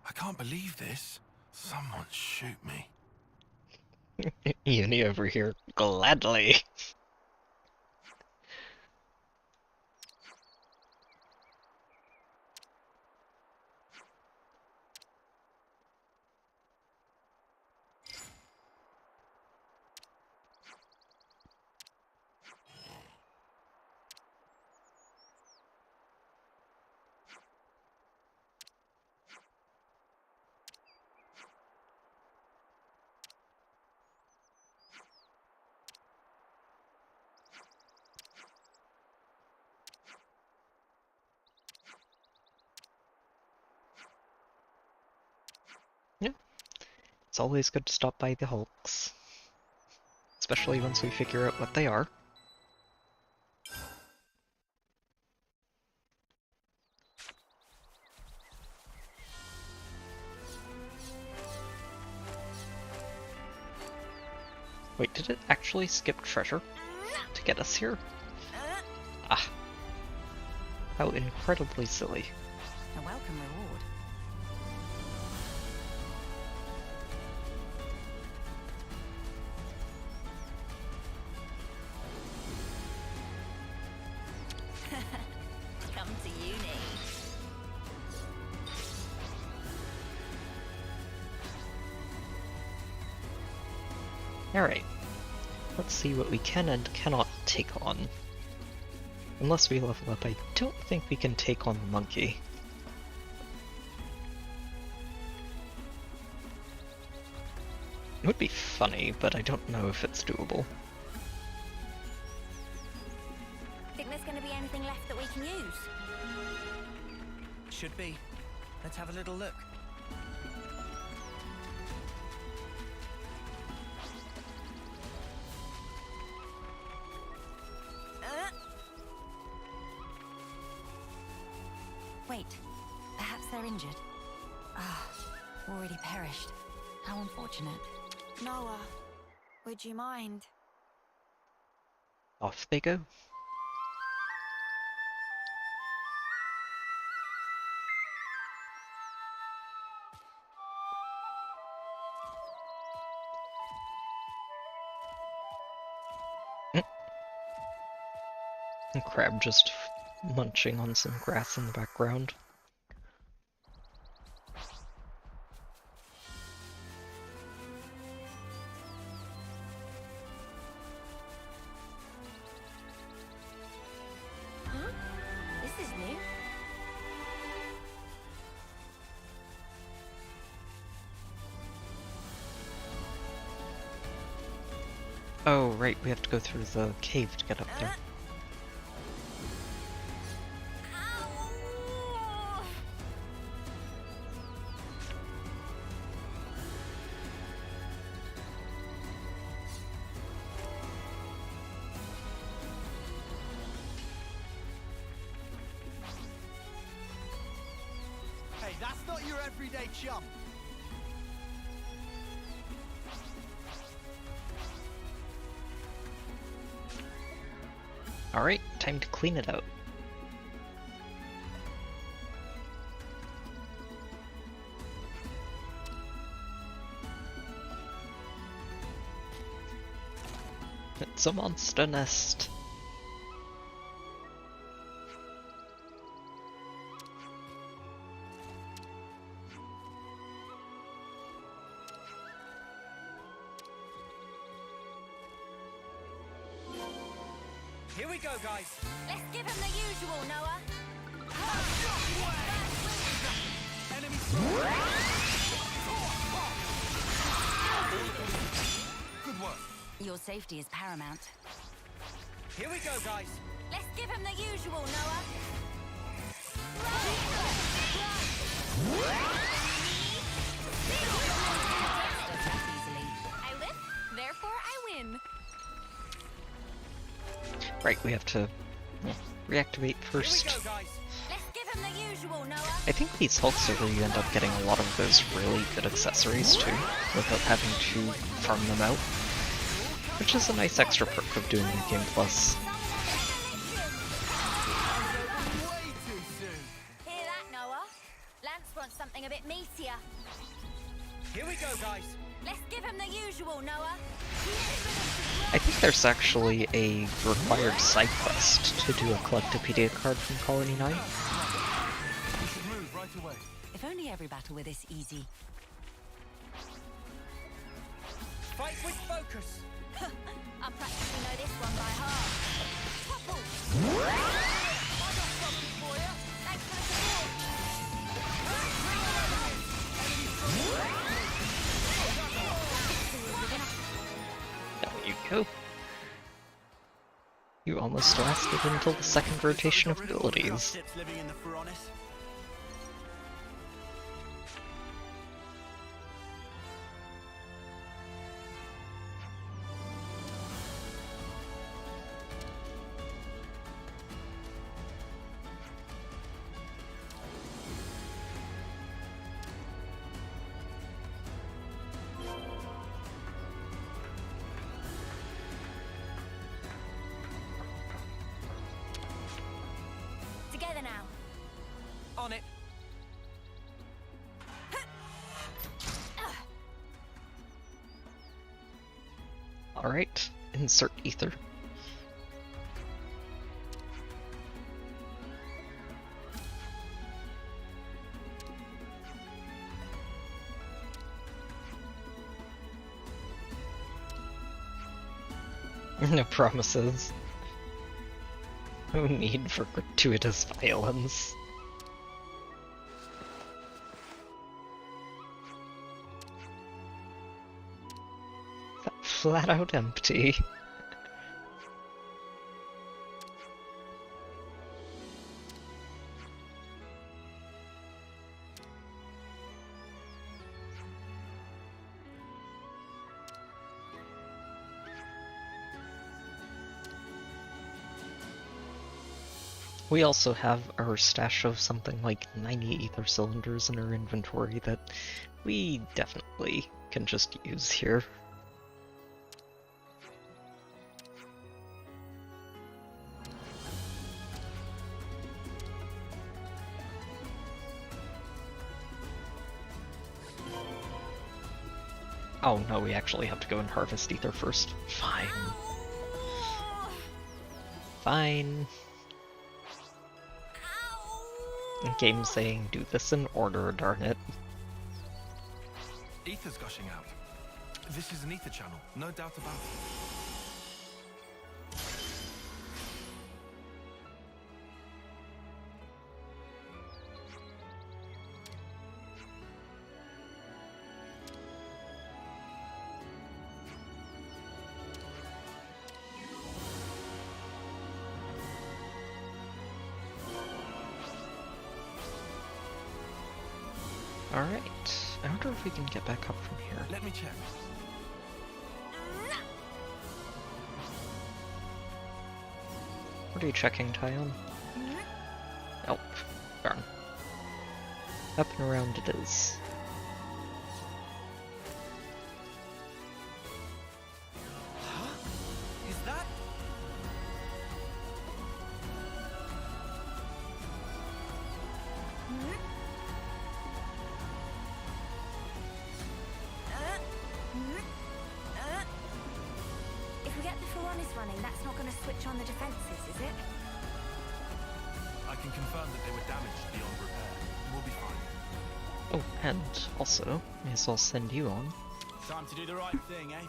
I can't believe this. Someone shoot me. Uni over here, gladly. It's always good to stop by the hulks. Especially once we figure out what they are. Wait, did it actually skip treasure to get us here? Ah. How incredibly silly. A welcome reward. Come to uni. Alright. Let's see what we can and cannot take on. Unless we level up, I don't think we can take on the monkey. It would be funny, but I don't know if it's doable. Think there's going to be anything left that we can use? Should be. Let's have a little look. Wait, perhaps they're injured. Ah, already perished. How unfortunate. Noah, would you mind? Off they go. And Crab just munching on some grass in the background. Huh? This is new. Oh, right, we have to go through the cave to get up there. Hey, that's not your everyday chum. Alright, time to clean it out. It's a monster nest. Here we go, guys. Let's give him the usual, Noah. Good work. Your safety is paramount. Here we go, guys. Let's give him the usual, Noah. I live, therefore I win. Right, we have to reactivate first. Let's give him the usual, Noah. I think these hulks are where you end up getting a lot of those really good accessories too, without having to farm them out. Which is a nice extra perk of doing New Game Plus. Hear that, Noah? Lance wants something a bit meatier. Here we go, guys. Let's give him the usual, Noah. I think there's actually a required side quest to do a Collectopedia card from Colony 9. We should move right away. If only every battle were this easy. Fight with focus. I practically know this one by heart. Topple! I got something for you. Thanks for the support. There you go. You almost lasted until the second rotation of abilities. Living in the Furonis. On it. Alright, insert ether. No promises. No need for gratuitous violence. Flat out empty. We also have our stash of something like 90 ether cylinders in our inventory that we definitely can just use here. Oh no, we actually have to go and harvest ether first. Fine. Fine. Game saying do this in order, darn it. Ether's gushing out. This is an ether channel, no doubt about it. Alright, I wonder if we can get back up from here. Let me check. What are you checking, Tyon? Oh, darn. Up and around it is. Is that? If we get the Pharaonis running, that's not going to switch on the defenses, is it? I can confirm that they were damaged beyond repair. We'll be fine. Oh, and also, may as well send you on. Time to do the right thing, eh?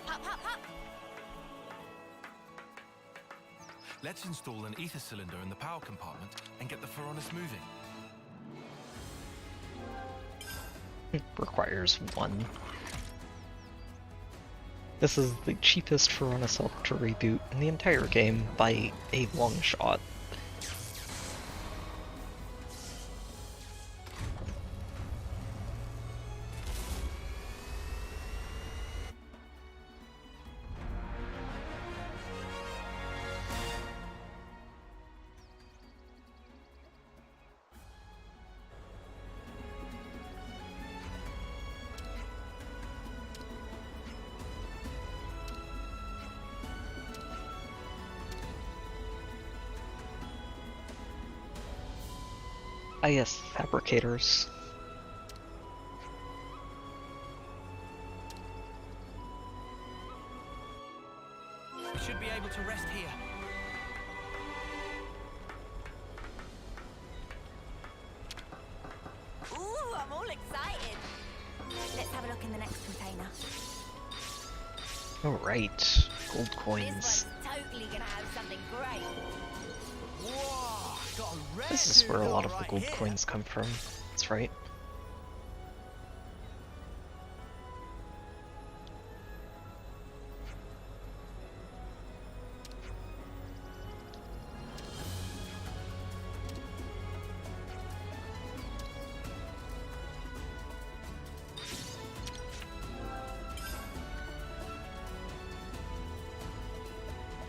Hop, hop, hop! Let's install an ether cylinder in the power compartment and get the Pharaonis moving. Requires one. This is the cheapest Pharaonis help to reboot in the entire game by a long shot. Ah yes, fabricators. We should be able to rest here. Ooh, I'm all excited. Let's have a look in the next container. Alright, gold coins. This one's totally gonna have something great. Whoa, got a rare This is where a lot of the right gold here. coins come from. That's right.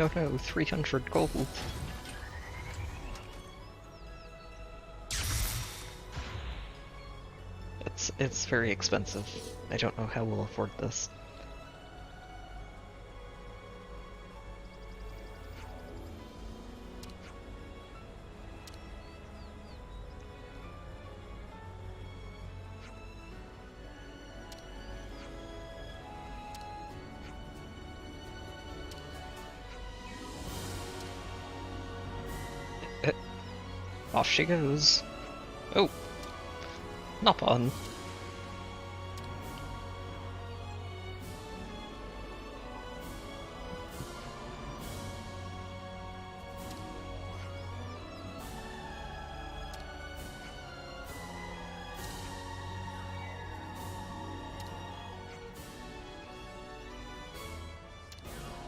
Oh no, 300 gold. it's very expensive. I don't know how we'll afford this. Off she goes. Oh, not on.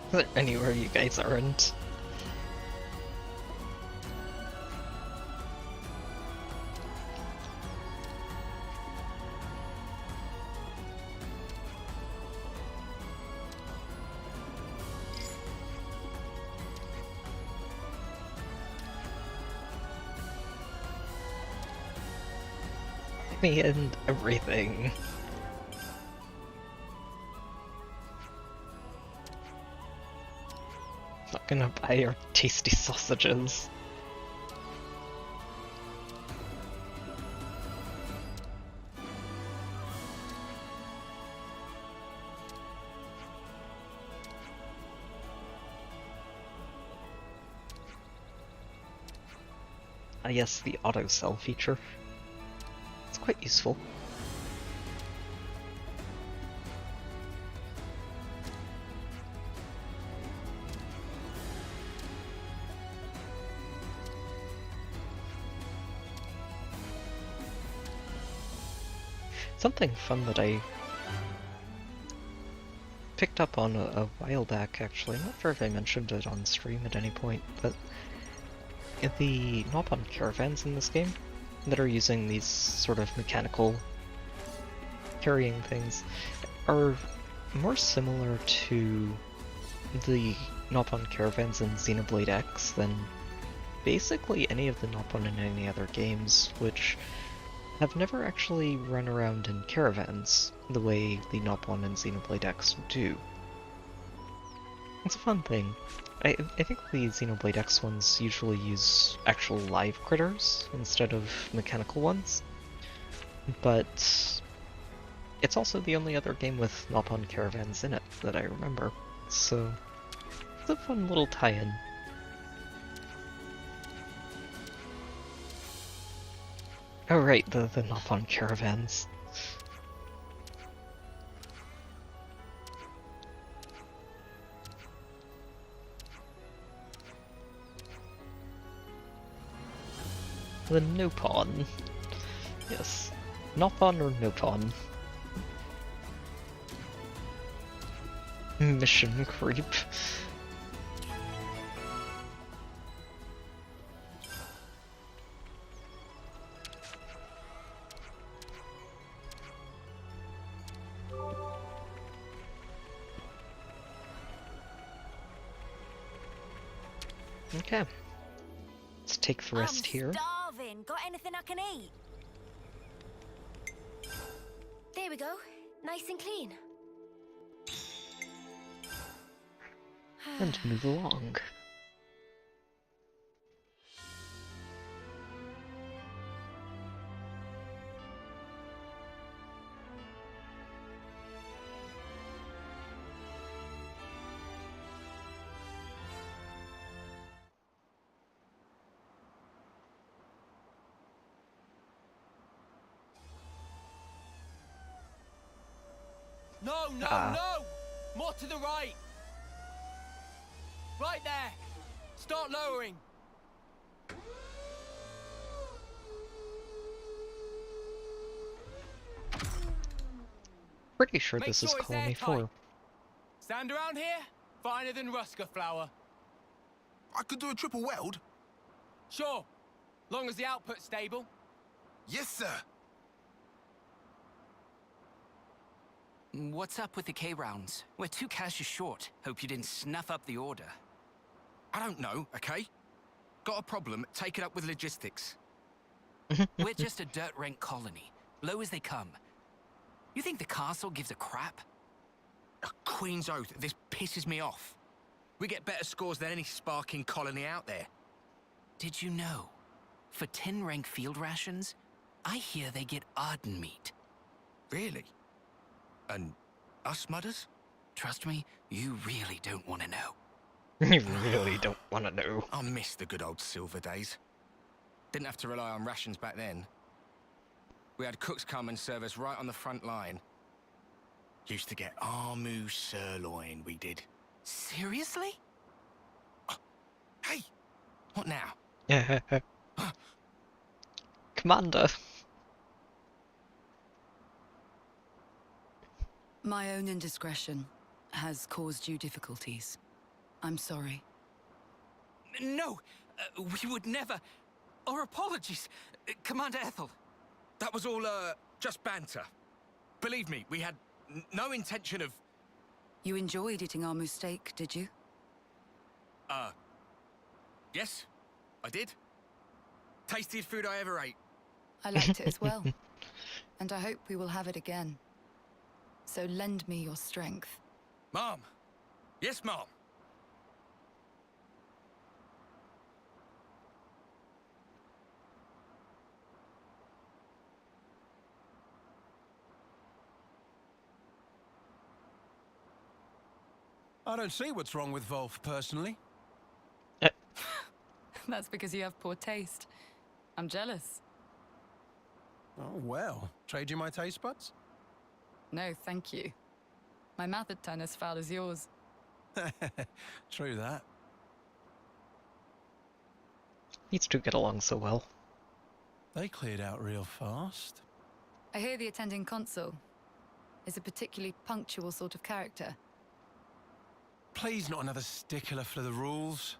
Is there anywhere you guys aren't? Me and everything. Not gonna buy your tasty sausages. Ah yes, the auto sell feature. It's quite useful. Something fun that I picked up on a while back, actually. I'm not sure if I mentioned it on stream at any point, but the knob-on caravans in this game that are using these sort of mechanical carrying things are more similar to the knob-on caravans in Xenoblade X than basically any of the knob-on in any other games, which have never actually run around in caravans the way the knob-on in Xenoblade X do. It's a fun thing. I think the Xenoblade X ones usually use actual live critters instead of mechanical ones, but it's also the only other game with knob-on caravans in it that I remember, so it's a fun little tie-in. Oh right, the knob-on caravans. The no-pawn. Yes. Knob-on or no-pawn? Mission creep. Okay. Let's take the rest here. Starving. Got anything I can eat? There we go. Nice and clean. And move along. No, no! More to the right! Right there! Start lowering! Pretty sure this is Colony 4. Stand around here? Finer than Rusker flour. I could do a triple weld. Sure, long as the output's stable. Yes, sir. What's up with the K-rounds? We're 2 caches short. Hope you didn't snuff up the order. I don't know, okay? Got a problem, take it up with logistics. We're just a dirt rank colony. Low as they come. You think the castle gives a crap? A Queen's oath, this pisses me off. We get better scores than any sparking colony out there. Did you know? For 10 rank field rations, I hear they get Arden meat. Really? And us mudders? Trust me, you really don't want to know. You really don't want to know. I miss the good old silver days. Didn't have to rely on rations back then. We had cooks come and serve us right on the front line. Used to get Armu sirloin, we did. Seriously? Oh, hey! What now? Yeah. Commander. My own indiscretion has caused you difficulties. I'm sorry. No! We would never... Our apologies, Commander Ethel. That was all, just banter. Believe me, we had no intention of... You enjoyed eating our moose steak, did you? Yes, I did. Tastiest food I ever ate. I liked it as well. And I hope we will have it again. So lend me your strength. Mom! Yes, Mom! I don't see what's wrong with Wolf, personally. That's because you have poor taste. I'm jealous. Oh, well. Trade you my taste buds? No, thank you. My mouth would turn as foul as yours. True that. These two get along so well. They cleared out real fast. I hear the attending consul is a particularly punctual sort of character. Please, not another stickler for the rules.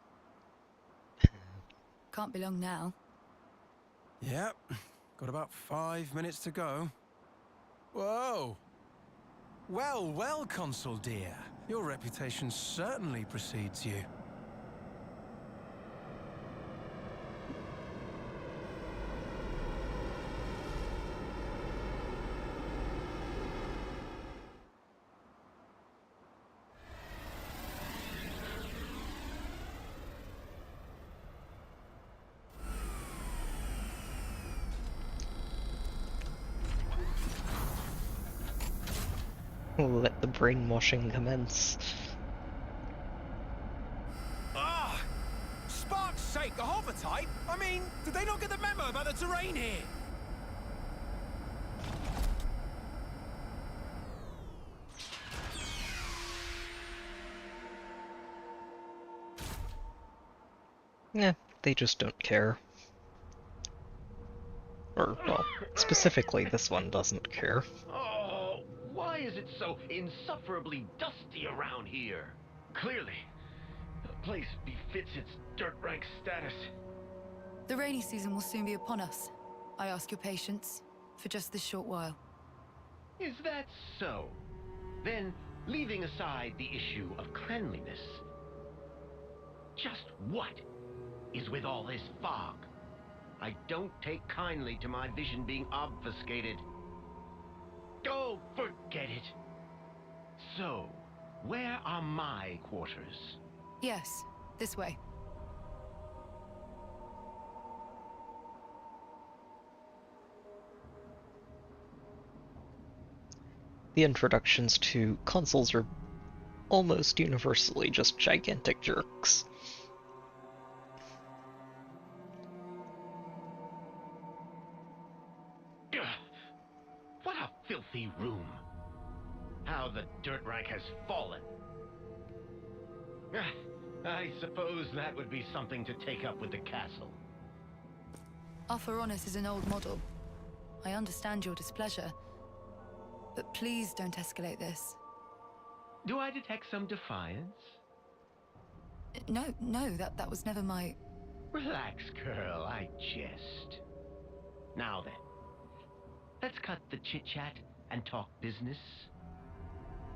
Can't be long now. Yep. Got about 5 minutes to go. Whoa! Well, well, Consul dear. Your reputation certainly precedes you. Let the brainwashing commence. Ah! Spark's sake, a hover type? I mean, did they not get the memo about the terrain here? Yeah, they just don't care. Or, well, specifically this one doesn't care. Oh, why is it so insufferably dusty around here? Clearly, the place befits its dirt rank status. The rainy season will soon be upon us. I ask your patience for just this short while. Is that so? Then, leaving aside the issue of cleanliness, just what is with all this fog? I don't take kindly to my vision being obfuscated. Oh, forget it. So, where are my quarters? Yes, this way. The introductions to consuls are almost universally just gigantic jerks. What a filthy room. How the dirt rank has fallen. I suppose that would be something to take up with the castle. Ouroboros is an old model. I understand your displeasure, but please don't escalate this. Do I detect some defiance? No, that was never my... Relax, girl, I jest. Now then, let's cut the chit-chat and talk business.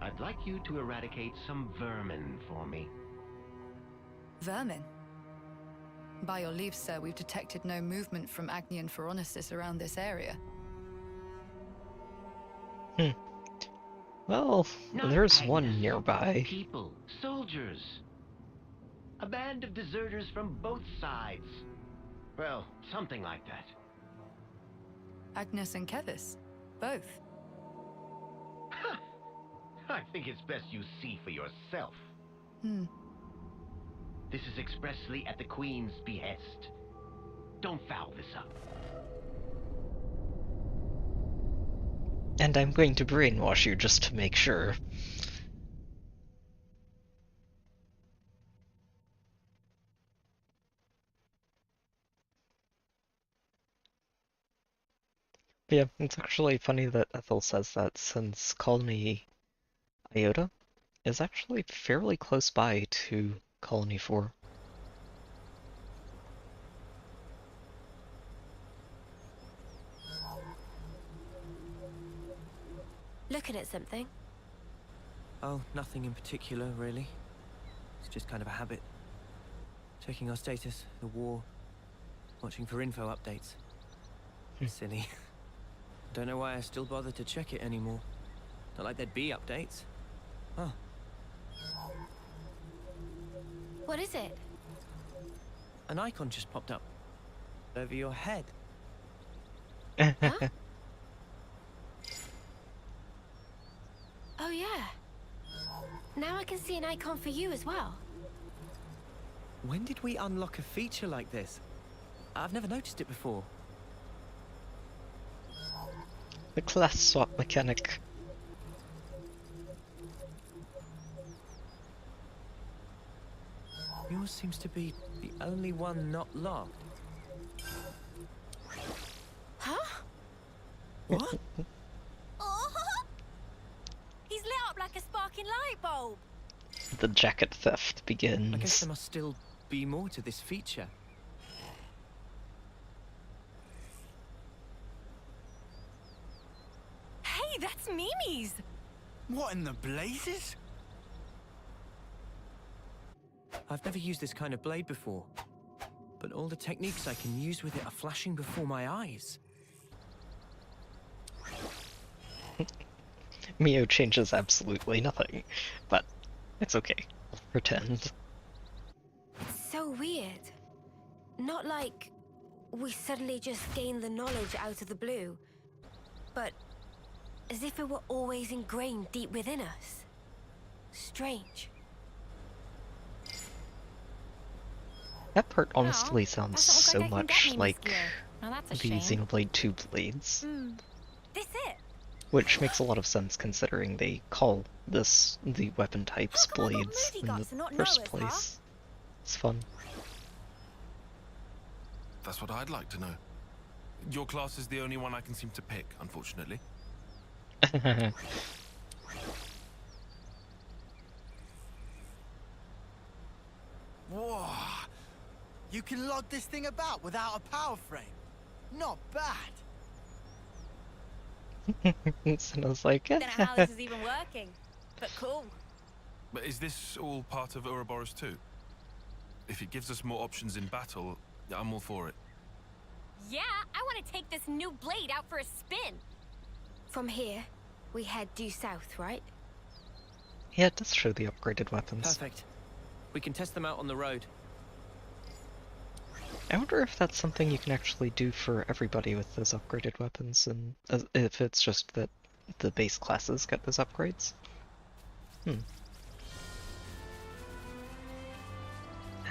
I'd like you to eradicate some vermin for me. Vermin? By your leave, sir, we've detected no movement from Agni and Phoronesis around this area. Well, Not there's Agnes. one nearby. People, soldiers. A band of deserters from both sides. Well, something like that. Agnes and Kevis. Both. I think it's best you see for yourself. This is expressly at the Queen's behest. Don't foul this up. And I'm going to brainwash you just to make sure. Yeah, it's actually funny that Ethel says that, since Colony Iota is actually fairly close by to Colony 4. Looking at something? Oh, nothing in particular, really. It's just kind of a habit. Checking our status, the war, watching for info updates. Silly. Don't know why I still bother to check it anymore. Not like there'd be updates. Oh. What is it? An icon just popped up. Over your head. Huh? Oh yeah. Now I can see an icon for you as well. When did we unlock a feature like this? I've never noticed it before. The class swap mechanic. Yours seems to be the only one not locked. Huh? What? Oh! He's lit up like a sparking light bulb. The jacket theft begins. I guess there must still be more to this feature. Hey, that's Mimi's! What in the blazes? I've never used this kind of blade before, but all the techniques I can use with it are flashing before my eyes. Mio changes absolutely nothing, but it's okay. I'll pretend. It's so weird. Not like we suddenly just gained the knowledge out of the blue, but as if it were always ingrained deep within us. Strange. That part honestly sounds so like I can much get Mimi's like gear. Now that's a the shame. Xenoblade 2 blades, This it. which makes a lot of sense considering they call this the weapon types blades in the gods and not first knowers, place. It's fun. That's what I'd like to know. Your class is the only one I can seem to pick, unfortunately. Whoa! You can log this thing about without a power frame. Not bad. And I was like, Don't know how this is even working, but cool. But is this all part of Ouroboros too? If it gives us more options in battle, I'm all for it. Yeah, I want to take this new blade out for a spin. From here, we head due south, right? Yeah, it does show the upgraded weapons. Perfect. We can test them out on the road. I wonder if that's something you can actually do for everybody with those upgraded weapons, and if it's just that the base classes get those upgrades.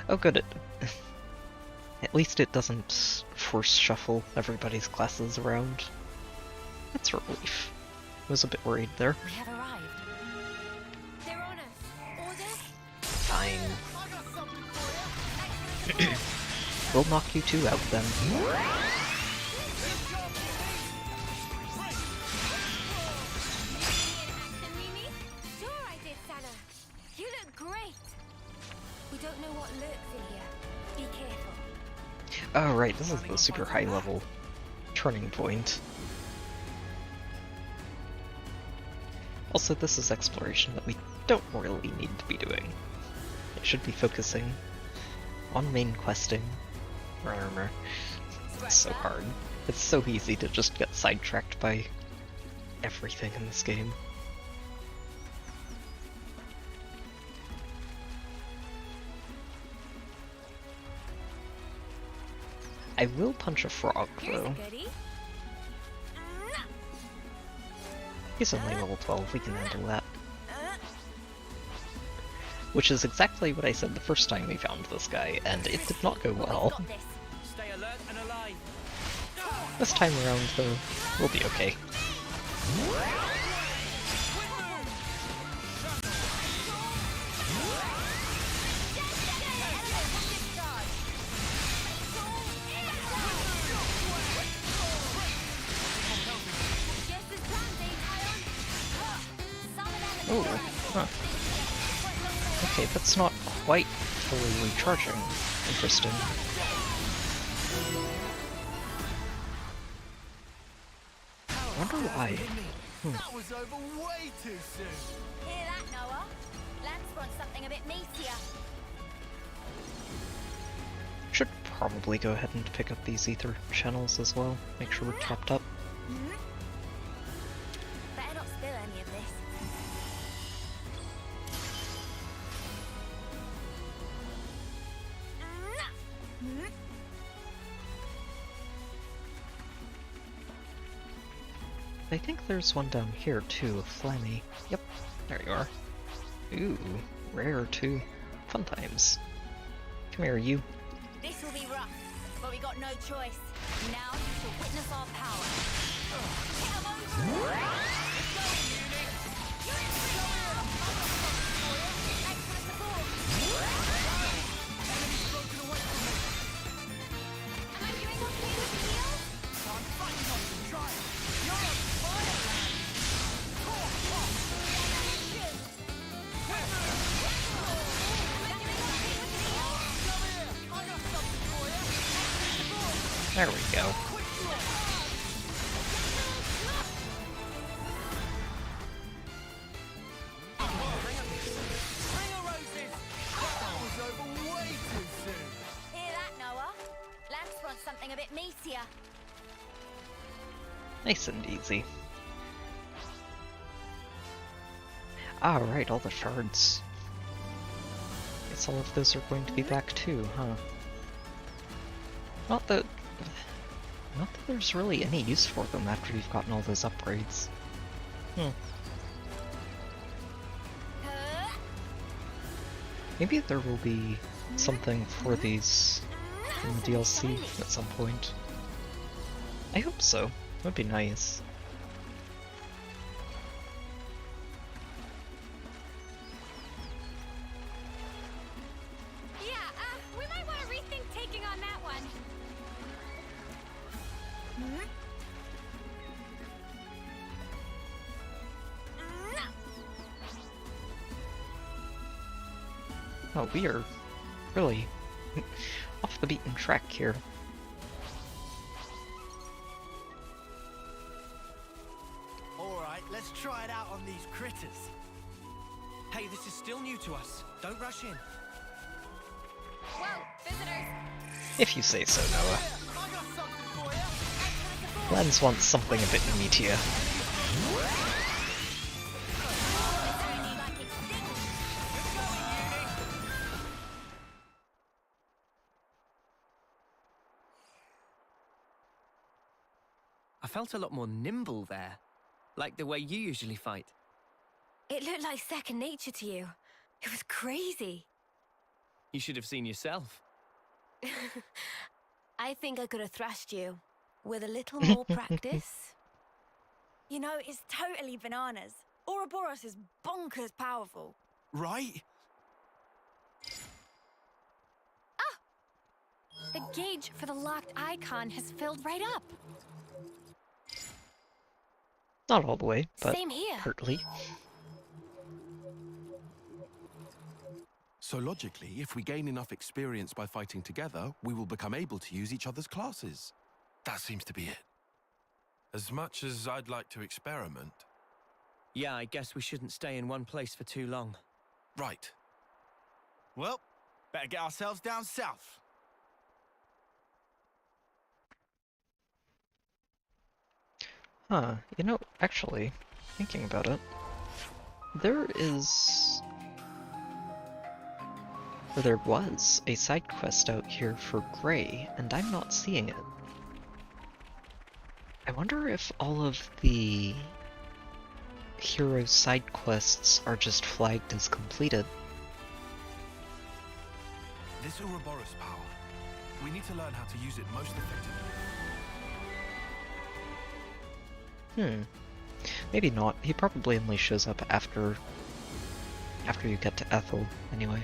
Oh good, at least it doesn't force shuffle everybody's classes around. That's a relief. I was a bit worried there. We have arrived. They're on us. Order? Fine. We'll knock you two out then. Sure I did, Sana. You look great. We don't know what lurks in here. Be careful. Oh right, this is the super high level turning point. Also, this is exploration that we don't really need to be doing. It should be focusing on main questing. Armor. It's so hard. It's so easy to just get sidetracked by everything in this game. I will punch a frog, though. He's only level 12, we can handle that. Which is exactly what I said the first time we found this guy, and it did not go well. Stay alert and alive. This time around, though, we'll be okay. Oh, huh. Okay, that's not quite fully recharging. Interesting. I wonder why. That was over way too soon. Hear that, Noah? Lance wants something a bit meatier. Should probably go ahead and pick up these ether channels as well. Make sure we're topped up. Better not spill any of this. I think there's one down here too, Flammy. Yep, there you are. Ooh, rare too. Fun times. Come here, you. This will be rough, but we got no choice. Now you shall witness our power. There we go. Hear that, Noah? Lance wants something a bit meatier. Nice and easy. Alright, all the shards. Guess all of those are going to be back too, huh? Not that there's really any use for them after you've gotten all those upgrades. Maybe there will be something for these in the DLC at some point. I hope so. That would be nice. Yeah, we might want to rethink taking on that one. Oh, we are really off the beaten track here. Alright, let's try it out on these critters. Hey, this is still new to us. Don't rush in. Whoa, visitors. If you say so, Noah. Lens wants something a bit meatier. I felt a lot more nimble there. Like the way you usually fight. It looked like second nature to you. It was crazy. You should have seen yourself. I think I could have thrashed you with a little more practice. You know, it's totally bananas. Ouroboros is bonkers powerful. Right? The gauge for the locked icon has filled right up. Not all the way, but Same here. partly. So logically, if we gain enough experience by fighting together, we will become able to use each other's classes. That seems to be it. As much as I'd like to experiment. Yeah, I guess we shouldn't stay in one place for too long. Right. Well, better get ourselves down south. Huh, you know, actually, thinking about it, there is Or there was a side quest out here for Gray, and I'm not seeing it. I wonder if all of the hero side quests are just flagged as completed. This Ouroboros power, we need to learn how to use it most effectively. Maybe not. He probably only shows up after you get to Ethel, anyway.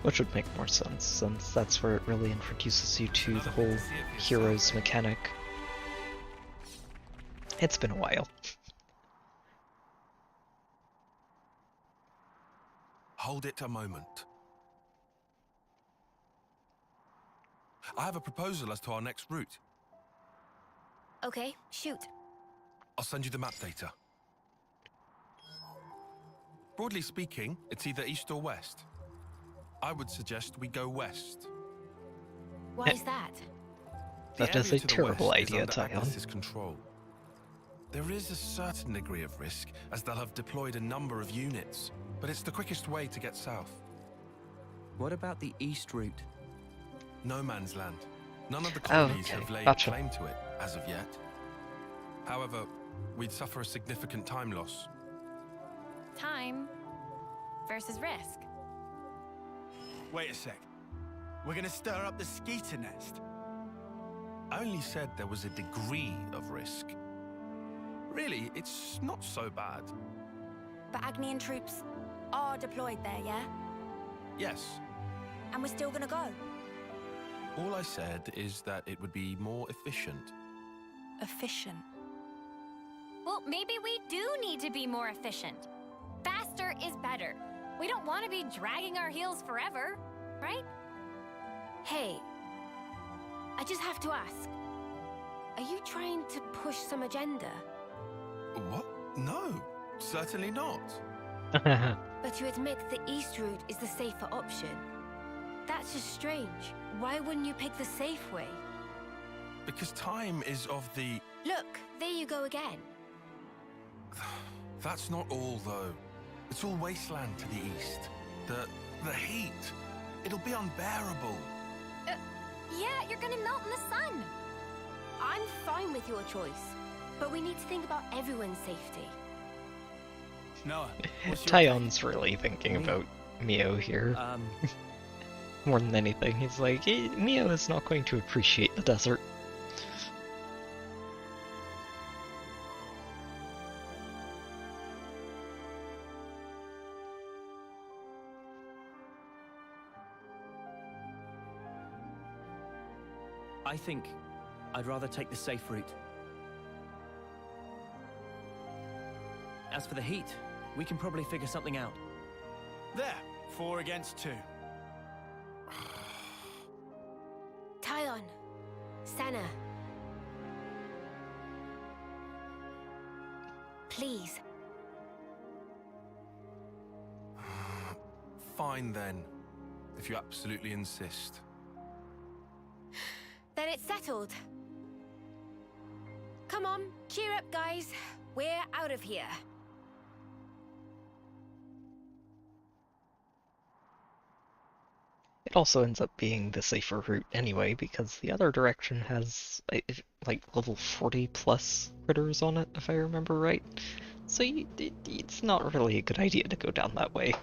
Which would make more sense, since that's where it really introduces you to the whole heroes mechanic. It's been a while. Hold it a moment. I have a proposal as to our next route. Okay, shoot. I'll send you the map data. Broadly speaking, it's either east or west. I would suggest we go west. Why is that? That is a terrible idea, Tyon. Agnes's control. There is a certain degree of risk, as they'll have deployed a number of units, but it's the quickest way to get south. What about the east route? No man's land. None of the colonies have laid claim to it, as of yet. However, we'd suffer a significant time loss. Time versus risk. Wait a sec. We're gonna stir up the skeeter nest. I only said there was a degree of risk. Really, it's not so bad. But Agnian troops are deployed there, yeah? Yes. And we're still gonna go? All I said is that it would be more efficient. Efficient? Well, maybe we do need to be more efficient. Faster is better. We don't want to be dragging our heels forever, right? Hey, I just have to ask. Are you trying to push some agenda? What? No, certainly not. But you admit the east route is the safer option. That's just strange. Why wouldn't you pick the safe way? Because time is of the... Look, there you go again. That's not all, though. It's all wasteland to the east. The heat. It'll be unbearable. Yeah, you're gonna melt in the sun. I'm fine with your choice, but we need to think about everyone's safety. Noah, Tyon's really thinking about Mio here. More than anything, he's like, Mio is not going to appreciate the desert. I think I'd rather take the safe route. As for the heat, we can probably figure something out. There, 4 against 2. Tyon, Senna. Please. Fine then, if you absolutely insist. Then it's settled. Come on, cheer up, guys. We're out of here. It also ends up being the safer route anyway, because the other direction has, like, level 40 plus critters on it, if I remember right. So it's not really a good idea to go down that way.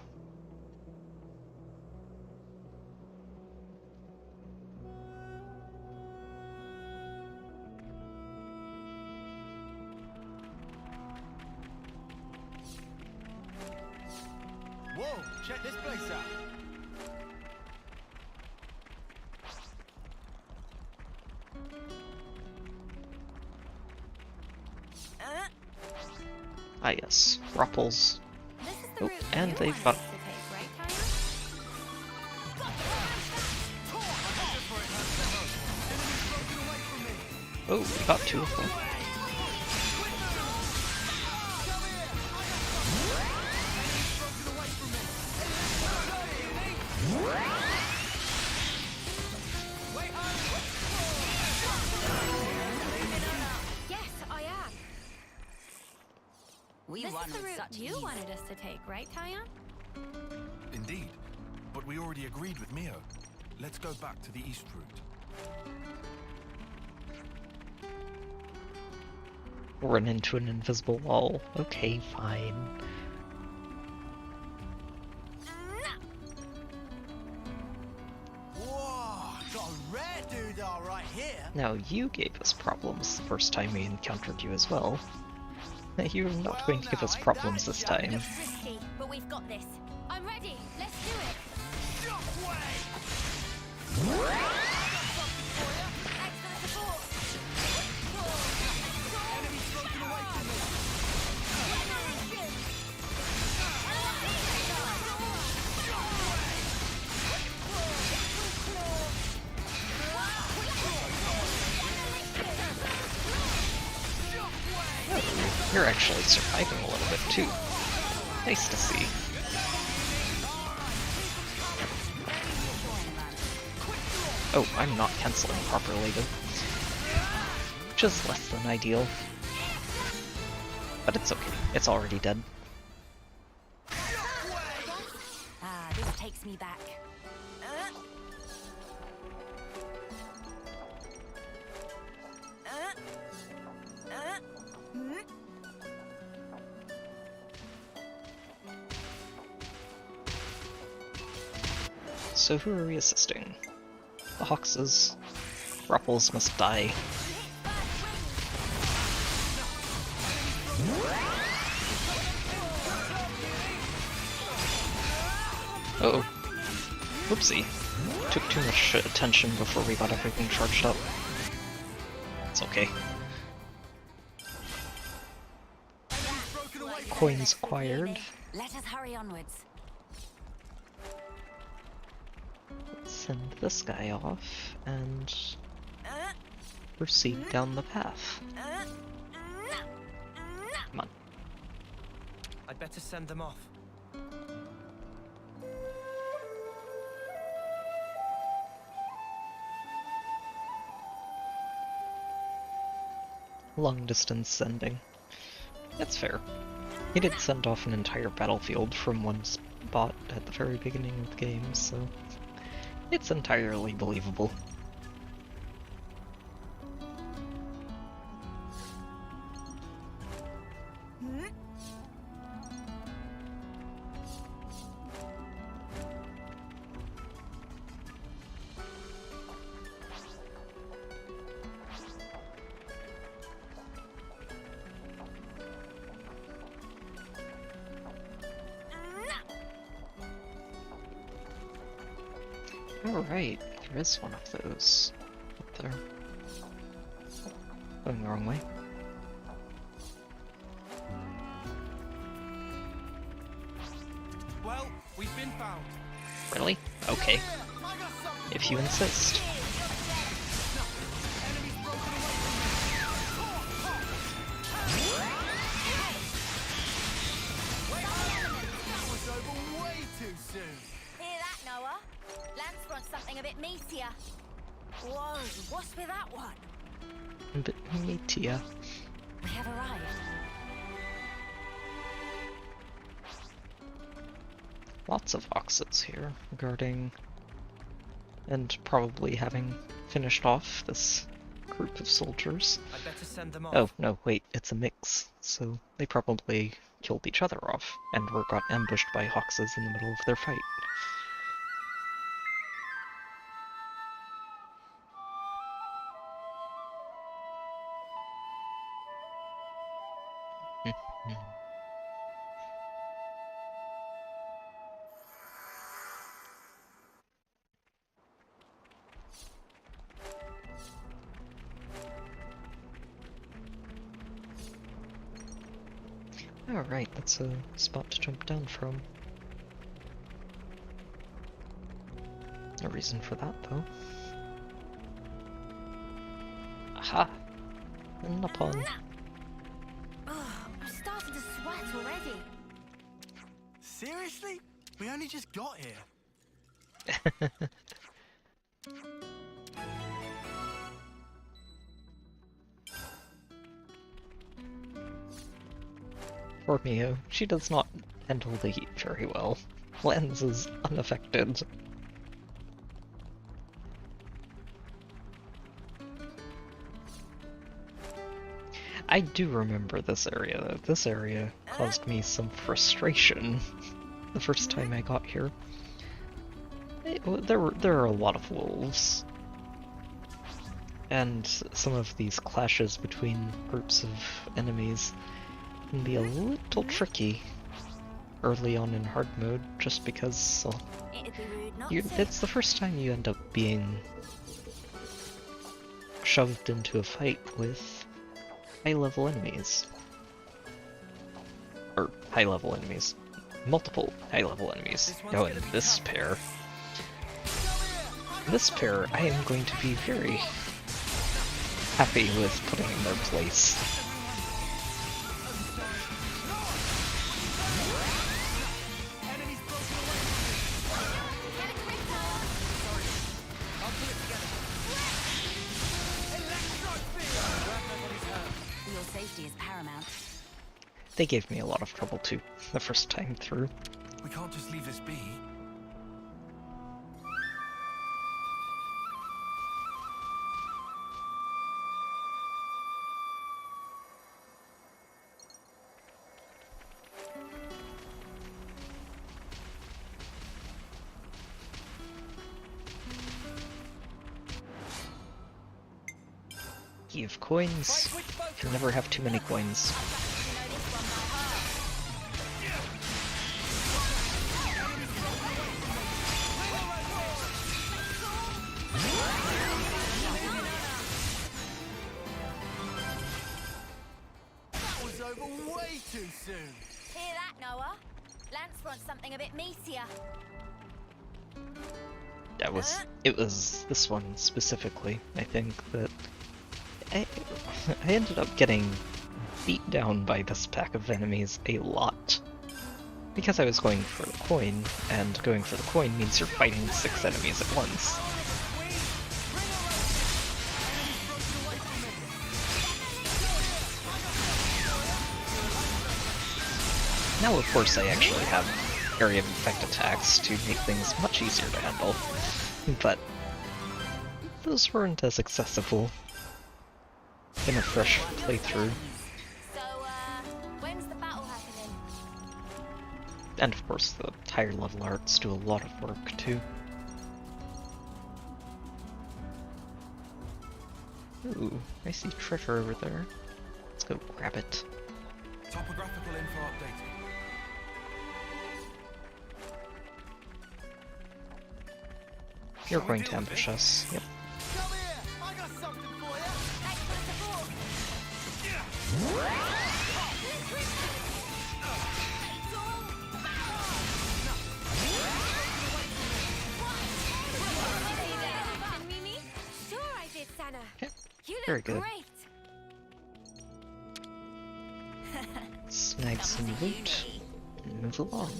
Whoa, check this place out. Ah yes, Rupples. Oh, and they've got... Oh, we got 2 of them. Yes, I am. This is the route you wanted us to take, right, Tyon? Indeed, but we already agreed with Mio. Let's go back to the east route. Run into an invisible wall. Okay, fine. Whoa, got a rare doodah right here. Now you gave us problems the first time we encountered you as well. You're not going to give us problems this time. Risky, but we've got this. I'm ready. Let's do it. You're actually surviving a little bit too. Nice to see. Oh, I'm not canceling properly though. Which is less than ideal. But it's okay, it's already dead. Ah, this takes me back. So who are we assisting? The Hawkses. Ruffles must die. Uh-oh. Whoopsie. Took too much attention before we got everything charged up. It's okay. Coins acquired. Let us hurry onwards. Send this guy off and proceed down the path. Come on. I'd better send them off. Long distance sending. That's fair. He did send off an entire battlefield from one spot at the very beginning of the game, so it's entirely believable. Alright, there is one of those up there. Going the wrong way. Well, we've been found. Really? Okay. If you insist. That was over way too soon. Hear that, Noah? Lance wants something a bit meatier. Whoa, what's with that one? A bit meatier. We have arrived. Lots of Oxes here, guarding and probably having finished off this group of soldiers. I'd better send them off. Oh, no, wait, it's a mix, so they probably killed each other off and got ambushed by Hoxes in the middle of their fight. Alright, that's a spot to jump down from. No reason for that, though. Aha! And upon. Oh, I'm starting to sweat already. Seriously? We only just got here. Poor Mio, she does not handle the heat very well. Lens is unaffected I do remember this area, though. This area caused me some frustration the first time I got here. There are a lot of wolves. And some of these clashes between groups of enemies can be a little tricky early on in hard mode, just because it's the first time you end up being shoved into a fight with high-level enemies. Or high-level enemies. Multiple high-level enemies. Oh, and this pair. This pair I am going to be very happy with putting in their place. Your safety is paramount. They gave me a lot of trouble too, the first time through. We can't just leave this be. Key of coins. Can never have too many coins. That was over way too soon. Hear that, Noah? Lance wants something a bit meatier. It was this one specifically, I think, that I ended up getting beat down by this pack of enemies a lot. Because I was going for the coin, and going for the coin means you're fighting 6 enemies at once. Now of course I actually have area of effect attacks to make things much easier to handle, but those weren't as accessible in a fresh playthrough. So, when's the battle happening? And of course the higher level arts do a lot of work too. Ooh, I see treasure over there. Let's go grab it. Topographical info updated. You're going to ambush us. Yep. Come here! I got something for you! Thanks for the support! Mimi? Sure I did, Sana. You look Very good. great. Snag some loot and move along.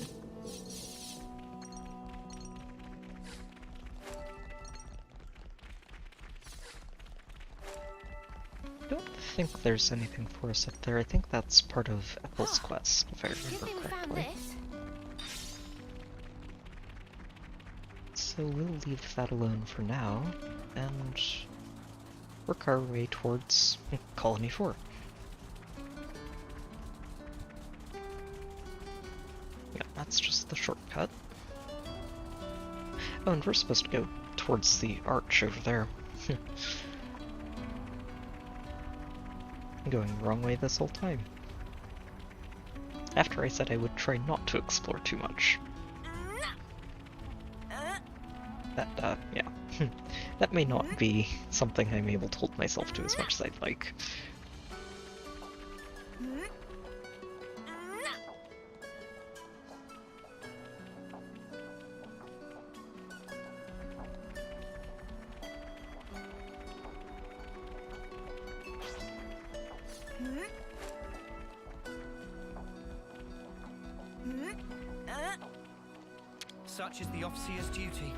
I don't think there's anything for us up there. I think that's part of Ethel's quest, if I remember correctly. So we'll leave that alone for now, and work our way towards Colony 4. Yeah, that's just the shortcut. Oh, and we're supposed to go towards the arch over there. I'm going the wrong way this whole time. After I said I would try not to explore too much. That, yeah. That may not be something I'm able to hold myself to as much as I'd like. Such is the officer's duty.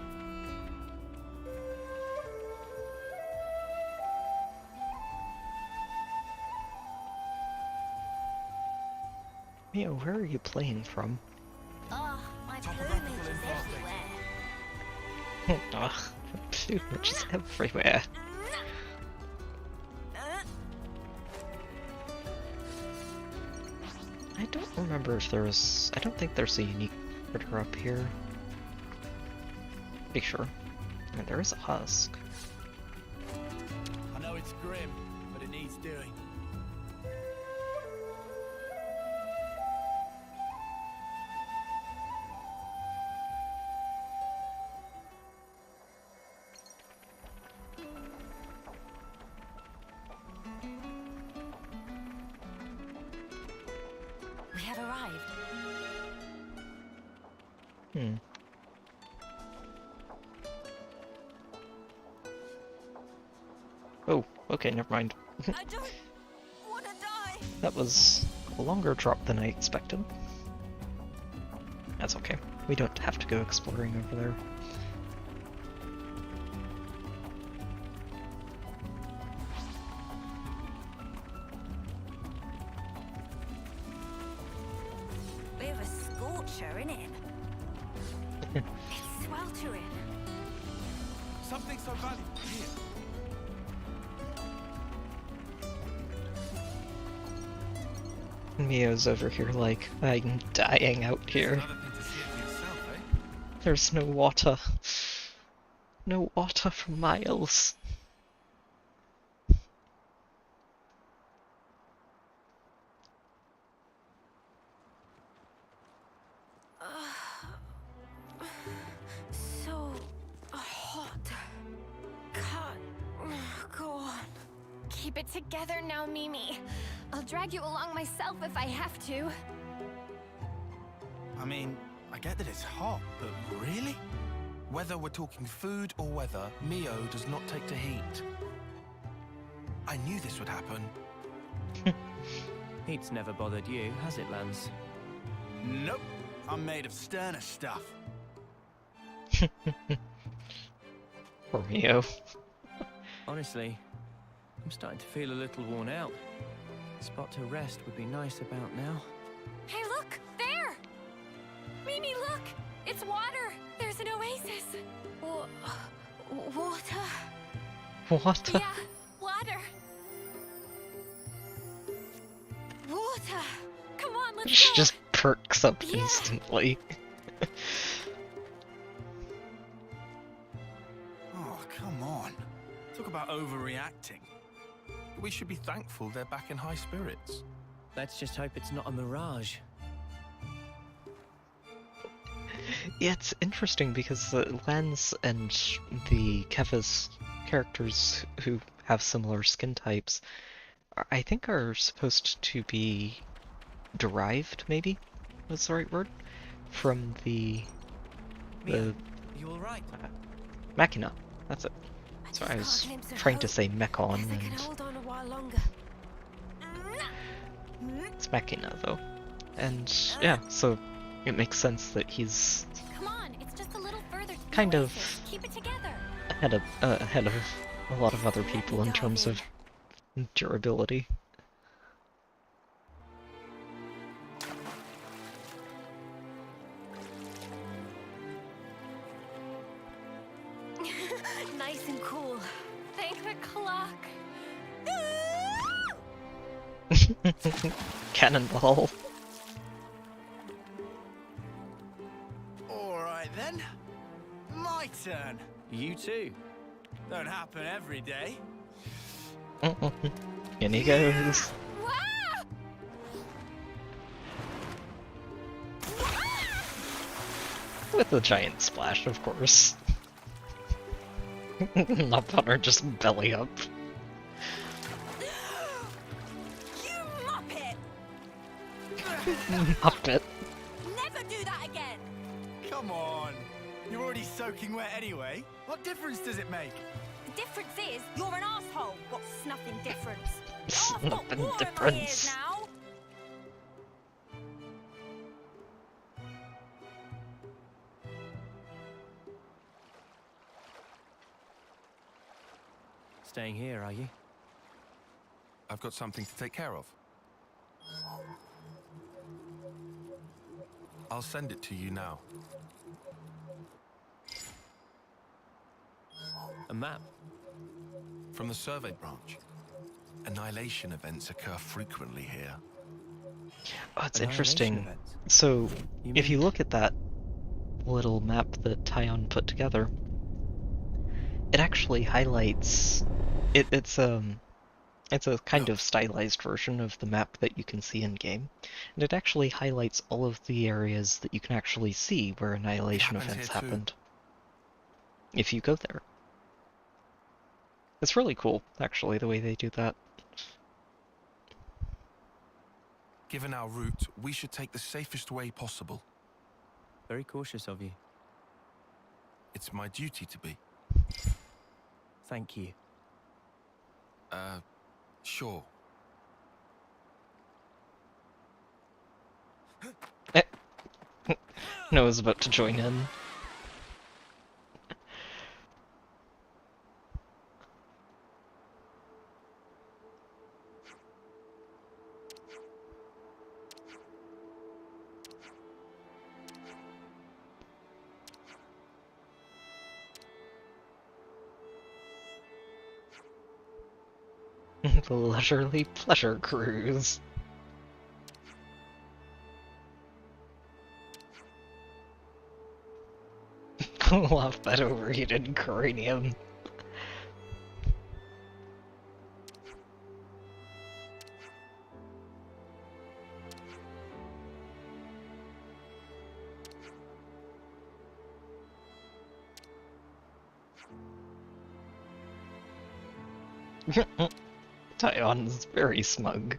Mio, where are you playing from? Oh, my plumage is everywhere. Ugh, plumage is everywhere. I don't remember if there was... I don't think there's a unique critter up here. Pretty sure. And there is a husk. I know it's grim, but it needs doing. We have arrived. Hmm. Oh, okay, never mind. I don't want to die. That was a longer drop than I expected. That's okay. We don't have to go exploring over there. We have a scorcher, innit? It's sweltering. Something so valuable here. Mio's over here like, I'm dying out here. There's no water. No water for miles. So hot. Can't go on. Keep it together now, Mimi. I'll drag you along myself if I have to. I mean, I get that it's hot, but really? Whether we're talking food or weather, Mio does not take to heat. I knew this would happen. Heat's never bothered you, has it, Lance? Nope. I'm made of sterner stuff. Poor Mio. Honestly, I'm starting to feel a little worn out. A spot to rest would be nice about now. Hey, look! There! Mimi, look! It's water! There's an oasis! Water? Water? Yeah, water! Water! Come on, let's She go! just perks up instantly. Oh, come on. Talk about overreacting. We should be thankful they're back in high spirits. Let's just hope it's not a mirage. Yeah, it's interesting because Lance and the Kevis characters who have similar skin types, I think are supposed to be derived, maybe? That's the right word? From the You alright? Machina. That's it. So I was trying to say Mechon, and Hold on a while longer. it's Machina though. And yeah, so it makes sense that he's Come on, it's just a little further to the kind of oasis. Keep it together. ahead of a lot of other people in terms of durability. Nice and cool. Thank the clock. Cannonball. Alright then. My turn. You too. Don't happen every day. In he goes. With a giant splash, of course. Not on her, just belly up. Muppet. Never do that again! Come on. You're already soaking wet anyway. What difference does it make? The difference is, you're an asshole. What's nothing difference? Snuffing Water in my ears difference. now. Staying here, are you? I've got something to take care of. I'll send it to you now. A map? From the survey branch. Annihilation events occur frequently here. Oh, it's Annihilation interesting. events. So, You if you mean- look at that little map that Tyon put together, it actually highlights... It's a kind of stylized version of the map that you can see in-game, and it actually highlights all of the areas that you can actually see where Annihilation happened events here too. happened. If you go there. It's really cool, actually, the way they do that. Given our route, we should take the safest way possible. Very cautious of you. It's my duty to be. Thank you. Sure. Noah's about to join in. The leisurely pleasure cruise. Love that overheated cranium. Tyon's very smug.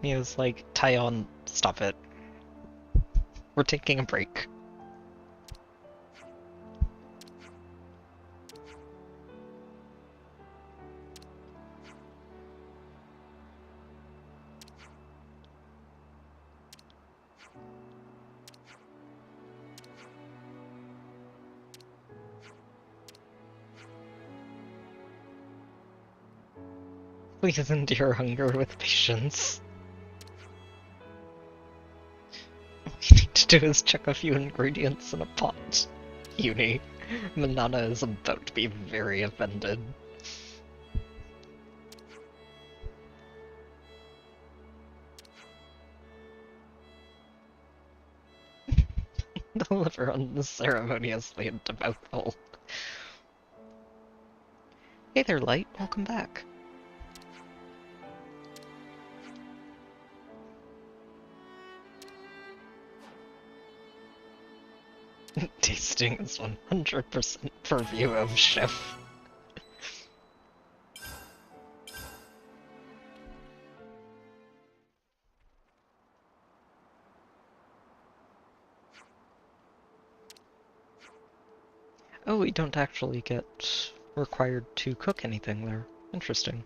Mia's like, Tyon, stop it. We're taking a break. Please endure hunger with patience. All you need to do is check a few ingredients in a pot. Uni, Manana is about to be very offended. Deliver unceremoniously into mouthful. Hey there, Light. Welcome back. Tasting is 100% purview of Chef. Oh, we don't actually get required to cook anything there. Interesting.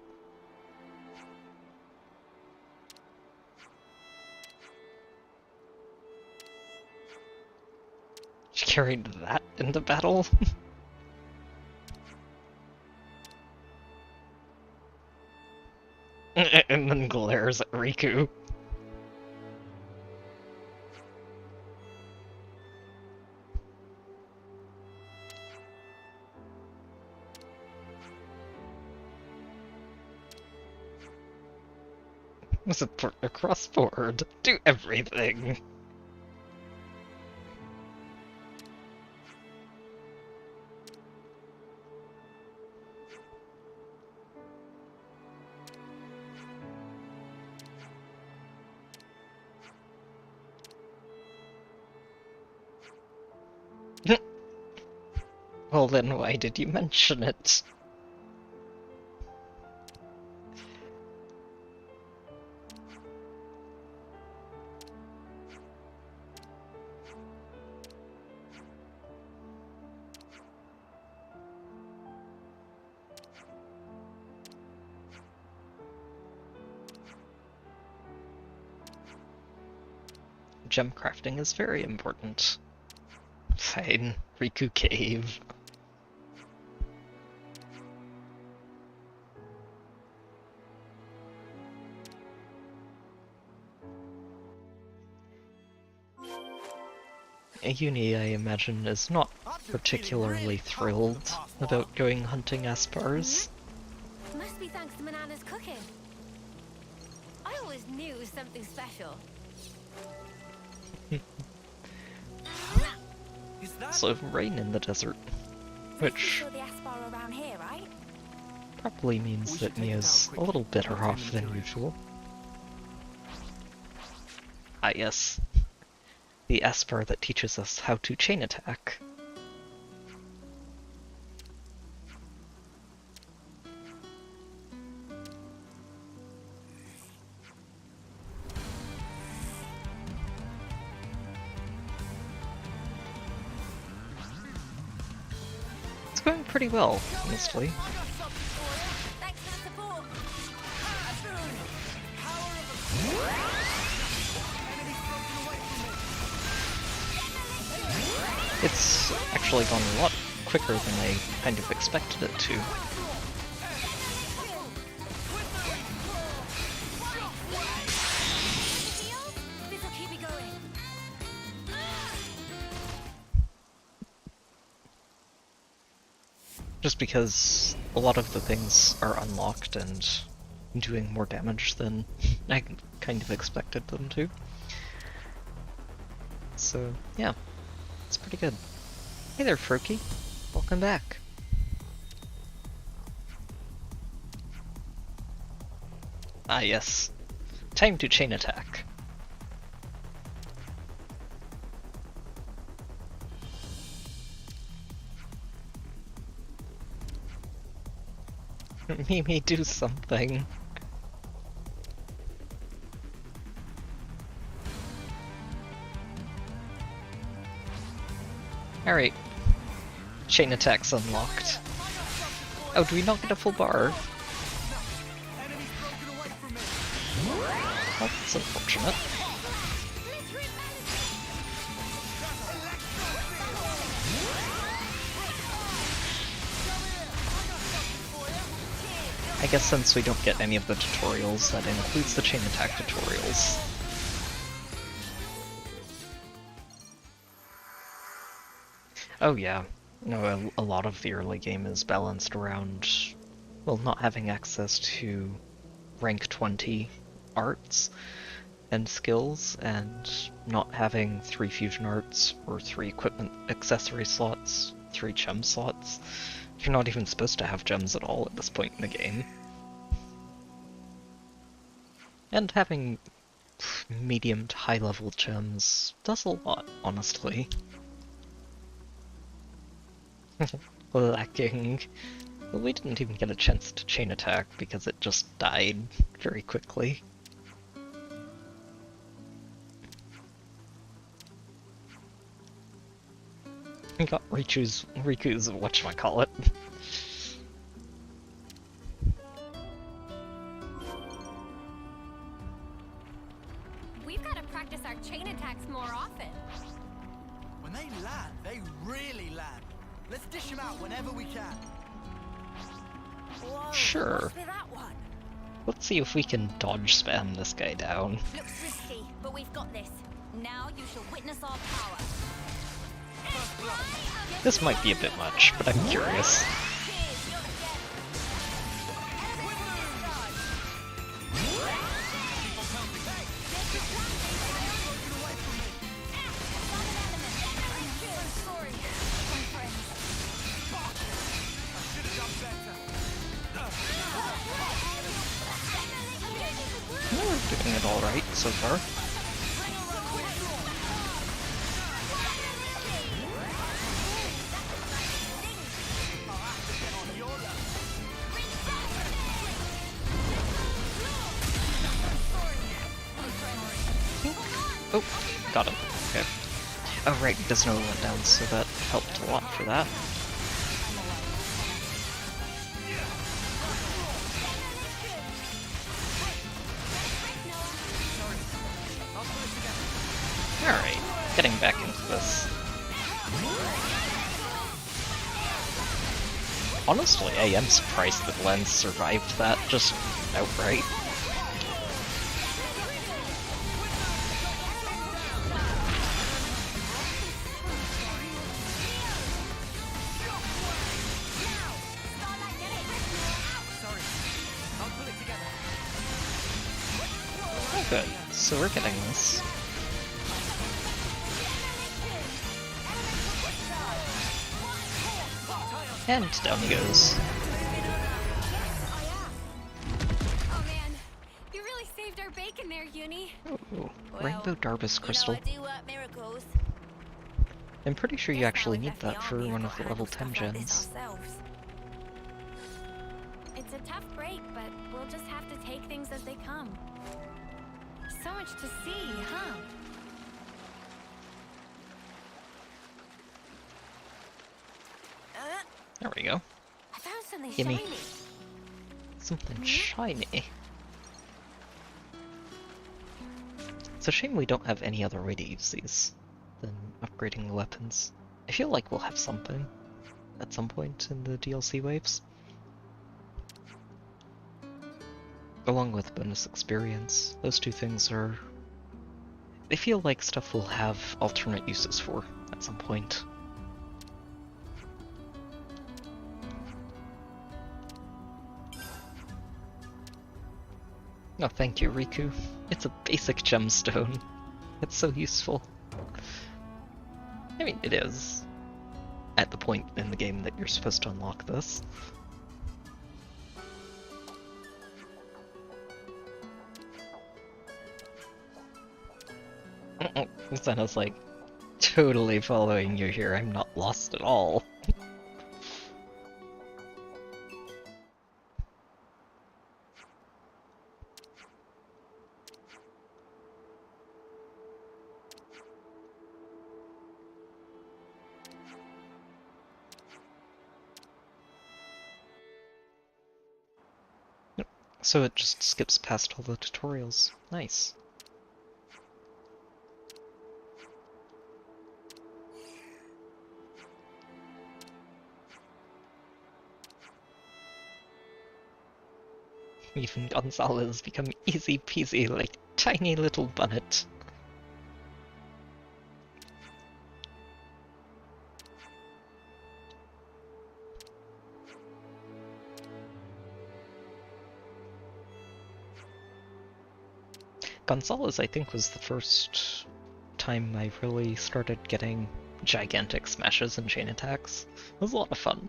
She carried that into battle? And then glares at Riku. Support across board. Do everything. Well then, why did you mention it? Gem crafting is very important. Fine. Riku Cave. Uni, I imagine, is not particularly thrilled about going hunting Aspars. Must be thanks to Manana's cooking. I always knew it was something special. So, rain in the desert. Which The Aspar around here, right? probably means that Mia's a little better off than usual. Ah yes. The Aspar that teaches us how to chain attack. It's going pretty well, honestly. It's actually gone a lot quicker than I kind of expected it to. Just because a lot of the things are unlocked and doing more damage than I kind of expected them to. So, yeah. It's pretty good. Hey there, Froakie. Welcome back. Ah, yes. Time to chain attack. Mimi, do something. Alright. Chain attack's unlocked. Oh, do we not get a full bar? Oh, that's unfortunate. I guess since we don't get any of the tutorials, that includes the chain attack tutorials. Oh yeah, no, a lot of the early game is balanced around, well, not having access to rank 20 arts and skills, and not having 3 fusion arts, or 3 equipment accessory slots, 3 gem slots. You're not even supposed to have gems at all at this point in the game. And having medium to high level gems does a lot, honestly. Lacking. Well, we didn't even get a chance to chain attack because it just died very quickly. We got Riku's whatchamacallit. We've got to practice our chain attacks more often. When they land, they really land. Let's dish them out whenever we can. Whoa, Sure. what's with that one? Let's see if we can dodge spam this guy down. Looks risky, but we've got this. Now you shall witness our power. This might be a bit much, but I'm curious. We're doing it alright so far. Oh, got him. Okay. Oh right, does no went down, so that helped a lot for that. Alright, getting back into this. Honestly, I am surprised that Len survived that just outright. Oh good, so we're getting this. And down he goes. Oh man, you really saved our bacon there, Uni. Ooh, Rainbow Darbus Crystal. You know, I do work miracles. I'm pretty sure you actually need that for one of the level 10 gens. It's a tough break, but we'll just have to take things as they come. So much to see, huh? There we go. I found something Gimme. shiny. Something shiny. It's a shame we don't have any other way to use these than upgrading the weapons. I feel like we'll have something at some point in the DLC waves. Along with bonus experience, those two things are... they feel like stuff we'll have alternate uses for at some point. Oh, thank you, Riku. It's a basic gemstone. It's so useful. I mean, it is. At the point in the game that you're supposed to unlock this. Xena's like, totally following you here, I'm not lost at all. So it just skips past all the tutorials. Nice. Even Gonzalo has become easy peasy like tiny little bunnet. Gonzalez, I think, was the first time I really started getting gigantic smashes and chain attacks. It was a lot of fun.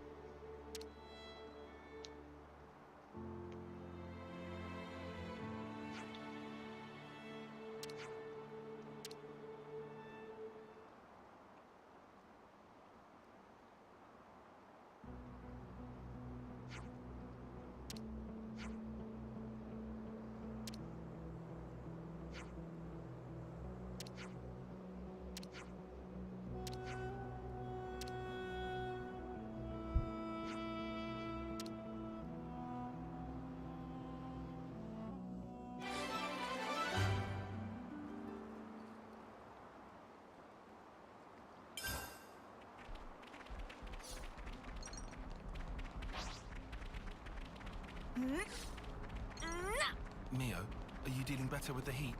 Mio, are you dealing better with the heat?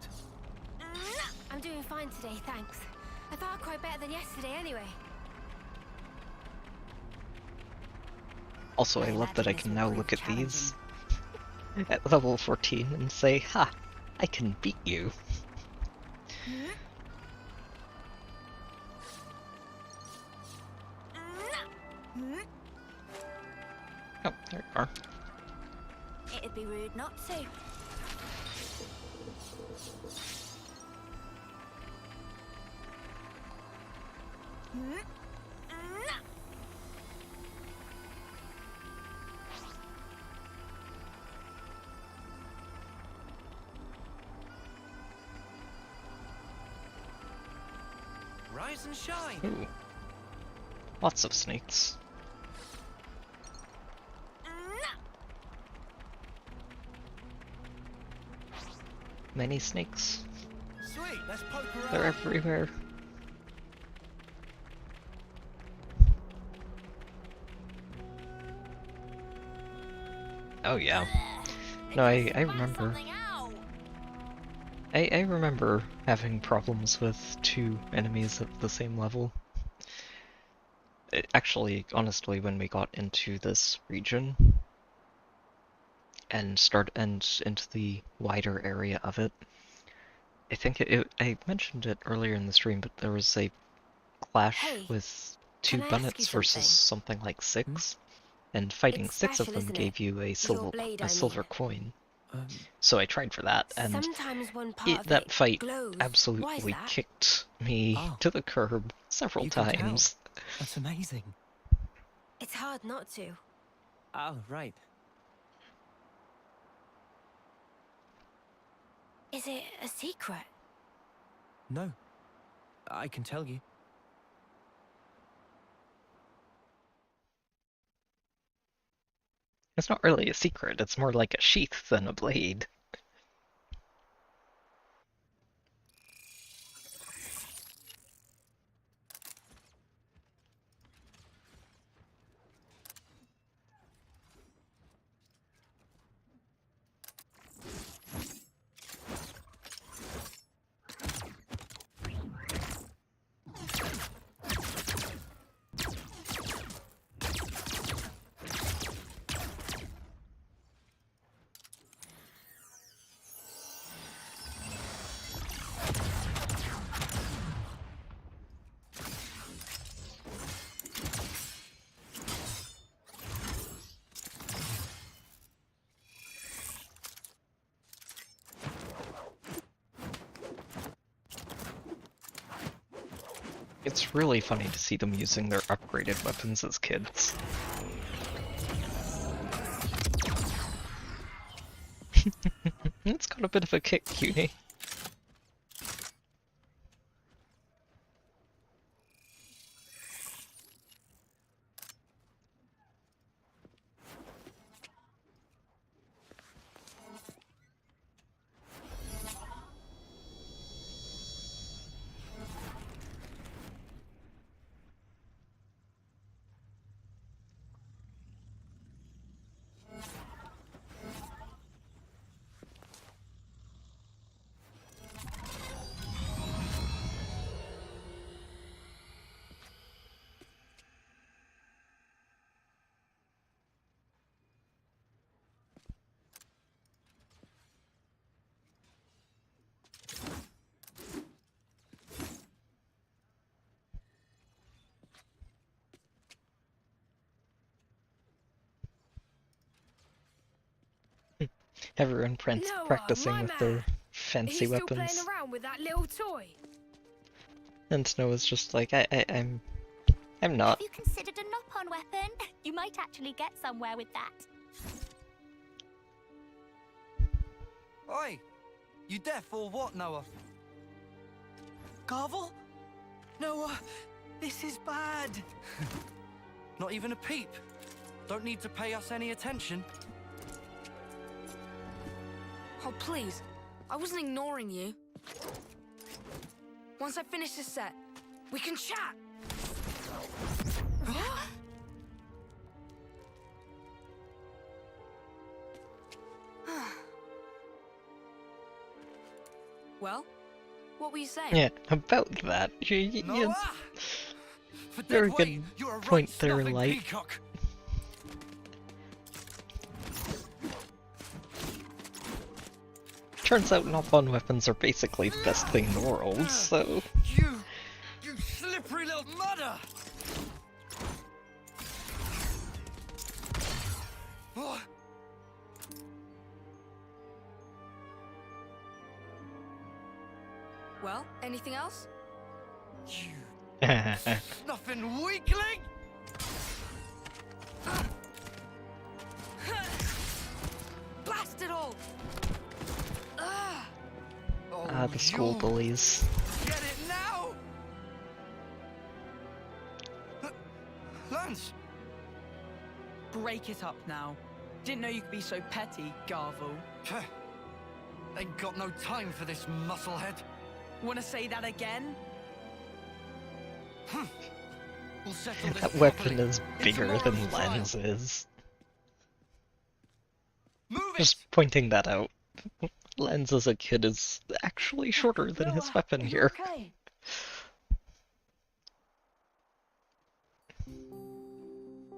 I'm doing fine today, thanks. I felt quite better than yesterday anyway. Also, I love that I can now look at these at level 14 and say, ha, I can beat you. Oh, there you are. It'd be rude not to. Rise and shine. Ooh. Lots of snakes. Many snakes. Sweet, let's poke around. They're everywhere. Oh yeah. No, I remember. I remember having problems with 2 enemies at the same level. Actually, honestly, when we got into this region and into the wider area of it, I think I mentioned it earlier in the stream, but there was a clash with 2 bunnets versus something like 6, and fighting 6 of them gave you a silver coin. So I tried for that, and that fight absolutely kicked me to the curb several times. That's amazing. It's hard not to. Oh, right. Is it a secret? No. I can tell you. It's not really a secret, it's more like a sheath than a blade. It's really funny to see them using their upgraded weapons as kids. It's got a bit of a kick, cutie. Everyone practicing with their fancy weapons. Are you still playing around with that little toy? And Noah's just like, I'm not. Have you considered a knock-on weapon? You might actually get somewhere with that. Oi! You deaf or what, Noah? Garvel? Noah, this is bad. Not even a peep. Don't need to pay us any attention. Oh, please. I wasn't ignoring you. Once I finish this set, we can chat. Well, what were you saying? Yeah, about that. Very good point there, Light. Turns out knock-on weapons are basically the best thing in the world, so... You slippery little mudder! Oh. Well, anything else? You snuffing weakling! Blast it all! The school bullies. Get it now! Lance! Break it up now. Didn't know you could be so petty, Garvel. Ain't got no time for this musclehead. Wanna say that again? We'll settle this That weapon properly. is bigger than Lens is. Just pointing that out. Lens as a kid is actually shorter than his weapon here. Okay.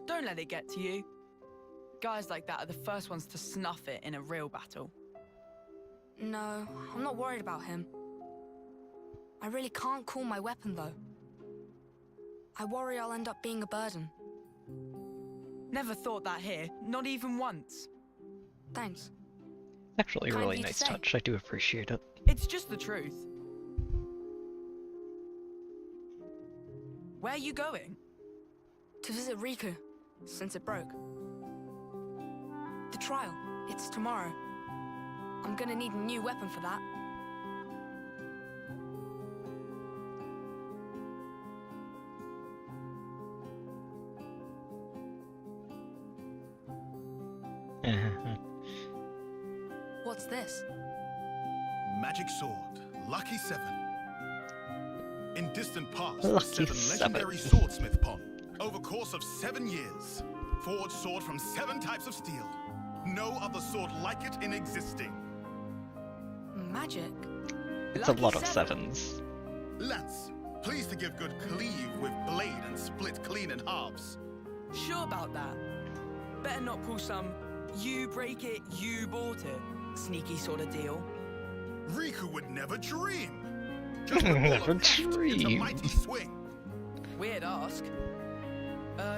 Don't let it get to you. Guys like that are the first ones to snuff it in a real battle. No, I'm not worried about him. I really can't cool my weapon, though. I worry I'll end up being a burden. Never thought that here, not even once. Thanks. Actually, a Kind of really you to nice say. touch. I do appreciate it. It's just the truth. Where are you going? To visit Riku, since it broke. The trial, it's tomorrow. I'm gonna need a new weapon for that. What's this? Magic sword, Lucky 7. In distant past, Lucky 7 7. legendary swordsmith pon. Over course of 7 years, forged sword from 7 types of steel. No other sword like it in existing. Magic? It's a lot of 7s. Lance, please to give good cleave with blade and split clean in halves. Sure about that. Better not pull some you break it, you bought it sneaky sort of deal. Riku would never dream. Just a ball Never of heft, it's a dream. mighty swing. Weird ask.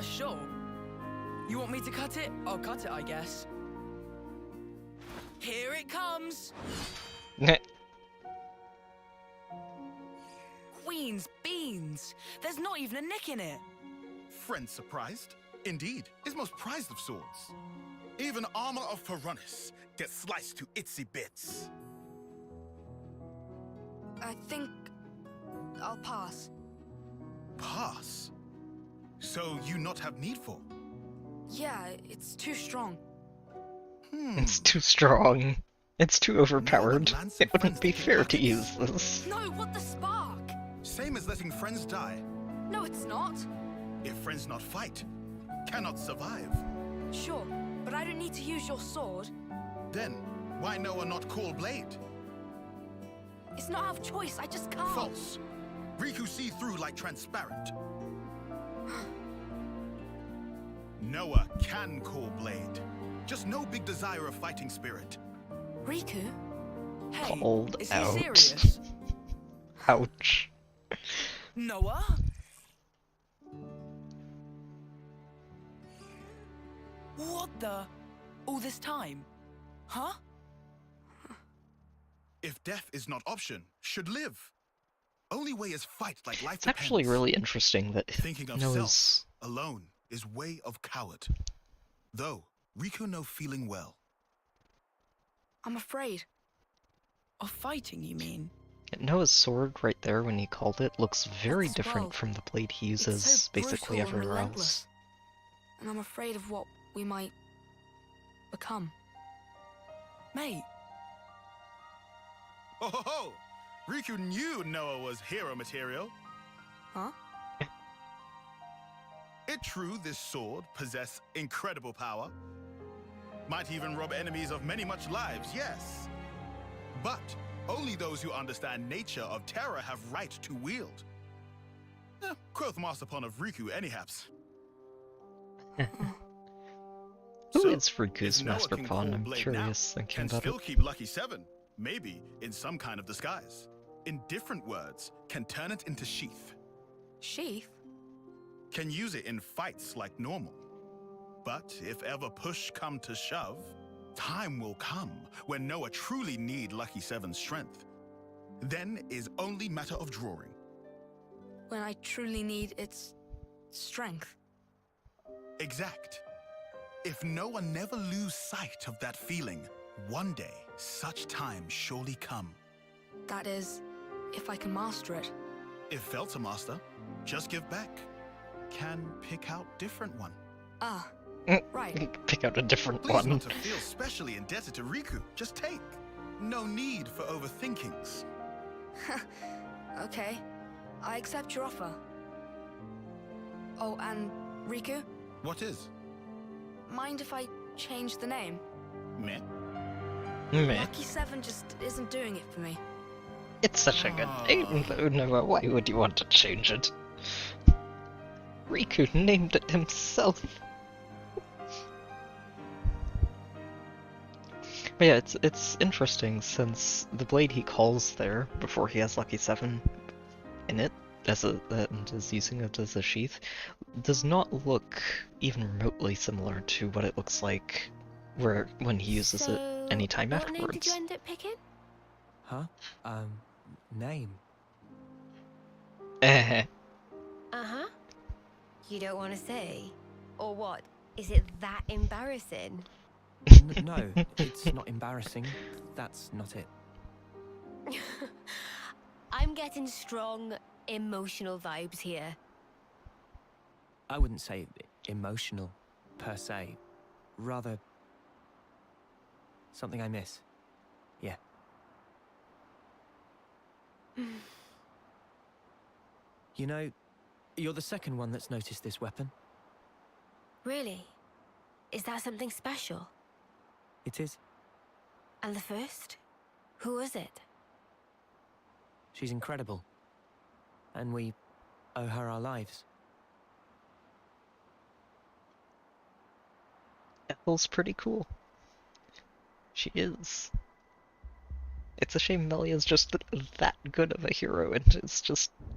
Sure. You want me to cut it? I'll cut it, I guess. Here it comes! Queen's beans! There's not even a nick in it! Friend surprised? Indeed, is most prized of swords. Even armor of Piranus gets sliced to itsy bits. I think I'll pass. Pass? So you not have need for? Yeah, it's too strong. It's too strong. It's too overpowered. It wouldn't be fair to use this. No, what the spark? Same as letting friends die. No, it's not. If friends not fight, cannot survive. Sure, but I don't need to use your sword. Then, why Noah not call blade? It's not out of choice, I just can't. False. Riku see through like transparent. Noah can call blade. Just no big desire of fighting spirit. Riku? Hey, Called is he out. serious? Ouch. Noah? What the? All this time? Huh? If death is not option, should live. Only way is fight like life It's actually depends. really interesting that Thinking of Noah's... self alone is way of coward. Though, Riku no feeling well. I'm afraid. Of fighting, you mean? Noah's sword right there when he called it looks very That's different well. from the blade he It's uses so basically brutal and everywhere relentless. else. And I'm afraid of what we might become. Mate. Oh ho ho! Riku knew Noah was hero material. Huh? It true this sword possess incredible power. Might even rob enemies of many much lives, yes. But only those who understand nature of terror have right to wield. Quoth Masterpon of Riku anyhaps. Who is Riku's if Noah Master can Pawn? call I'm blade curious now, thinking can about still it. keep Lucky 7, maybe in some kind of disguise. In different words, can turn it into sheath. Sheath? Can use it in fights like normal. But if ever push come to shove, time will come when Noah truly need Lucky 7's strength. Then is only matter of drawing. When I truly need its strength. Exact. If Noah never lose sight of that feeling, one day such time surely come. That is, if I can master it. If felt to master, just give back. Can pick out different one. Ah, right. Pick out a different Please one. not to feel specially indebted to Riku. Just take. No need for overthinkings. Okay, I accept your offer. Oh, and Riku, What is? mind if I change the name? Meh. Meh. Lucky 7 just isn't doing it for me. It's such a good name, though, Noah. Why would you want to change it? Riku named it himself. But yeah, it's interesting since the blade he calls there before he has Lucky 7 in it and is using it as a sheath does not look even remotely similar to what it looks like when he uses it anytime What name did afterwards. you end up picking? Huh? Name? Uh-huh. You don't want to say? Or what? Is it that embarrassing? No, it's not embarrassing. That's not it. I'm getting strong emotional vibes here. I wouldn't say emotional, per se. Rather, something I miss. Yeah. You know, you're the second one that's noticed this weapon. Really? Is that something special? It is. And the first? Who was it? She's incredible. And we owe her our lives. Ethel's pretty cool. She is. It's a shame Melia's just that good of a hero, and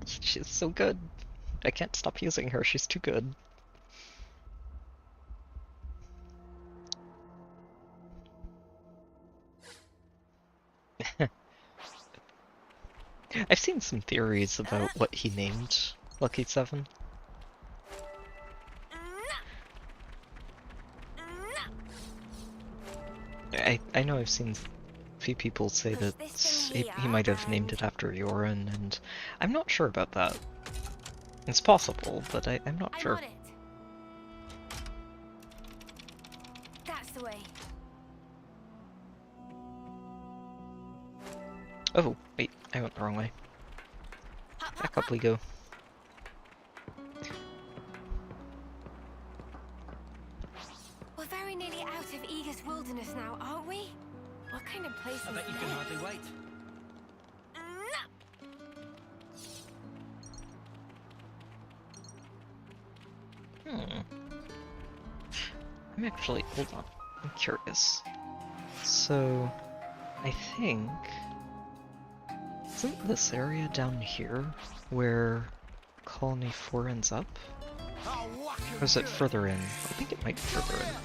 she's so good. I can't stop using her, she's too good. I've seen some theories about what he named Lucky 7. I know I've seen a few people say that he might have named it after Yoren, and I'm not sure about that. It's possible, but I'm not sure. That's the way. Oh, wait, I went the wrong way. Back up we go. We're very nearly out of Aegis Wilderness now, aren't we? What kind of place I bet you can hardly wait. I'm actually, hold on, I'm curious. So, I think, isn't this area down here where Colony 4 ends up? Or is it further in? I think it might be further in.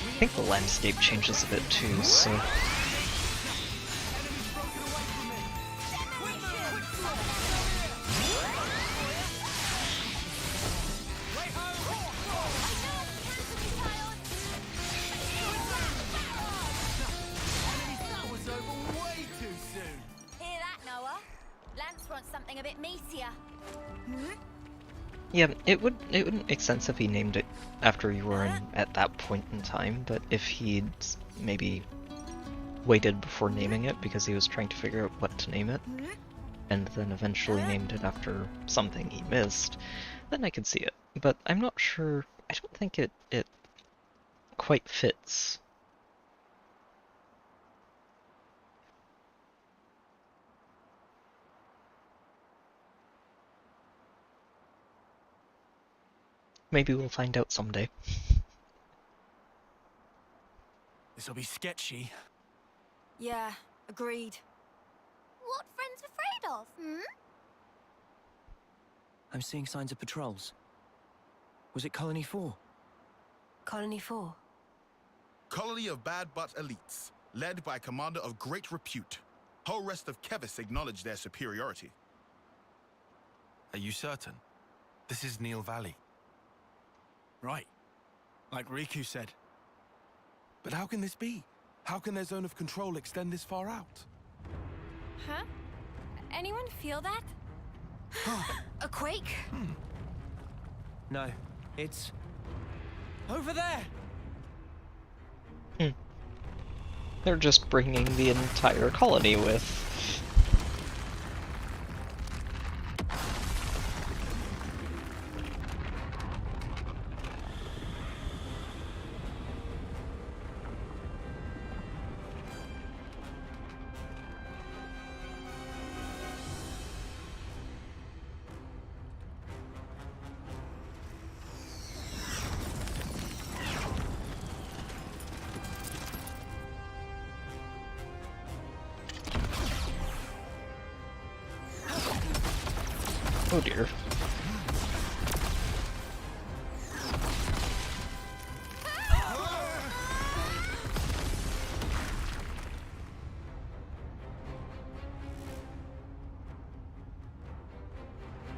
I think the landscape changes a bit too, so... Something a bit meatier. Yeah, it wouldn't make sense if he named it after Yoren at that point in time, but if he'd maybe waited before naming it because he was trying to figure out what to name it, and then eventually named it after something he missed, then I could see it. But I'm not sure, I don't think it quite fits. Maybe we'll find out someday. This'll be sketchy. Yeah, agreed. What friends afraid of, hmm? I'm seeing signs of patrols. Was it Colony 4? Colony 4? Colony of bad but elites, led by a commander of great repute. Whole rest of Kevis acknowledge their superiority. Are you certain? This is Neil Valley. Right. Like Riku said. But how can this be? How can their zone of control extend this far out? Huh? Anyone feel that? A quake? No, it's... over there! They're just bringing the entire colony with. Oh dear.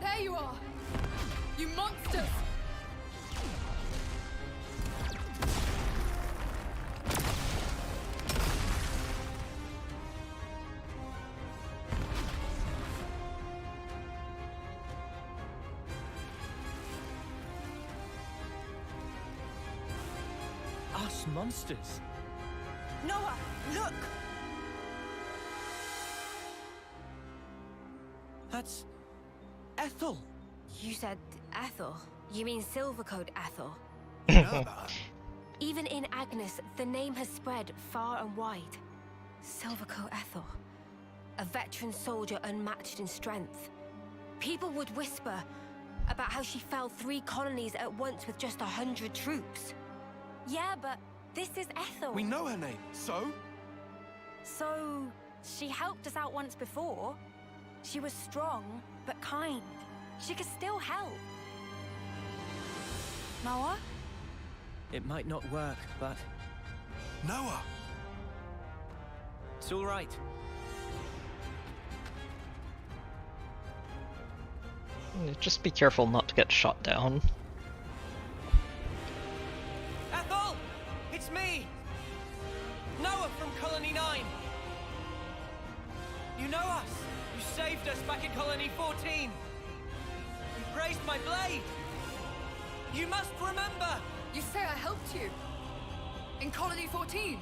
There you are! You monsters! Us monsters? Noah, look! That's Ethel. You said Ethel. You mean Silvercoat Ethel? Even in Agnes, the name has spread far and wide. Silvercoat Ethel. A veteran soldier unmatched in strength. People would whisper about how she felled 3 colonies at once with just 100 troops. Yeah, but this is Ethel. We know her name, so? So, she helped us out once before. She was strong, but kind. She could still help. Noah? It might not work, but... Noah! It's all right. Just be careful not to get shot down. Ethel! It's me! Noah from Colony 9! You know us! You saved us back in Colony 14! You raised my blade! You must remember! You say I helped you? In Colony 14?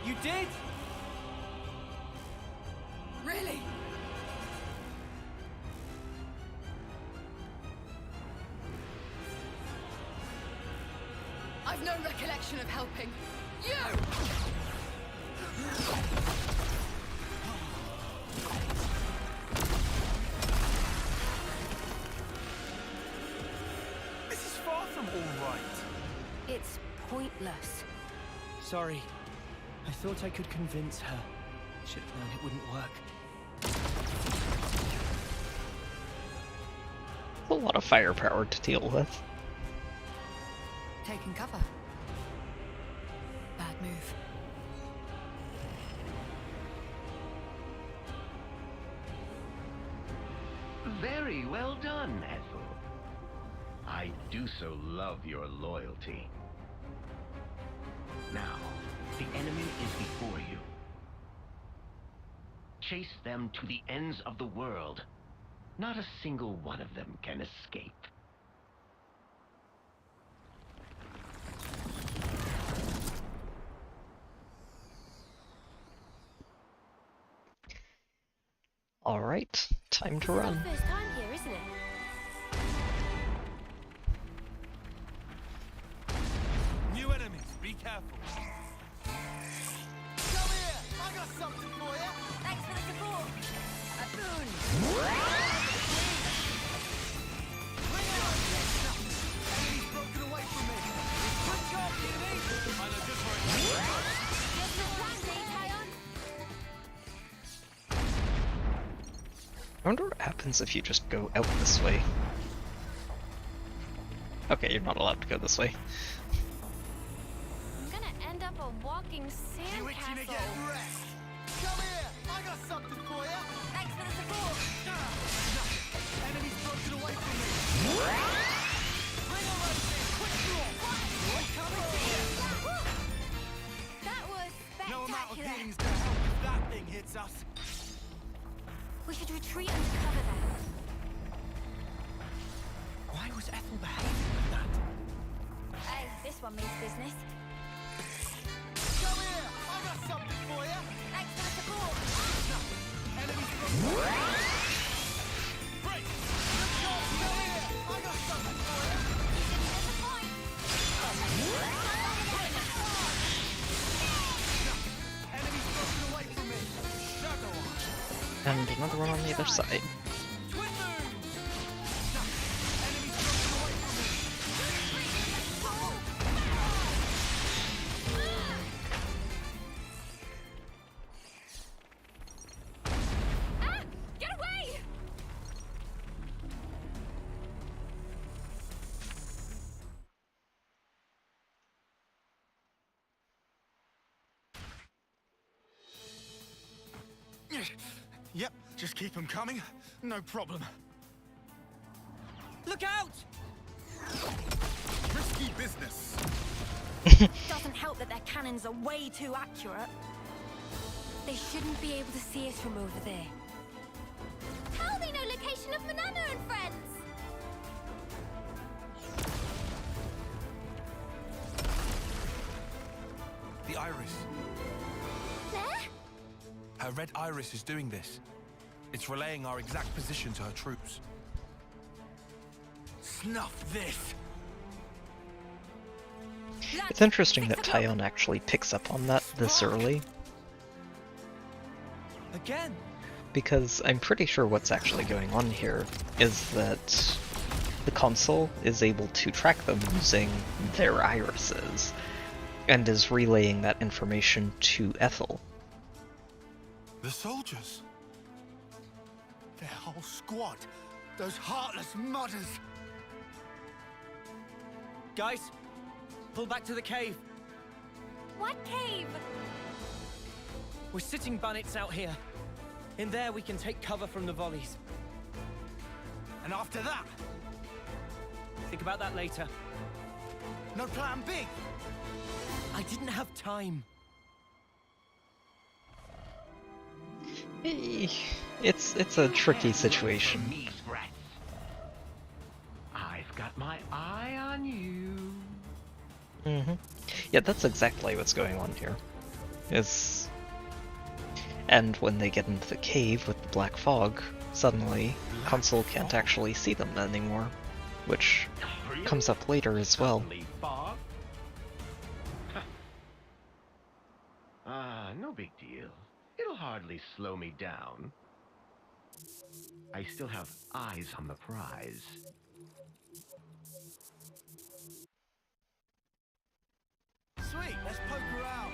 You did! Really? I've no recollection of helping you! This is far from all right. It's pointless. Sorry. I thought I could convince her. Should have known it wouldn't work. A lot of firepower to deal with. Taking cover. Bad move. Very well done, Ethel. I do so love your loyalty. Now, the enemy is before you. Chase them to the ends of the world. Not a single one of them can escape. Alright, time to run. First time here, isn't it? New enemies, be careful. Come here! I got something for you! Thanks for the support. A boon! Bring it on! Enemy's broken away from me! Quick job, enemy! I know just where it is. Just your plan, Tayon. I wonder what happens if you just go out this way. Okay, you're not allowed to go this way. I'm gonna end up a walking You itching to sandcastle. get wrecked? Come here! I got something for you! Thanks for the support. Enemy's broken away from me! Bring on those things! Quick draw! Come here! That was No amount of spectacular. healing's gonna help if that thing hits us. We should retreat under cover then. Why was Ethel behaving like that? Hey, this one means business. Come here! I got something for you! Thanks for the support. Enemy's broken away! Break! Good job! Come here! I got something for you! Enemy's broken away from me! Shadow on! And another one on the other side. Twin moons! Enemy's broken away from me! Ah! Get away! Yep, just keep them coming. No problem. Look out! Risky business. Doesn't help that their cannons are way too accurate. They shouldn't be able to see us from over there. How they know location of Manana and friends? The iris. There? Her red iris is doing this. It's relaying our exact position to her troops. Snuff this. It's interesting that Tyon actually picks up on that this early. Again? Because I'm pretty sure what's actually going on here is that the consul is able to track them using their irises, and is relaying that information to Ethel. The soldiers. Their whole squad. Those heartless mudders. Guys, pull back to the cave. What cave? We're sitting bandits out here. In there we can take cover from the volleys. And after that? Think about that later. No plan B? I didn't have time. It's a tricky situation. I've got my eye on you. Yeah, that's exactly what's going on here. And when they get into the cave with the black fog, suddenly Consul can't actually see them anymore, which comes up later as well. No big deal. It'll hardly slow me down. I still have eyes on the prize. Sweet, let's poke around.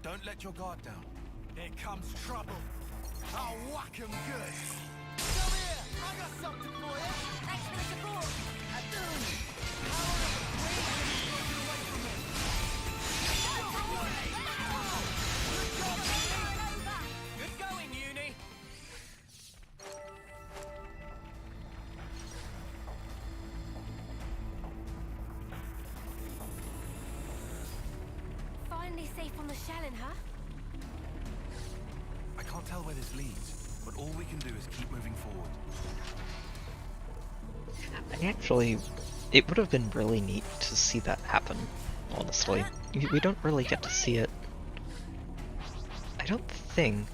Don't let your guard down. Here comes trouble. I'll whack 'em good. Come here, I got something for you. Thanks for the support. I do. Good going, Uni. Finally safe on the Shannon, huh? I can't tell where this leads, but all we can do is keep moving forward. Actually, it would have been really neat to see that happen, honestly. We don't really get to see it. I don't think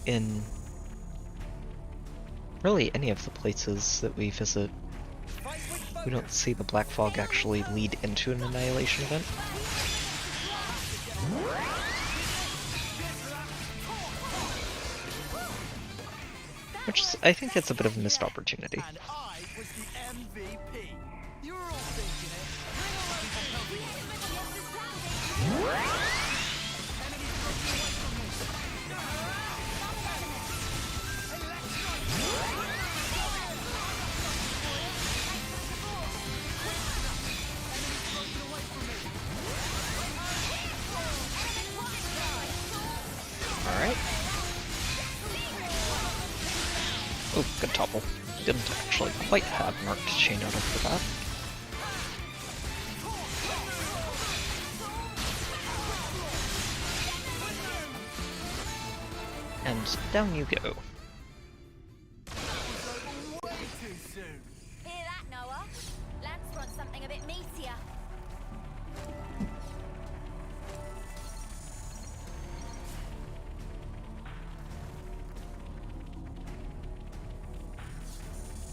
in really any of the places that we visit, we don't see the black fog actually lead into an annihilation event. Which is, I think it's a bit of a missed opportunity. And I was the MVP. You were all thinking it. Alright. Oh, good topple. Didn't actually quite have marked chain out for that. And down you go. Hear that, Noah? Lance wants something a bit meatier.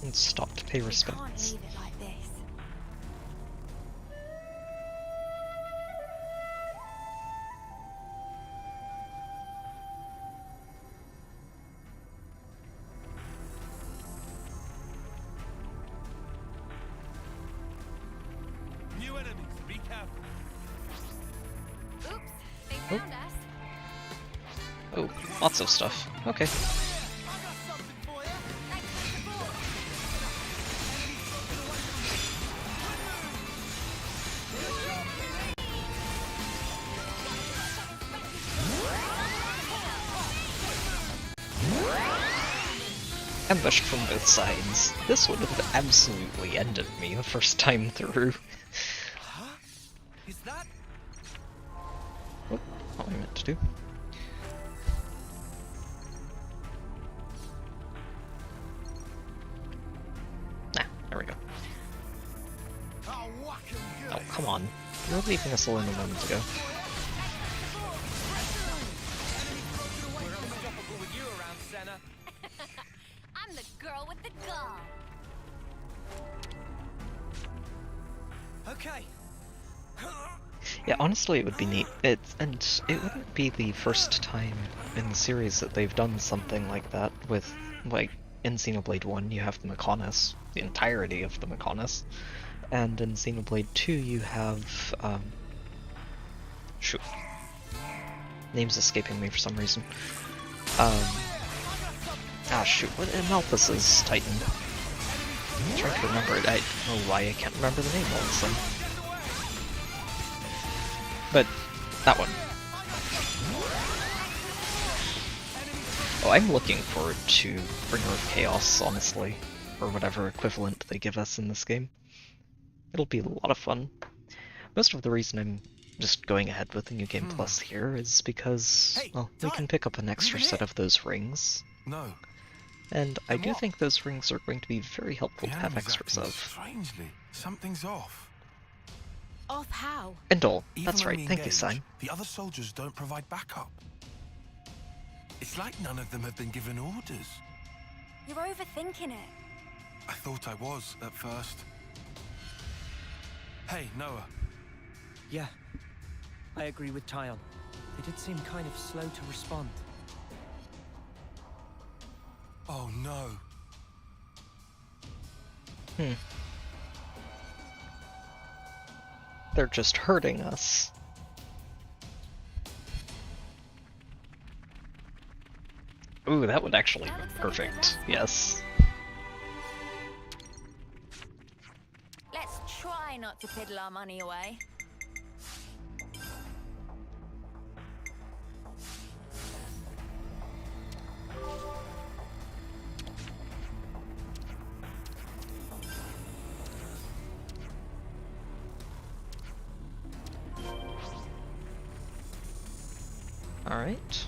And stop to pay respects. Leave it like this. New enemies, be careful. Oops, they found us. Oh, lots of stuff. Okay. ambushed from both sides. This would have absolutely ended me the first time through. Is that? What I meant to do. Nah, there we go. Oh, come on. You were leaving us alone a moment ago. I'm the girl with the gun. Okay. Yeah, honestly, it would be neat. It wouldn't be the first time in the series that they've done something like that with, like, in Xenoblade 1 you have the Mechonis, the entirety of the Mechonis, and in Xenoblade 2 you have, shoot. Name's escaping me for some reason. Shoot, what Malthus's Titan. I'm trying to remember it. I don't know why I can't remember the name all of a sudden. But, that one. Oh, I'm looking forward to Bringer of Chaos, honestly. Or whatever equivalent they give us in this game. It'll be a lot of fun. Most of the reason I'm just going ahead with the New Game Plus here is because, well, we can pick up an extra set of those rings. No. And I do think those rings are going to be very helpful to have extras of. Strangely, something's off. Off how? Indol, Even that's when right, we thank you, engage, Sign. The other soldiers don't provide backup. It's like none of them have been given orders. You're overthinking it. I thought I was at first. Hey, Noah. Yeah, I agree with Tyon. They did seem kind of slow to respond. Oh no. They're just hurting us. Ooh, that would actually be perfect. Yes. Let's try not to piddle our money away. Alright.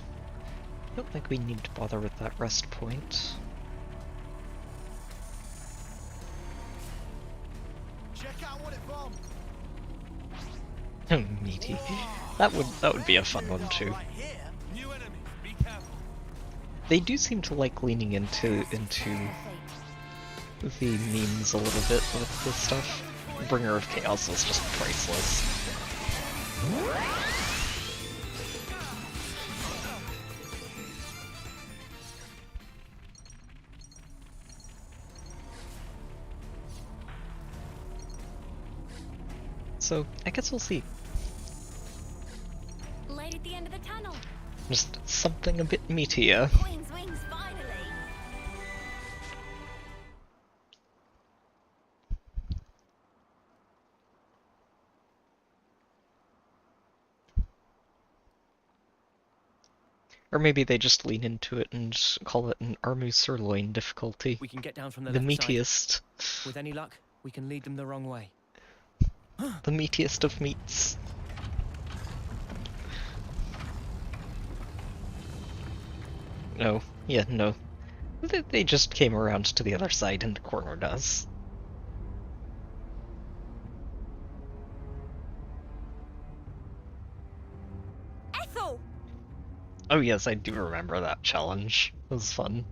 Don't think we need to bother with that rest point. Check out what it bombed. Oh, meaty. That would be a fun one too. They do seem to like leaning into the memes a little bit with this stuff. Bringer of Chaos is just priceless. So, I guess we'll see. Light at the end of the tunnel. Just something a bit meatier. Queen's wings, finally. Or maybe they just lean into it and call it an Armu Sirloin difficulty. We can get down from the The left meatiest. Side. With any luck, we can lead them the wrong way. The meatiest of meats. No. Yeah, no. They just came around to the other side and cornered us. Ethel! Oh yes, I do remember that challenge. It was fun.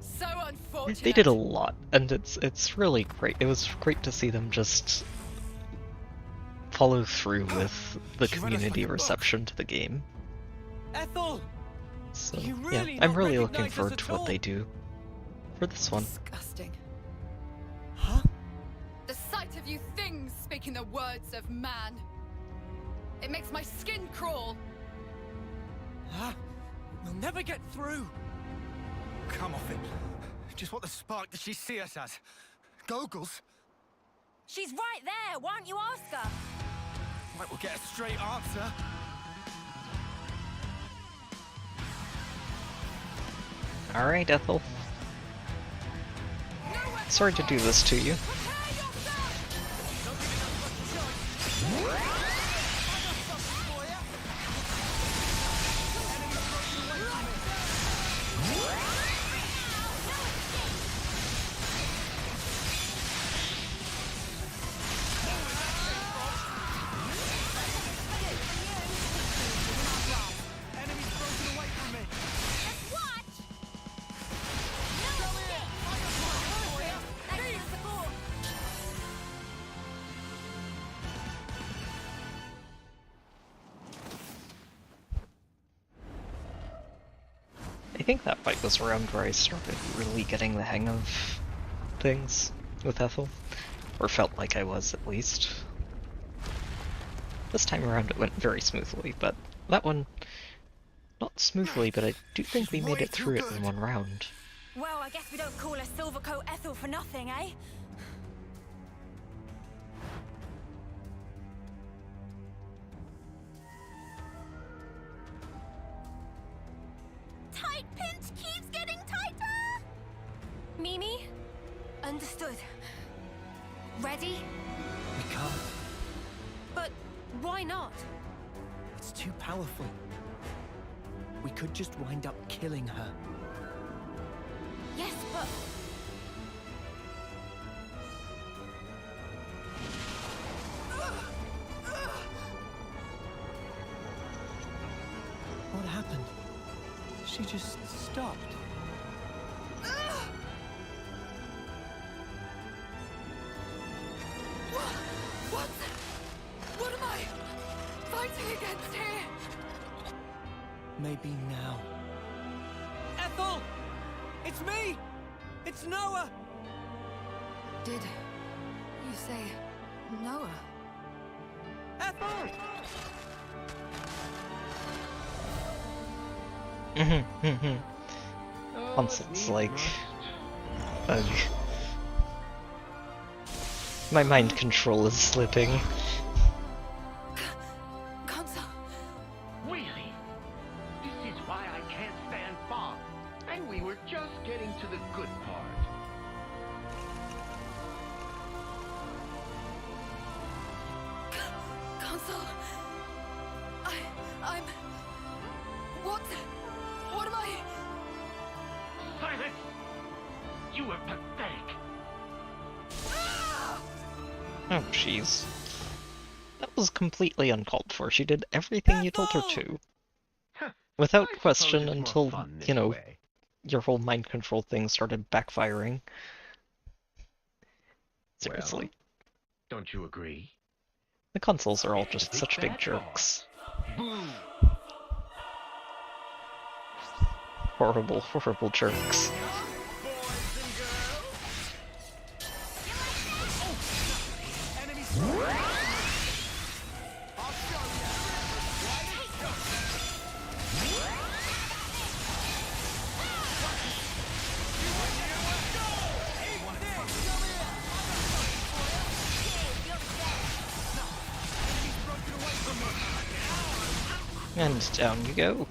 So unfortunate. They did a lot, and it's really great. It was great to see them just follow through with the community reception to the game. Ethel! So really yeah, I'm not really looking recognize us forward at to what all? they do for this one. Disgusting. Huh? The sight of you things speaking the words of man. It makes my skin crawl. Huh? We'll never get through. Come off it. Just what the spark does she see us as? Goggles? She's right there. Why don't you ask her? Right, we'll get a straight answer. Alright, Ethel. Sorry to do this to you. I think that fight was around where I started really getting the hang of things with Ethel. Or felt like I was, at least. This time around it went very smoothly, but that one... not smoothly, but I do think we made it through it in one round. Well, I guess we don't call her Silvercoat Ethel for nothing, eh? Tight pinch keeps getting tighter! Mimi? Understood. Ready? We can't. But why not? It's too powerful. We could just wind up killing her. Yes, but... What happened? She just stopped. What am I fighting against here? Maybe now. Ethel! It's me! It's Noah! Did you say Noah? Ethel! Consul's like... bug. My mind control is slipping. Consul! Really? This is why I can't stand fog. And we were just getting to the good part. Consul! I'm... What am I... Silence! You were pathetic. Oh, jeez. That was completely uncalled for. She did everything you told her to. Without question until, you know, your whole mind control thing started backfiring. Seriously. Well, don't you agree? The consuls are all just such big jerks. Horrible, horrible jerks. And down you go.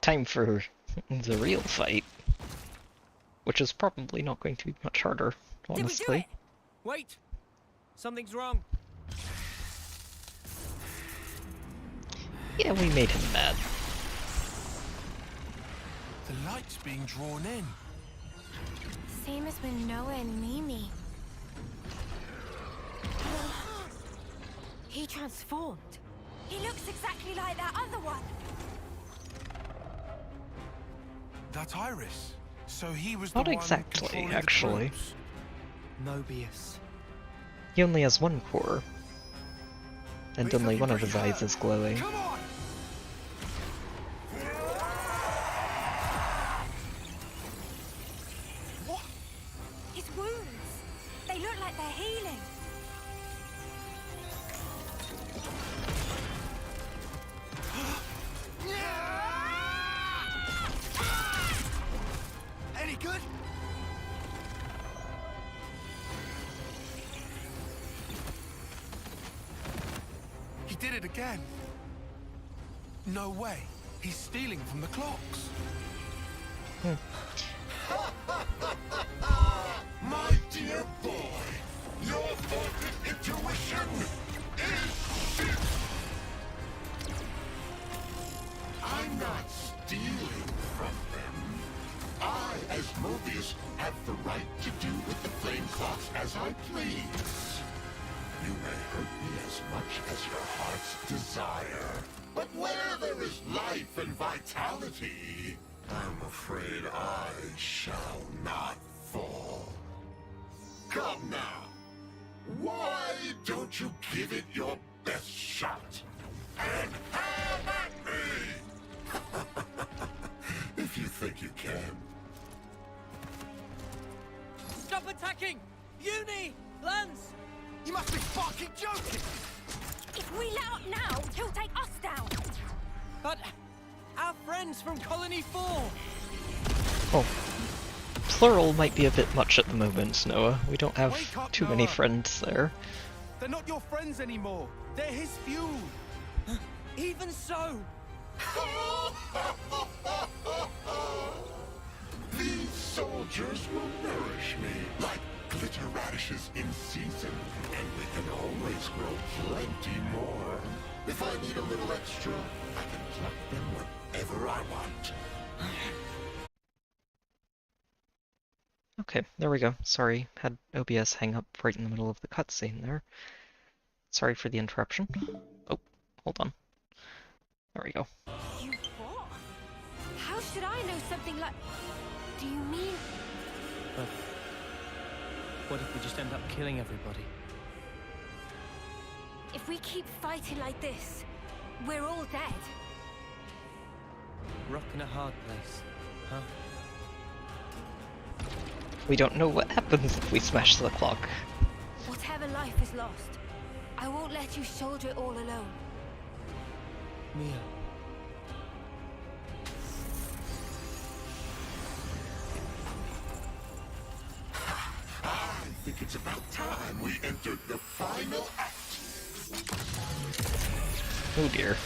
Time for the real fight. Which is probably not going to be much harder, honestly. Did we do it? Wait! Something's wrong. Yeah, we made him mad. The light's being drawn in. Same as with Noah and Mimi. He transformed. He looks exactly like that other one. That Iris. So he was Not the exactly, one controlling actually. the troops. Mobius. He only has one core. And only one of his eyes is glowing. Come on! What? His wounds. They look like they're healing. Any good? He did it again. No way. He's stealing from the clocks. My dear boy, your morbid intuition is shit! I'm not stealing from them. I, as Mobius, have the right to do with the flame clocks as I please. You may hurt me as much as your heart's desire, but where there is life and vitality, I'm afraid I shall not fall. Come now. Why don't you give it your best shot? And have at me! If you think you can. Stop attacking! Uni! Lance! You must be fucking joking! If we let up now, he'll take us down! But our friends from Colony 4! Oh. Plural might be a bit much at the moment, Noah. We don't have too many friends there. They're not your friends anymore. They're his fuel. Even so. These soldiers will nourish me like glitter radishes in season, and we can always grow plenty more. If I need a little extra, I can pluck them whenever I want. Okay, there we go. Sorry, had OBS hang up right in the middle of the cutscene there. Sorry for the interruption. Oh, hold on. There we go. You what? How should I know something like... Do you mean... But what if we just end up killing everybody? If we keep fighting like this, we're all dead. Rock in a hard place, huh? We don't know what happens if we smash the clock. Whatever life is lost, I won't let you shoulder it all alone. Mia. I think it's about time we entered the final act. Oh dear.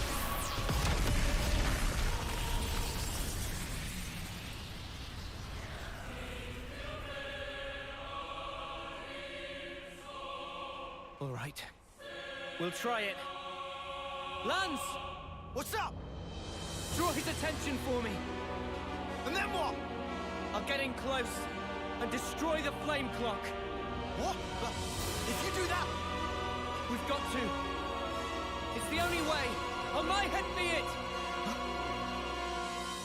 All right. We'll try it. Lance! What's up? Draw his attention for me. And then what? I'll get in close and destroy the flame clock. What? But if you do that, we've got to. It's the only way. On my head be it.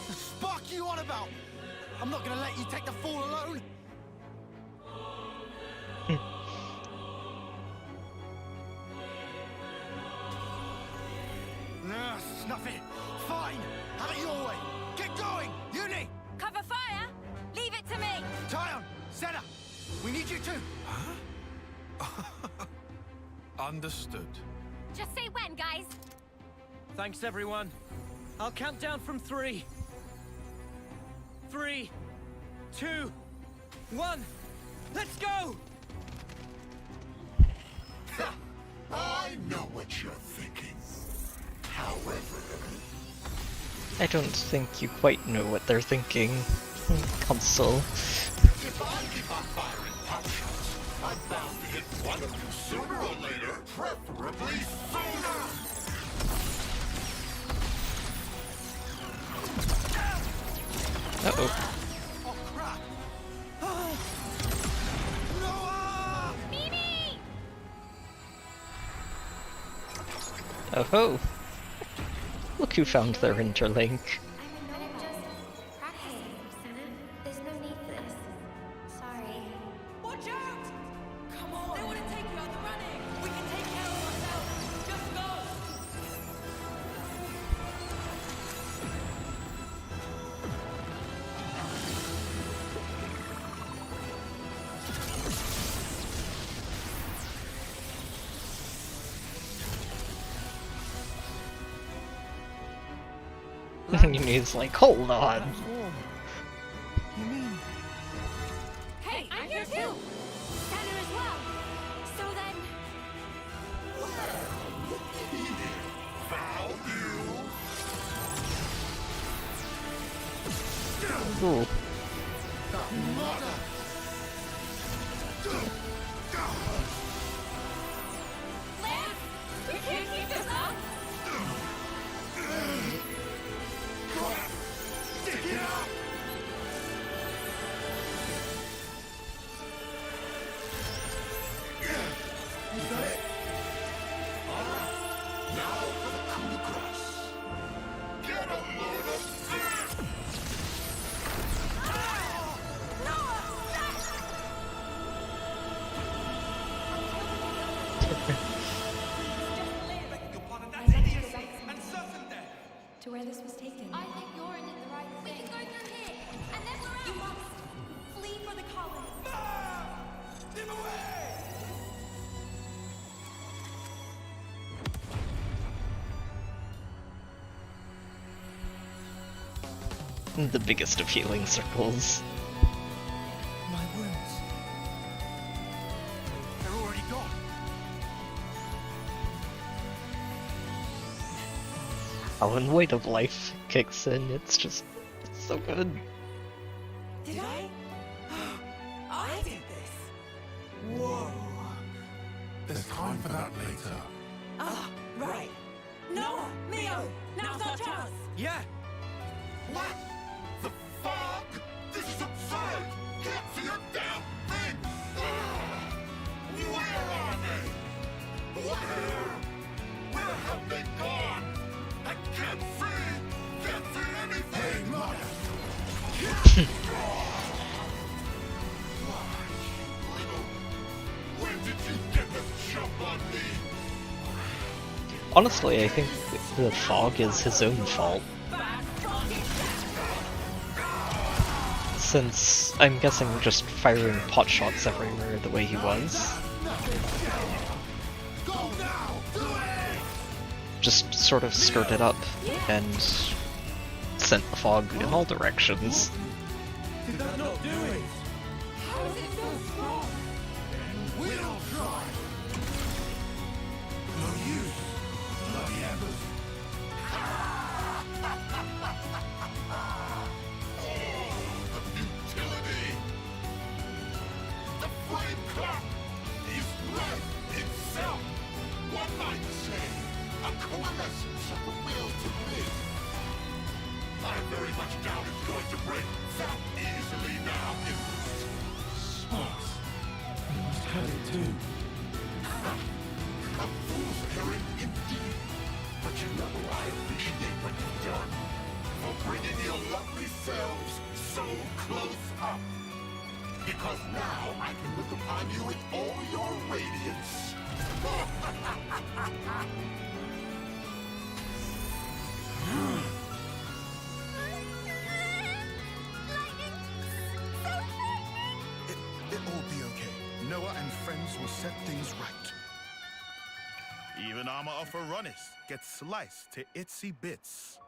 The spark you on about? I'm not gonna let you take the fall alone. No, snuff it. Fine. Have it your way. Get going. Uni. Cover fire! Leave it to me! Tyon, Senna, we need you too. Understood. Just say when, guys. Thanks, everyone. I'll count down from 3. 3, 2, 1. Let's go! I know what you're thinking. However... I don't think you quite know what they're thinking, consul. If I keep on firing pop shots, I'm bound to hit one of you sooner or later, preferably sooner! Uh-oh. Oh, crap! Mimi! Oh-ho! Look who found their interlink. There's no need for this. Sorry. Watch out! Come on! They want to take you out the running! We can take care of ourselves! Just go! And he's like, hold on. You mean... Hey, I'm here too! Tanner as well. So then... Found you! Ooh. We can't keep this up! Stick it up! You got it? Alright, now for the coup de grace. Get a load of this! To where this was taken. I think Yorin did the right thing. We can go through here, and then we're out! You must flee for the colony. Leave away! The biggest of healing circles. My wounds. They're already gone. Oh, when Weight of Life kicks in, it's just it's so good. Did I? I did this. Whoa. There's time for that later. Ah, right. No, Mio, now's our chance. Yeah. What? The fog? This is absurd! Can't see a damn thing! Where are they? Where have they gone? I can't see anything! Hey, mother! When did you get this jump on me? Honestly, I think the fog is his own fault. Since I'm guessing just firing pot shots everywhere the way he was. Just sort of skirted up and sent the fog in all directions. Did that not do it? How is it so strong? We'll try. No use. Bloody embers. Utility! The flame clock is life itself! One might say, a coalescence of the will to live. I very much doubt it's going to break that easily now, is it? Smart. You must have it too. A fool's errand indeed. But you know I appreciate what you've done. For bringing your lovely selves so close up. Because now I can look upon you with all your radiance. It'll all be okay. Noah and friends will set things right. Even armor of Veronis gets sliced to itsy bits.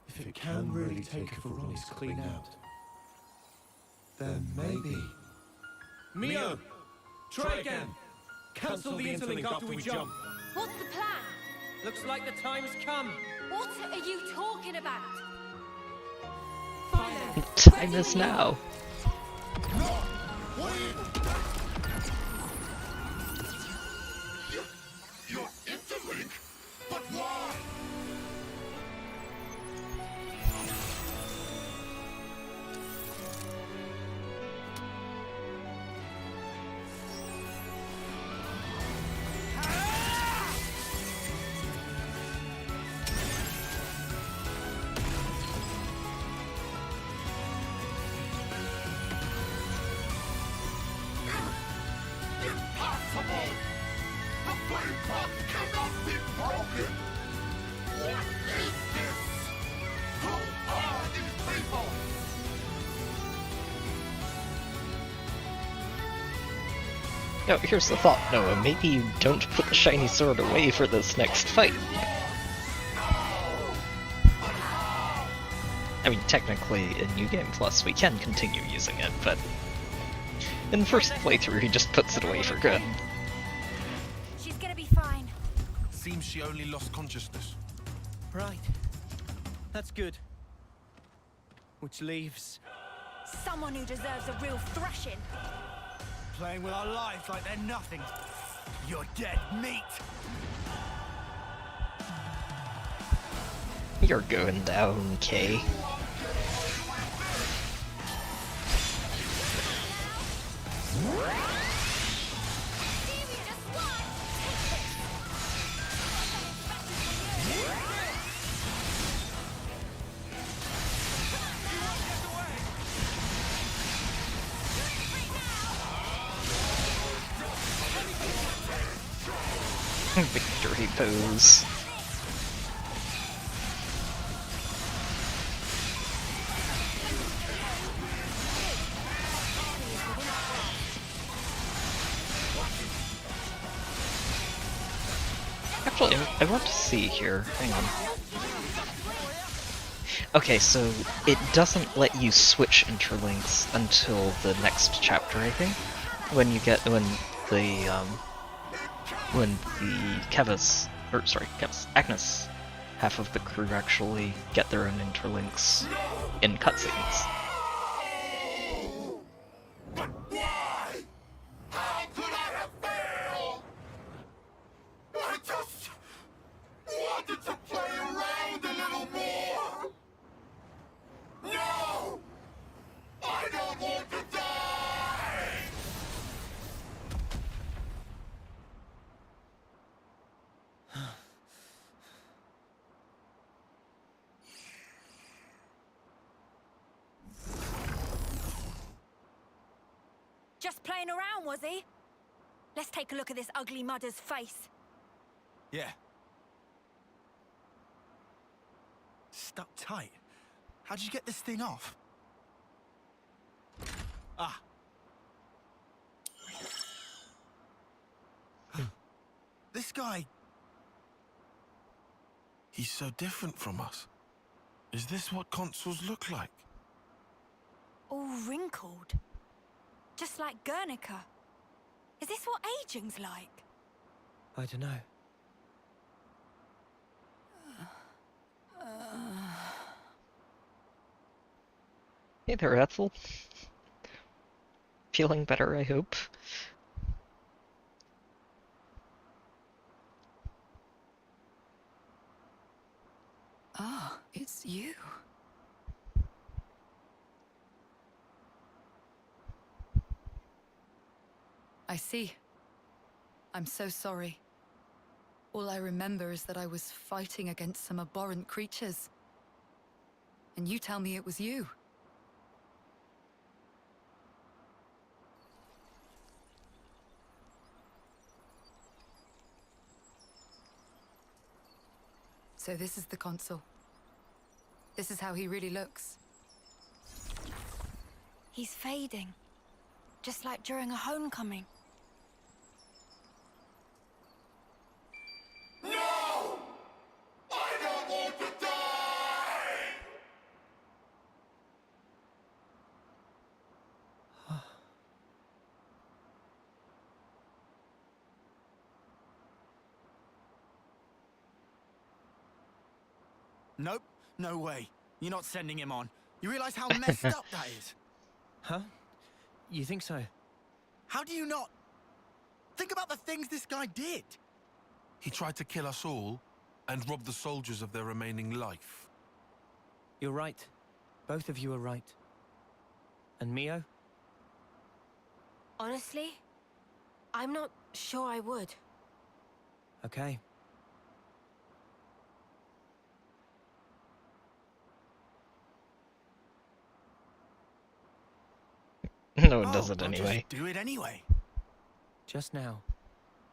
If it can really take a Veronis clean out, then maybe... Mio! Try again! Cancel the interlink after we jump! What's the plan? Looks like the time's come! What are you talking about? Time is now. Your interlink? But why? Impossible! The flame clock cannot be broken! What is this? Who are these people? No, here's the thought, Noah. Maybe you don't put the shiny sword away for this next fight. I mean, technically, in New Game Plus, we can continue using it, but in the first playthrough, he just puts it away for good. She's gonna be fine. Seems she only lost consciousness. Right. That's good. Which leaves Someone who deserves a real thrashing. Playing with our lives like they're nothing. You're dead meat. You're going down, Kay. Victory pose. Actually, I want to see here. Hang on. Okay, so it doesn't let you switch interlinks until the next chapter, I think. When Agnes half of the crew actually get their own interlinks in cutscenes. Just playing around, was he? Let's take a look at this ugly mudder's face. Yeah. Stuck tight. How'd you get this thing off? Ah. This guy... He's so different from us. Is this what consuls look like? All wrinkled. Just like Guernica. Is this what aging's like? I don't know. Hey there, Ethel. Feeling better, I hope. Ah, it's you. I see. I'm so sorry. All I remember is that I was fighting against some abhorrent creatures. And you tell me it was you. So this is the consul. This is how he really looks. He's fading. Just like during a homecoming. No! I don't want to die! Nope, no way. You're not sending him on. You realize how messed up that is? Huh? You think so? How do you not... Think about the things this guy did. He tried to kill us all and rob the soldiers of their remaining life. You're right. Both of you are right. And Mio? Honestly, I'm not sure I would. Okay. No, it doesn't I'll anyway. Just do it anyway. Just now,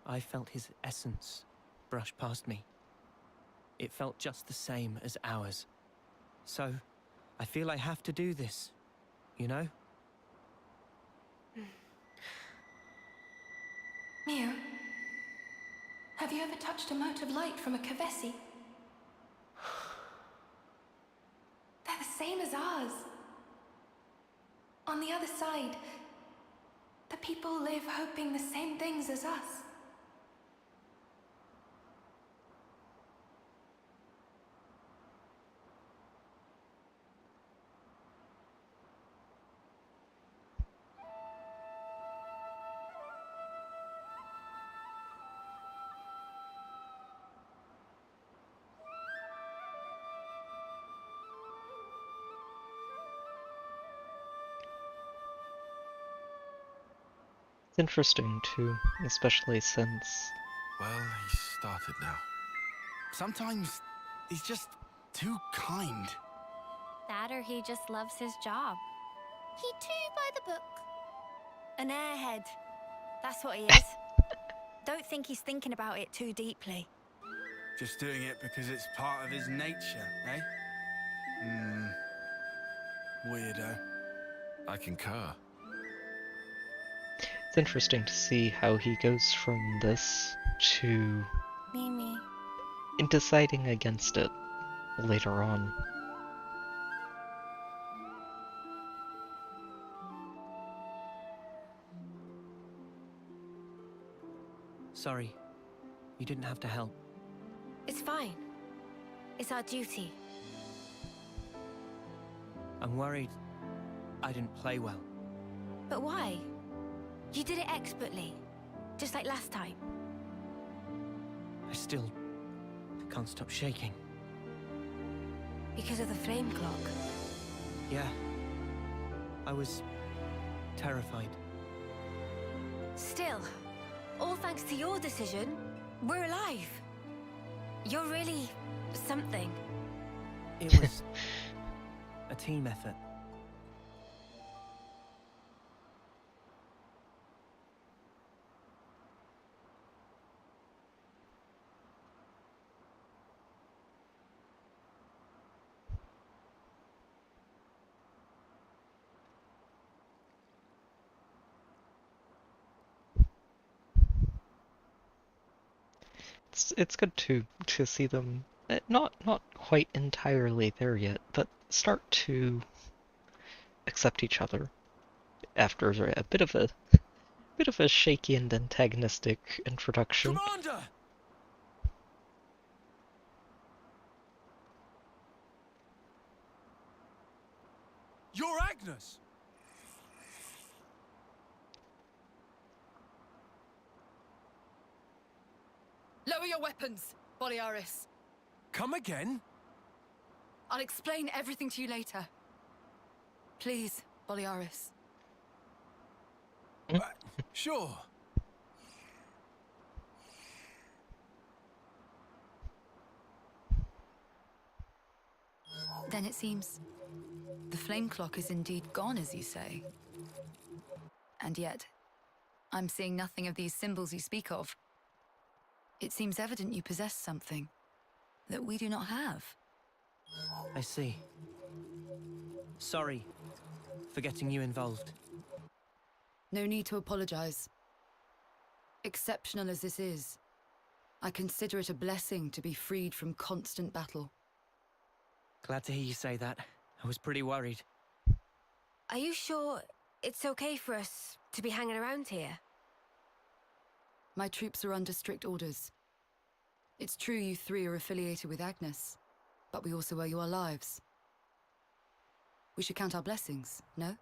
I felt his essence brush past me. It felt just the same as ours. So, I feel I have to do this, you know? Mio, have you ever touched a mote of light from a Kavesi? They're the same as ours. On the other side, the people live hoping the same things as us. interesting too, especially since... Well, he started now. Sometimes he's just too kind. That or he just loves his job. He too by the book. An airhead. That's what he is. Don't think he's thinking about it too deeply. Just doing it because it's part of his nature, eh? Weirdo. I concur. It's interesting to see how he goes from this to Mimi. deciding against it later on. Sorry. You didn't have to help. It's fine. It's our duty. I'm worried I didn't play well. But why? You did it expertly, just like last time. I still can't stop shaking. Because of the flame clock. Yeah. I was terrified. Still, all thanks to your decision, we're alive. You're really something. It was a team effort. It's good to see them not quite entirely there yet, but start to accept each other after a bit of a shaky and antagonistic introduction. Commander! You're Agnes! Lower your weapons, Boliaris. Come again? I'll explain everything to you later. Please, Boliaris. Sure. Then it seems the flame clock is indeed gone, as you say. And yet, I'm seeing nothing of these symbols you speak of. It seems evident you possess something that we do not have. I see. Sorry for getting you involved. No need to apologize. Exceptional as this is, I consider it a blessing to be freed from constant battle. Glad to hear you say that. I was pretty worried. Are you sure it's okay for us to be hanging around here? My troops are under strict orders. It's true you three are affiliated with Agnes, but we also owe you our lives. We should count our blessings, no?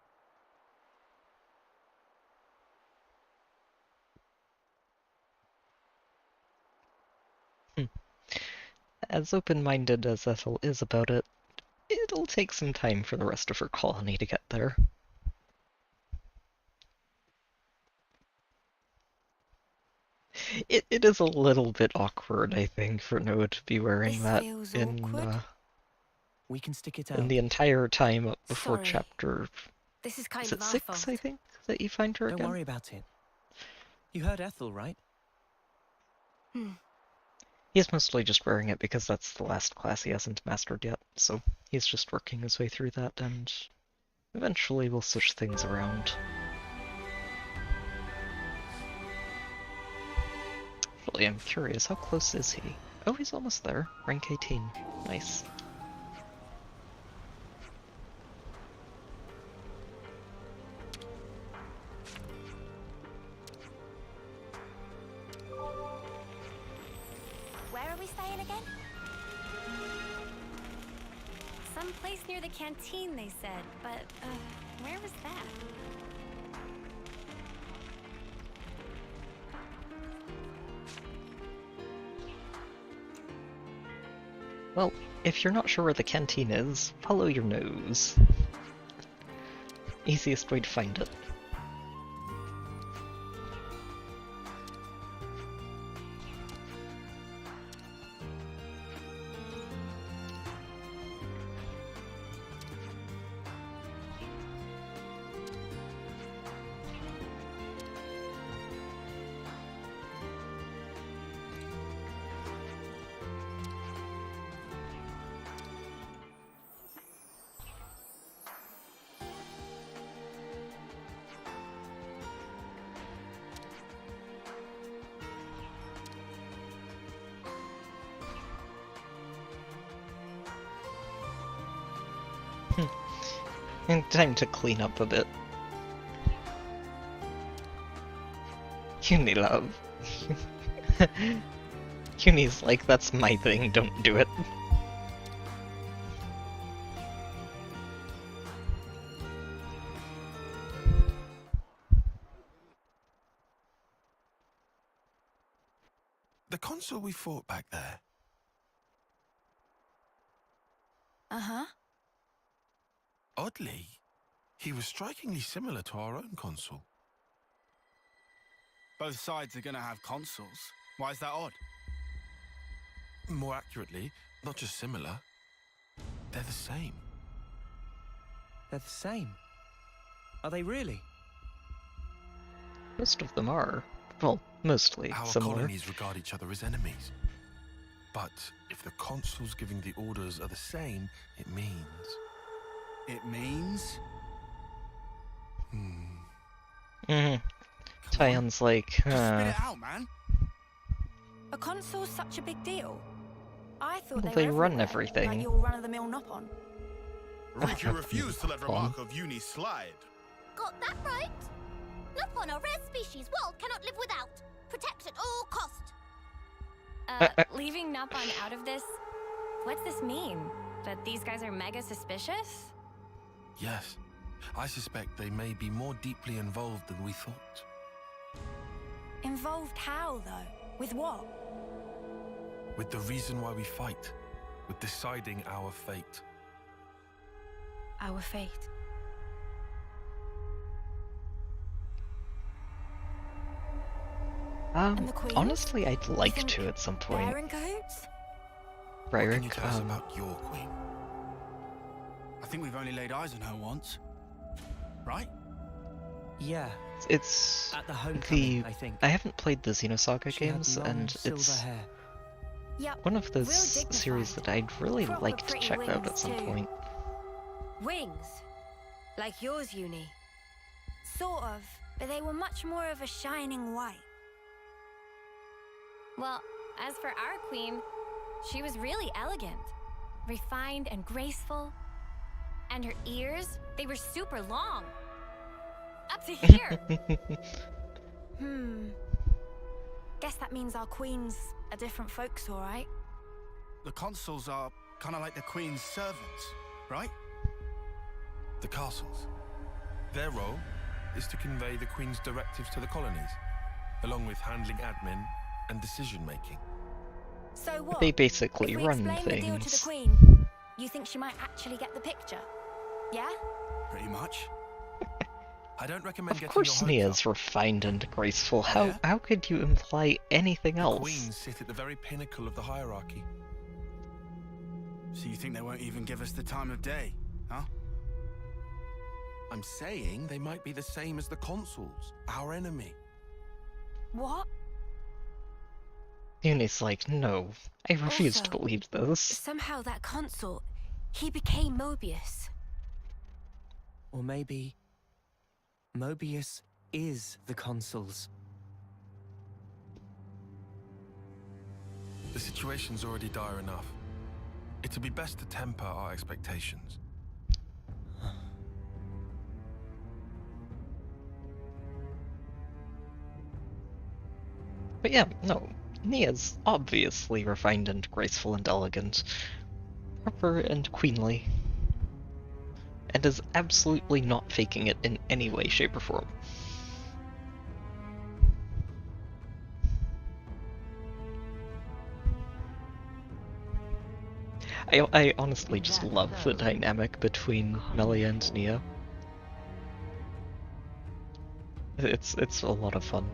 As open-minded as Ethel is about it, it'll take some time for the rest of her colony to get there. It is a little bit awkward, I think, for Noah to be wearing that in we can stick it out. in the entire time up before Sorry. chapter. This is kind Is of it our 6, fault. I think, that you find her Don't again? worry about it. You heard Ethel, right? He's mostly just wearing it because that's the last class he hasn't mastered yet, so he's just working his way through that, and eventually we'll switch things around. Really, I'm curious, how close is he? Oh, he's almost there. Rank 18. Nice. Where are we staying again? Some place near the canteen, they said, but where was that? Well, if you're not sure where the canteen is, follow your nose. Easiest way to find it. And time to clean up a bit. Cuny love. Cuny's like, that's my thing, don't do it. The consul we fought back there. Uh-huh. Oddly, he was strikingly similar to our own consul. Both sides are gonna have consuls. Why is that odd? More accurately, not just similar. They're the same. They're the same? Are they really? Most of them are. Well, mostly Our similar. colonies regard each other as enemies. But if the consuls giving the orders are the same, it means... It means? Tyon's like, Just spit it out, man. A consul's such a big deal. I thought Well, they they were run everywhere, everything. like your run-of-the-mill Nopon. Riku refused to let remark of Uni slide. Got that right? Nopon, a rare species world cannot live without. Protect at all cost. Leaving Nopon out of this? What's this mean? That these guys are mega suspicious? Yes. I suspect they may be more deeply involved than we thought. Involved how, though? With what? With the reason why we fight. With deciding our fate. Our fate. And the Queen? Honestly, I'd You like think to at some point. they're in cahoots? What can you Ryrick, tell us about your queen? I think we've only laid eyes on her once. Right? Yeah. It's At the homecoming, the... I think. I haven't played the Xenosaga She had games, long, and silver it's hair. Yep. one of those Real dignified. series that I'd really Proper like to pretty check out wings, at some too. point. Wings. Like yours, Uni. Sort of, but they were much more of a shining white. Well, as for our queen, she was really elegant, refined and graceful. And her ears, they were super long. Up to here. Guess that means our queen's a different folks, all right? The consuls are kind of like the queen's servants, right? The castles. Their role is to convey the Queen's directives to the colonies, along with handling admin and decision-making. So what? They basically if we run explain the deal to the things. queen, you think she might actually get the picture? Yeah? Pretty much. I don't recommend Of getting course your hopes Nia's refined and graceful. How could you imply anything The else? Queens sit at the very pinnacle of the hierarchy. So you think they won't even give us the time of day, huh? I'm saying they might be the same as the consuls, our enemy. What? Uni's like, no, I refuse to Also, believe this. Somehow that consul, he became Mobius. Or maybe Mobius is the consuls. The situation's already dire enough. It'd be best to temper our expectations. But yeah, no, Nia's obviously refined and graceful and elegant. Proper and queenly. And is absolutely not faking it in any way, shape, or form. I honestly just love the dynamic between Melia and Nia. It's a lot of fun.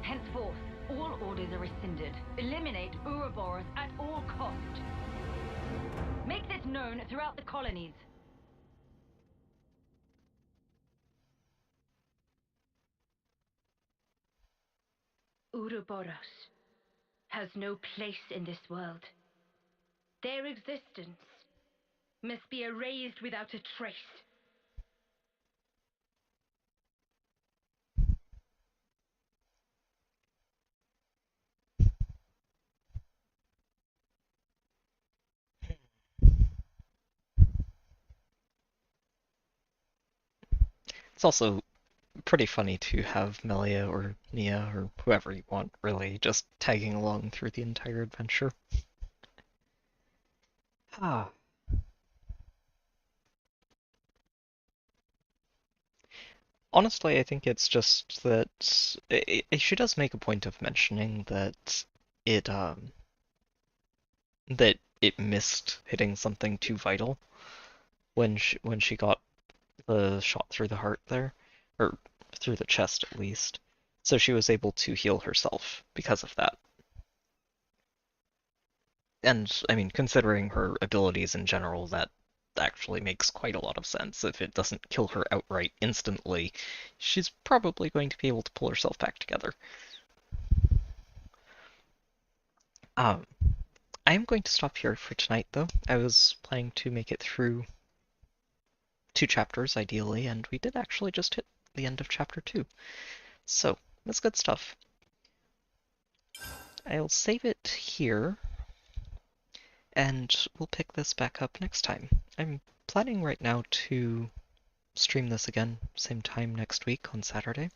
Henceforth, all orders are rescinded. Eliminate Ouroboros at all cost. Make this known throughout the colonies. Ouroboros has no place in this world. Their existence must be erased without a trace. It's also pretty funny to have Melia or Mia or whoever you want, really, just tagging along through the entire adventure. Ah. Honestly, I think it's just that she does make a point of mentioning that it that it missed hitting something too vital when she got the shot through the heart there, or through the chest at least. So she was able to heal herself because of that. And I mean, considering her abilities in general, that actually makes quite a lot of sense. If it doesn't kill her outright instantly, she's probably going to be able to pull herself back together. I am going to stop here for tonight, though. I was planning to make it through 2 chapters, ideally, and we did actually just hit the end of chapter 2. So, that's good stuff. I'll save it here, and we'll pick this back up next time. I'm planning right now to stream this again, same time next week on Saturday.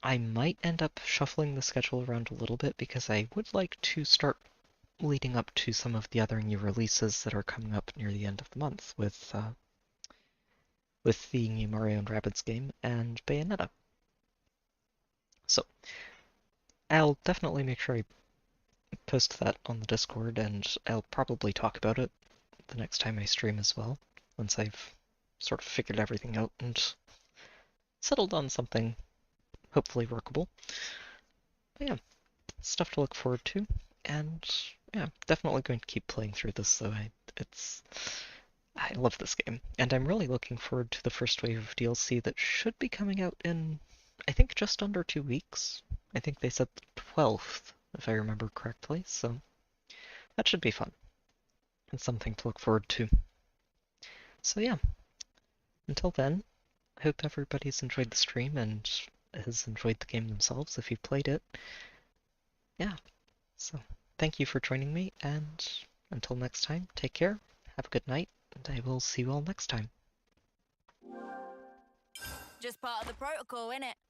I might end up shuffling the schedule around a little bit because I would like to start leading up to some of the other new releases that are coming up near the end of the month with the new Mario and Rabbids game and Bayonetta. So, I'll definitely make sure I post that on the Discord, and I'll probably talk about it the next time I stream as well, once I've sort of figured everything out and settled on something hopefully workable. But yeah, stuff to look forward to, and yeah, definitely going to keep playing through this, though. I love this game, and I'm really looking forward to the first wave of DLC that should be coming out in, I think, just under 2 weeks. I think they said the 12th, if I remember correctly, so that should be fun. And something to look forward to. So yeah, until then, I hope everybody's enjoyed the stream and has enjoyed the game themselves if you've played it. Yeah, so thank you for joining me, and until next time, take care, have a good night, and I will see you all next time. Just part of the protocol, innit?